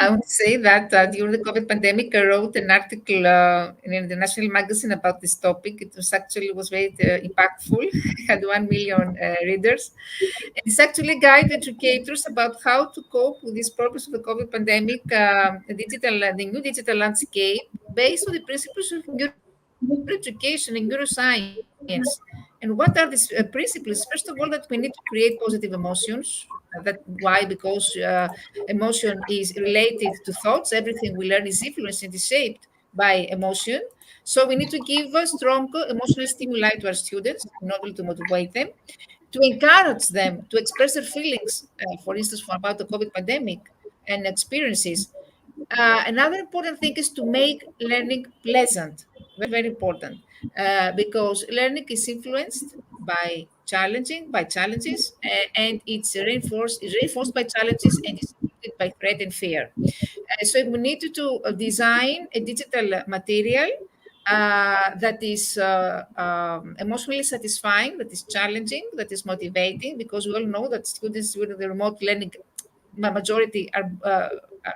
I would say that during the COVID pandemic, I wrote an article in an international magazine about this topic. It was actually was very impactful. It had 1 million readers. And it's actually a guide to educators about how to cope with these problems of the COVID pandemic, the new digital landscape based on the principles of neuroeducation and neuroscience. And what are these principles? First of all, that we need to create positive emotions. That why? Because emotion is related to thoughts. Everything we learn is influenced and is shaped by emotion. So we need to give a strong emotional stimuli to our students in order to motivate them, to encourage them to express their feelings, for instance, about the COVID pandemic and experiences. Another important thing is to make learning pleasant. Very, very important, because learning is influenced by challenges, and it's reinforced by challenges and is supported by threat and fear. So we need to design a digital material that is emotionally satisfying, that is challenging, that is motivating, because we all know that students with the remote learning, majority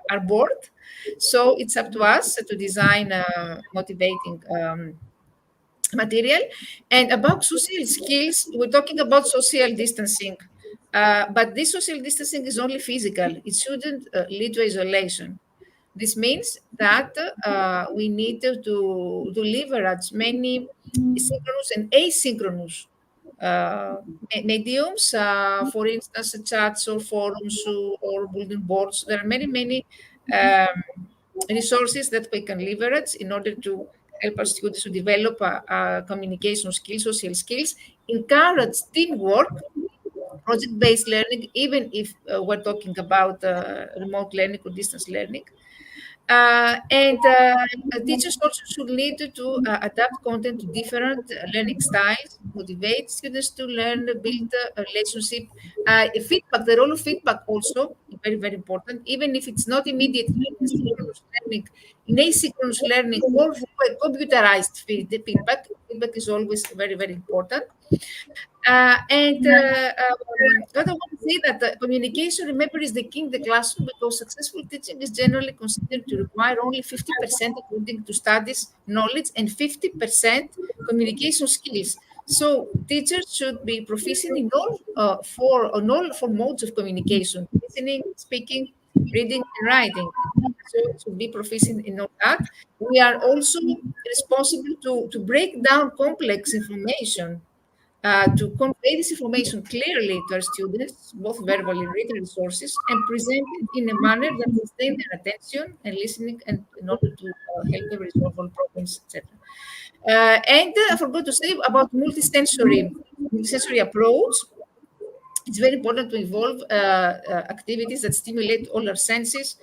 are bored. So it's up to us to design motivating material. And about social skills, we're talking about social distancing. But this social distancing is only physical. It shouldn't lead to isolation. This means that we need to leverage many synchronous and asynchronous mediums, for instance, chats or forums or bulletin boards. There are many, many resources that we can leverage in order to help our students to develop communication skills, social skills, encourage teamwork, project-based learning, even if we're talking about remote learning or distance learning. And teachers also should need to adapt content to different learning styles, motivate students to learn, build a relationship. Feedback, the role of feedback also very, very important, even if it's not immediately in synchronous learning, in asynchronous learning or through a computerized feedback. Feedback is always very, very important. What I want to say that communication, remember, is the key in the classroom, because successful teaching is generally considered to require only 50% according to studies, knowledge, and 50% communication skills. So teachers should be proficient in all four modes of communication: listening, speaking, reading, and writing. So to be proficient in all that, we are also responsible to break down complex information, to convey this information clearly to our students, both verbally and written resources, and present it in a manner that sustains their attention and listening, and in order to help them resolve all problems, etc. And I forgot to say about multisensory approach. It's very important to involve activities that stimulate all our senses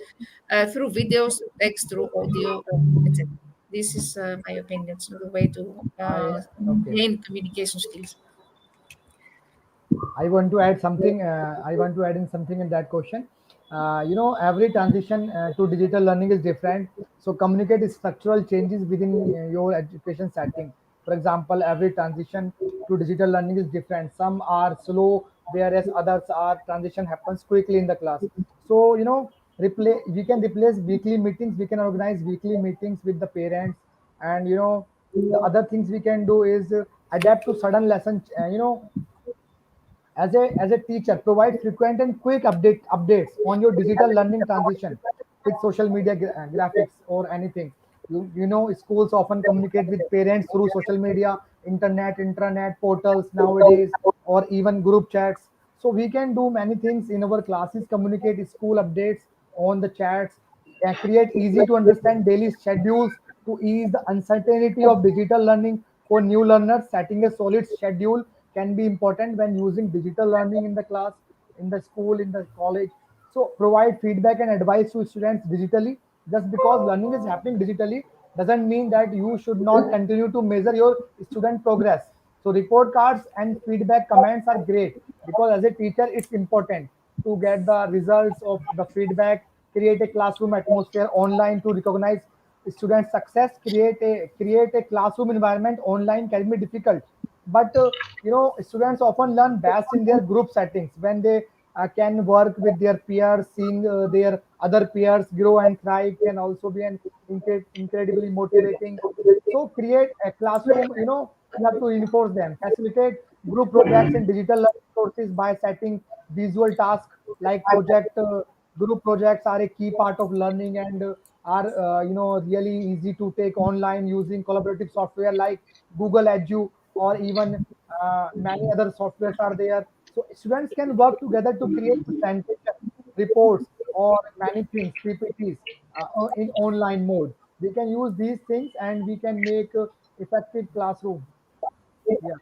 through videos, text, through audio, etc. This is my opinion. It's the way to I Okay. gain communication skills. I want to add something. I want to add in something in that question. Every transition to digital learning is different. So communicate structural changes within your education setting. For example, every transition to digital learning is different. Some are slow, whereas others are transition happens quickly in the class. So we can replace weekly meetings. We can organize weekly meetings with the parents, and the other things we can do is adapt to sudden lesson. As a teacher, provide frequent and quick updates on your digital learning transition with social media graphics or anything. Schools often communicate with parents through social media, internet, intranet portals nowadays, or even group chats. So we can do many things in our classes, communicate school updates on the chats, and create easy to understand daily schedules to ease the uncertainty of digital learning for new learners. Setting a solid schedule can be important when using digital learning in the class, in the school, in the college. So provide feedback and advice to students digitally. Just because learning is happening digitally doesn't mean that you should not continue to measure your student progress. So report cards and feedback comments are great, because as a teacher it's important to get the results of the feedback. Create a classroom atmosphere online to recognize student success. Create a classroom environment online can be difficult, But students often learn best in their group settings when they can work with their peers. Seeing their other peers grow and thrive can also be an incredibly motivating. So create a classroom, you have to reinforce them, facilitate group projects and digital learning sources by setting visual tasks like project. Group projects are a key part of learning and are really easy to take online using collaborative software like Google Edu, or even many other softwares are there. So students can work together to create presentation, reports, or many things, PPTs, in online mode. We can use these things and we can make effective classroom. Yeah.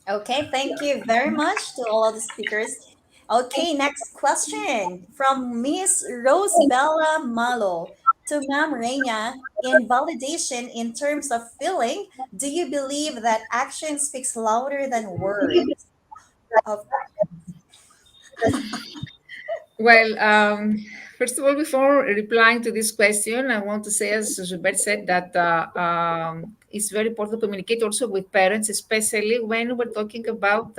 Okay, thank you very much to all of the speakers. Okay, next question from Miss Rosebella Malo to Ma'am Reina. In validation in terms of feeling, do you believe that action speaks louder than words? Of Well, first of all, before replying to this question, I want to say, as Gilbert said, that it's very important to communicate also with parents, especially when we're talking about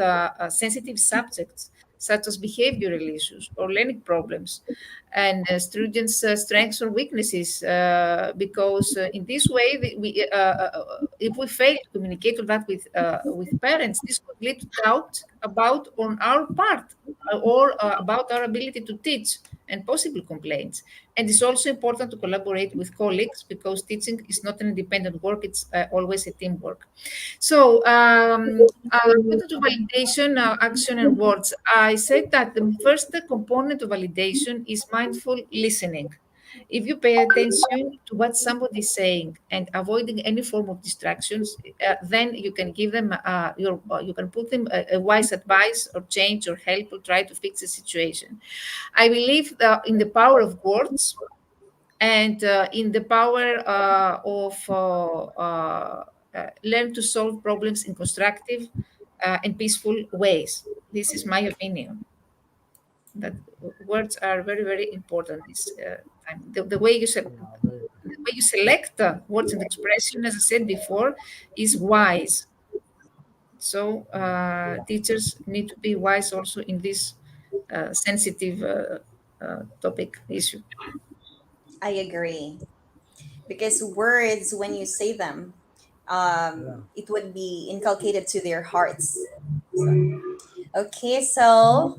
sensitive subjects such as behavioral issues or learning problems and students' strengths or weaknesses. Because in this way, if we fail to communicate all that with parents, this could lead to doubt about on our part or about our ability to teach and possible complaints. And it's also important to collaborate with colleagues because teaching is not an independent work, it's always a teamwork. So, according to validation, action, and words, I said that the first component of validation is mindful listening. If you pay attention to what somebody is saying and avoiding any form of distractions, then you can give them you can put them a wise advice or change or help or try to fix the situation. I believe in the power of words and in the power of learn to solve problems in constructive and peaceful ways. This is my opinion. That words are very, very important this time. The way you Yeah, very good. the way you select words and expression, as I said before, is wise. So teachers need to be wise also in this sensitive topic issue. I agree because words, when you say them, Yeah. it would be inculcated to their hearts. So, okay, so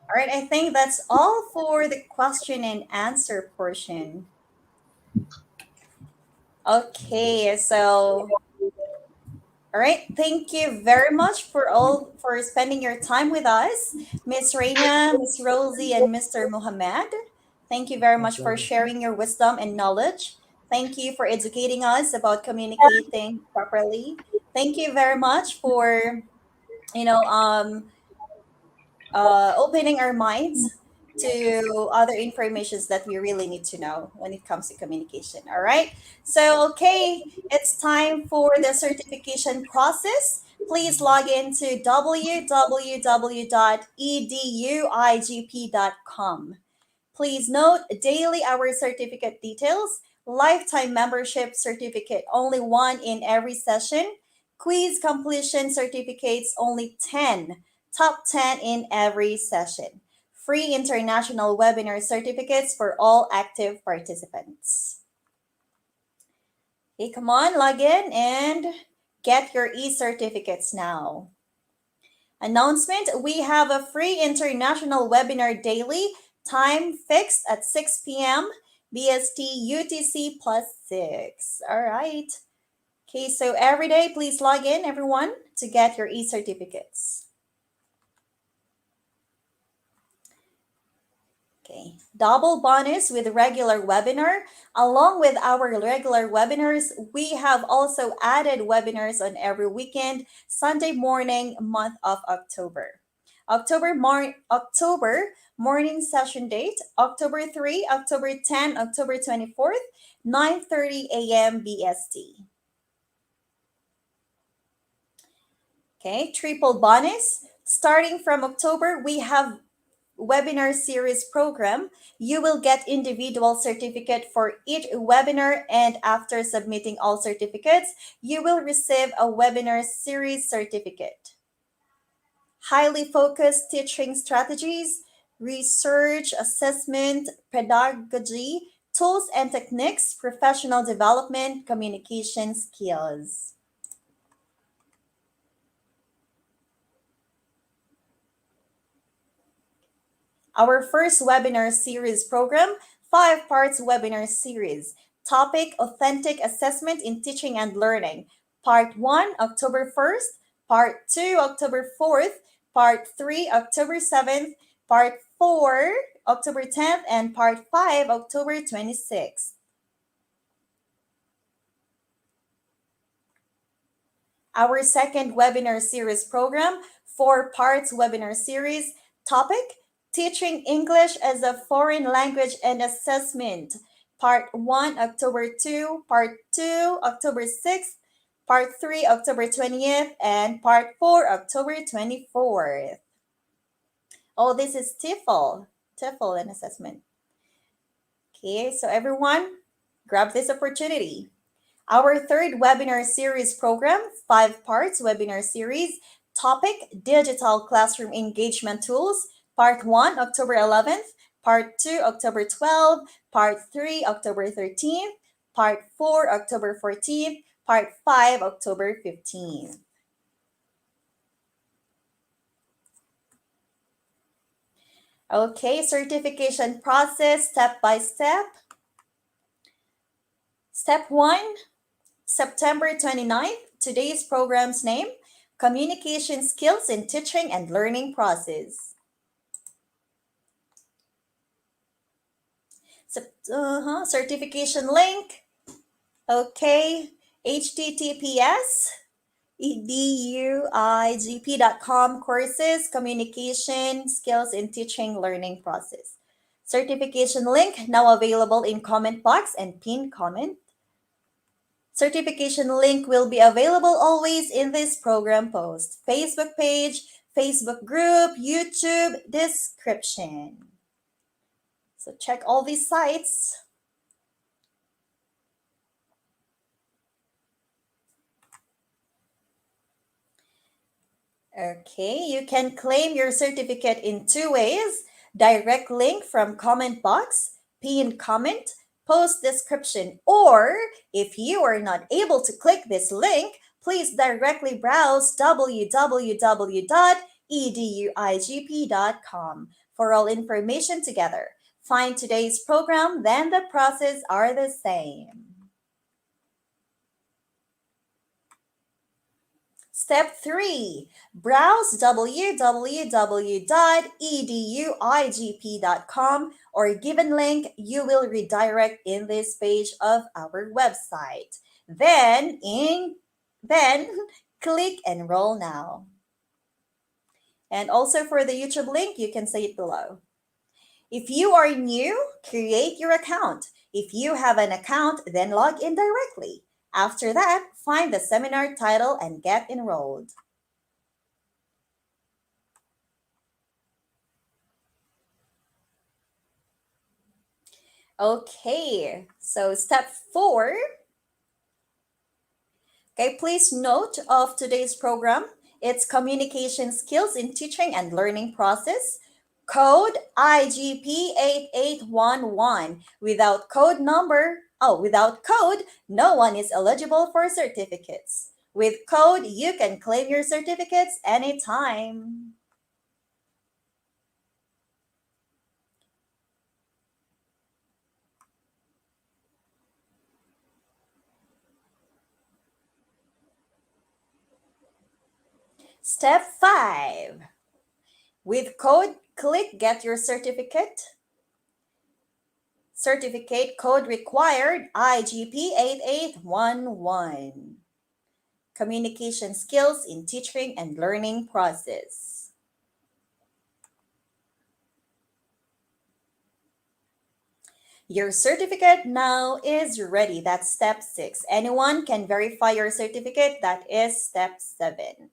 all right, I think that's all for the question and answer portion. Okay, so all right, thank you very much for all for spending your time with us, Miss Reina, Miss Rosie, and Mr. Muhammad. Thank you very My much for pleasure. sharing your wisdom and knowledge. Thank you for educating us about communicating properly. Thank you very much for you know um opening our minds to other informations that we really need to know when it comes to communication. All right. So, okay, it's time for the certification process. Please log into www.eduigp.com. Please note daily hour certificate details, lifetime membership certificate, only one in every session, quiz completion certificates, only 10, top 10 in every session, free international webinar certificates for all active participants. Okay, come on, log in and get your e certificates now. Announcement: we have a free international webinar daily, time fixed at 6 p.m. BST UTC plus 6. All right. Okay, so every day, please log in, everyone, to get your e certificates. Okay, double bonus with regular webinar. Along with our regular webinars, we have also added webinars on every weekend, Sunday morning, month of October. October morning session date, October 3, October 10, October 24th, 9:30 a.m. BST. Okay, triple bonus. Starting from October, we have webinar series program, you will get individual certificate for each webinar, and after submitting all certificates, you will receive a webinar series certificate. Highly focused teaching strategies, research, assessment, pedagogy, tools and techniques, professional development, communication skills. Our first webinar series program, 5 parts webinar series. Topic, authentic assessment in teaching and learning. Part 1, October 1st. Part 2, October 4th. Part 3, October 7th. Part 4, October 10th. And Part 5, October 26th. Our second webinar series program, 4 parts webinar series. Topic, Teaching English as a Foreign Language and Assessment. Part 1, October 2, Part 2, October 6th, Part 3, October 20th, and Part 4, October 24th. Oh, this is TEFL and assessment. Okay, so everyone, grab this opportunity. Our third webinar series program, 5 parts webinar series. Topic, Digital Classroom Engagement Tools. Part 1, October 11th. Part 2, October 12th. Part 3, October 13th. Part 4, October 14th. Part 5, October 15th. Okay, certification process step by step. Step 1, September 29th, today's program's name, Communication Skills in Teaching and Learning Process. Certification link. Okay, https eduigp.com courses, Communication Skills in Teaching Learning Process. Certification link now available in comment box and pinned comment. Certification link will be available always in this program post, Facebook page, Facebook group, YouTube description. So check all these sites. Okay, you can claim your certificate in 2 ways. Direct link from comment box, pinned comment, post description, or if you are not able to click this link, please directly browse www.eduigp.com for all information together. Find today's program, then the process are the same. Step 3, browse www.eduigp.com or given link you will redirect in this page of our website. Then click enroll now. And also for the YouTube link, you can see it below. If you are new, create your account. If you have an account, then log in directly. After that, find the seminar title and get enrolled. Okay, so step 4. Okay, please note of today's program. It's Communication Skills in Teaching and Learning Process. Code IGP 8811. Without code, no one is eligible for certificates. With code, you can claim your certificates anytime. Step 5. With code, click Get Your Certificate. Certificate code required IGP 8811. Communication Skills in Teaching and Learning Process. Your certificate now is ready. That's step 6. Anyone can verify your certificate. That is step 7.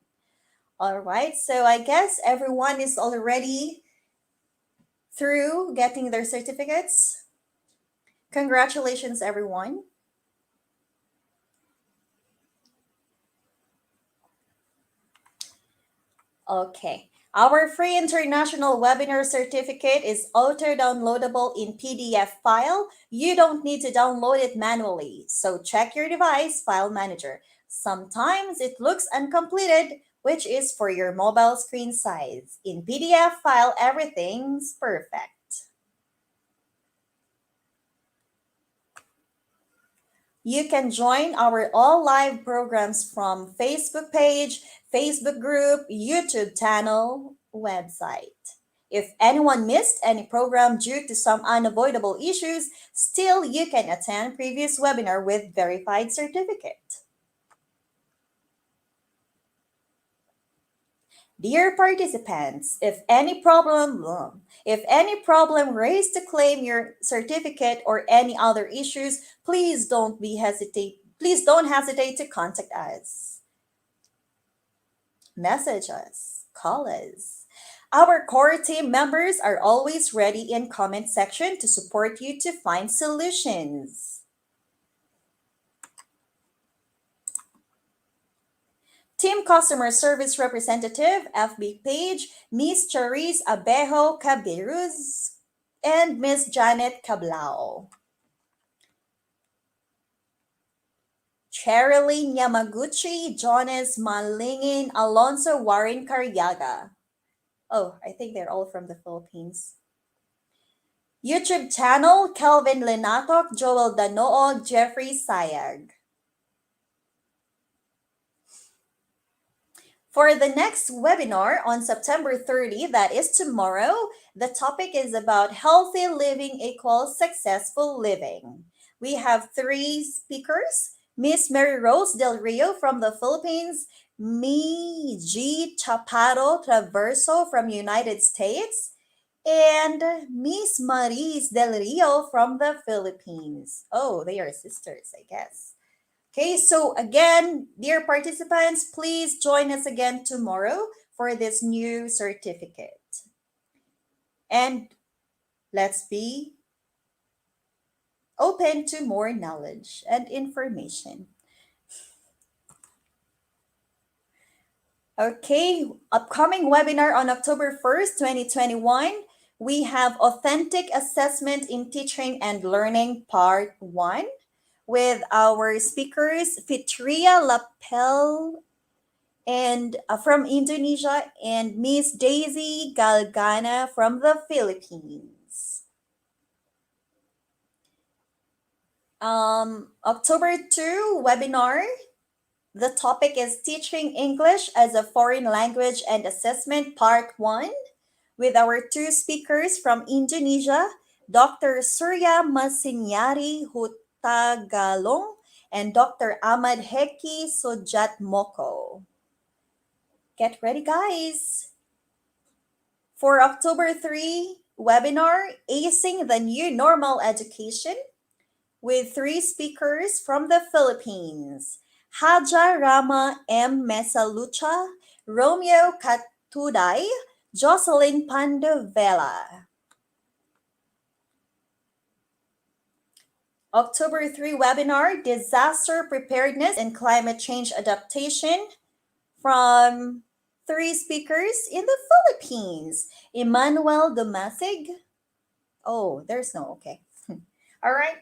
All right, so I guess everyone is already through getting their certificates? Congratulations, everyone. Okay. Our free international webinar certificate is auto-downloadable in PDF file. You don't need to download it manually, so check your device file manager. Sometimes it looks uncompleted, which is for your mobile screen size. In PDF file, everything's perfect. You can join our all live programs from Facebook page, Facebook group, YouTube channel, website. If anyone missed any program due to some unavoidable issues, still you can attend previous webinar with verified certificate. Dear participants, if any problem raised to claim your certificate or any other issues, please don't hesitate to contact us. Message us, call us. Our core team members are always ready in comment section to support you to find solutions. Team Customer Service Representative, FB page, Miss Charisse Abejo Cabiruz and Miss Janet Cablao. Cherilyn Yamaguchi, Jonas Malingin, Alonso Warren Carriaga. Oh, I think they're all from the Philippines. YouTube channel, Kelvin Lenatok, Joel Danoog, Jeffrey Sayag. For the next webinar on September 30, that is tomorrow, the topic is about healthy living equals successful living. We have 3 speakers, Miss Mary Rose Del Rio from the Philippines, Mi G. Chaparro Traverso from United States, and Miss Maris Del Rio from the Philippines. Oh, they are sisters, I guess. Okay, so again, dear participants, please join us again tomorrow for this new certificate. And let's be open to more knowledge and information. Okay, upcoming webinar on October 1st, 2021, we have Authentic Assessment in Teaching and Learning Part 1 with our speakers Fitria Lapel and from Indonesia and Miss Daisy Galgana from the Philippines. October 2 webinar. The topic is Teaching English as a Foreign Language and Assessment Part 1 with our 2 speakers from Indonesia, Dr. Surya Masinyari Hutagalong and Dr. Ahmad Heki Sojatmoko. Get ready, guys! For October 3 webinar, Acing the New Normal Education with 3 speakers from the Philippines, Haja Rama M. Mesalucha, Romeo Katuday, Jocelyn Pandovela. October 3 webinar, Disaster Preparedness and Climate Change Adaptation from 3 speakers in the Philippines, Emmanuel Domasig. Oh, there's no, okay. All right.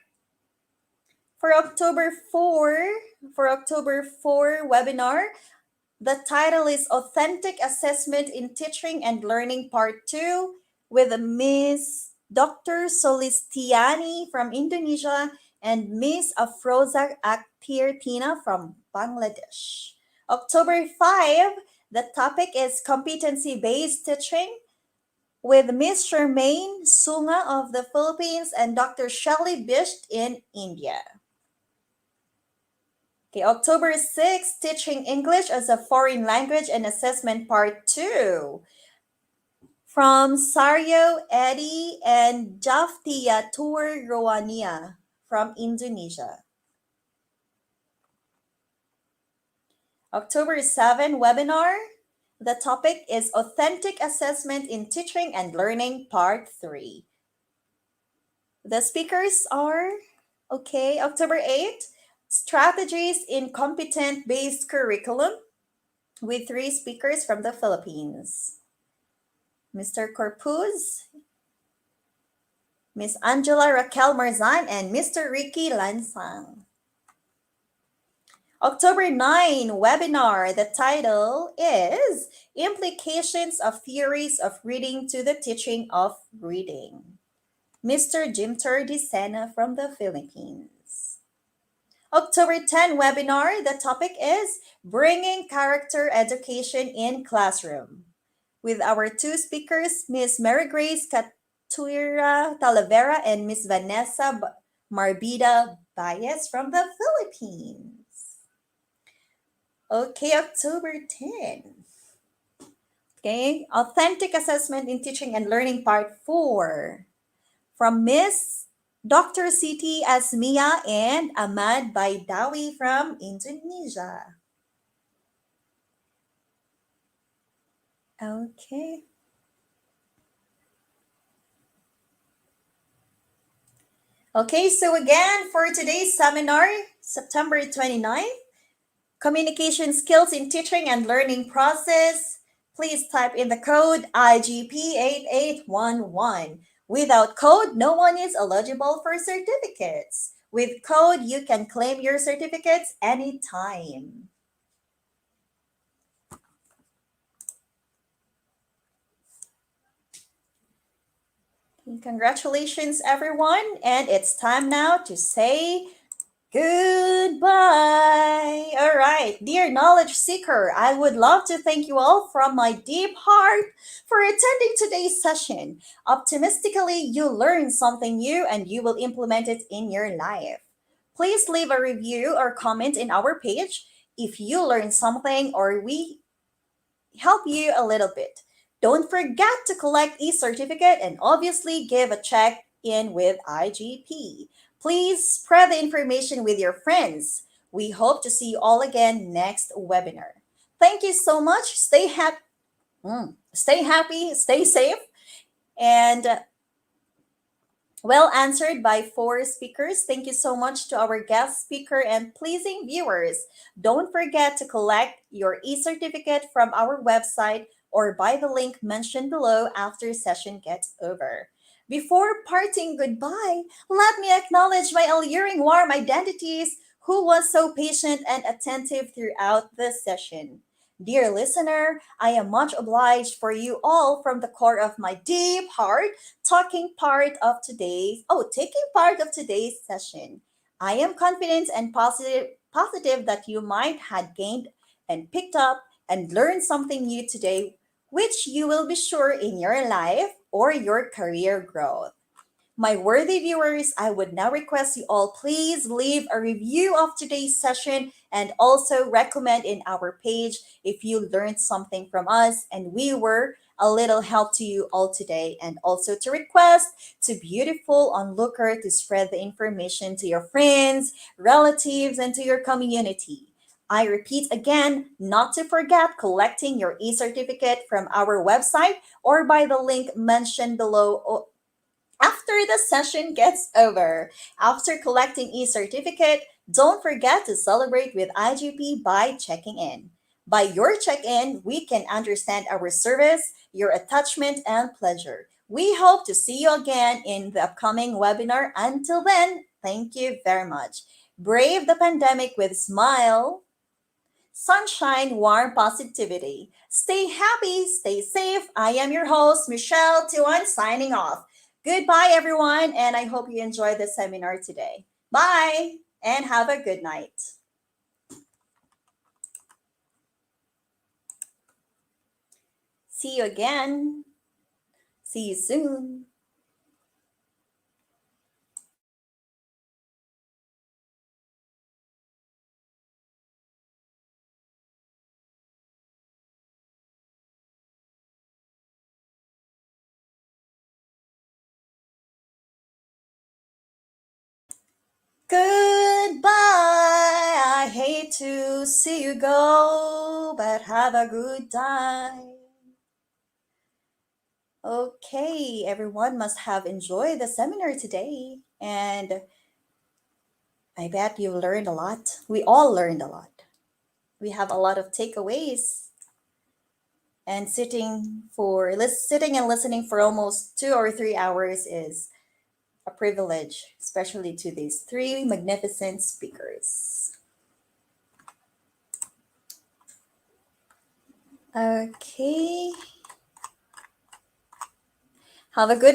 For October 4 webinar, the title is Authentic Assessment in Teaching and Learning Part 2 with Miss Dr. Solistiani from Indonesia and Miss Afroza Akhtir Tina from Bangladesh. October 5, the topic is Competency-Based Teaching with Miss Charmaine Sunga of the Philippines and Dr. Shelley Bisht in India. Okay, October 6, Teaching English as a Foreign Language and Assessment Part 2 from Saryo Eddy and Jaftiatur Rowania from Indonesia. October 7 webinar, The topic is Authentic Assessment in Teaching and Learning, Part 3. The speakers are, October 8th, Strategies in Competent-Based Curriculum, with 3 speakers from the Philippines. Mr. Corpuz, Miss Angela Raquel Marzan, and Mr. Ricky Lansang. October 9 webinar. The title is Implications of Theories of Reading to the Teaching of Reading. Mr. Jimter Di Sena from the Philippines. October 10 webinar. The topic is Bringing Character Education in Classroom, with our 2 speakers, Miss Mary Grace Catuira Talavera and Miss Vanessa Marbida Bayes from the Philippines. October 10. Authentic Assessment in Teaching and Learning, Part 4. From Miss Dr. Siti Asmia and Ahmad Baidawi from Indonesia. Okay. Okay, so again, for today's seminar, September 29th, Communication Skills in Teaching and Learning Process, please type in the code IGP8811. Without code, no one is eligible for certificates. With code, you can claim your certificates anytime. Congratulations, everyone. And it's time now to say goodbye. All right, dear knowledge seeker, I would love to thank you all from my deep heart for attending today's session. Optimistically, you learned something new and you will implement it in your life. Please leave a review or comment in our page if you learned something or we help you a little bit. Don't forget to collect e-certificate and obviously give a check in with IGP. Please spread the information with your friends. We hope to see you all again next webinar. Thank you so much. Stay happy, stay safe, and well answered by 4 speakers. Thank you so much to our guest speaker and pleasing viewers. Don't forget to collect your e-certificate from our website or by the link mentioned below after session gets over. Before parting goodbye, let me acknowledge my alluring warm identities who was so patient and attentive throughout the session. Dear listener, I am much obliged for you all from the core of my deep heart taking part of today's session. I am confident and positive that you might had gained and picked up and learned something new today, which you will be sure in your life or your career growth. My worthy viewers, I would now request you all please leave a review of today's session and also recommend in our page if you learned something from us and we were a little help to you all today, and also to request to beautiful onlooker to spread the information to your friends, relatives, and to your community. I repeat again, not to forget collecting your e-certificate from our website or by the link mentioned below after the session gets over. After collecting e-certificate, don't forget to celebrate with IGP by checking in. By your check-in, we can understand our service, your attachment, and pleasure. We hope to see you again in the upcoming webinar. Until then, thank you very much. Brave the pandemic with smile, sunshine, warm positivity. Stay happy, stay safe. I am your host, Michelle Tuan, signing off. Goodbye, everyone, and I hope you enjoyed the seminar today. Bye, and have a good night. See you again. See you soon. Goodbye. I hate to see you go, but have a good time. Okay, everyone must have enjoyed the seminar today, and I bet you learned a lot. We all learned a lot. We have a lot of takeaways, and sitting and listening for almost 2 or 3 hours is a privilege, especially to these three magnificent speakers. Okay. Have a good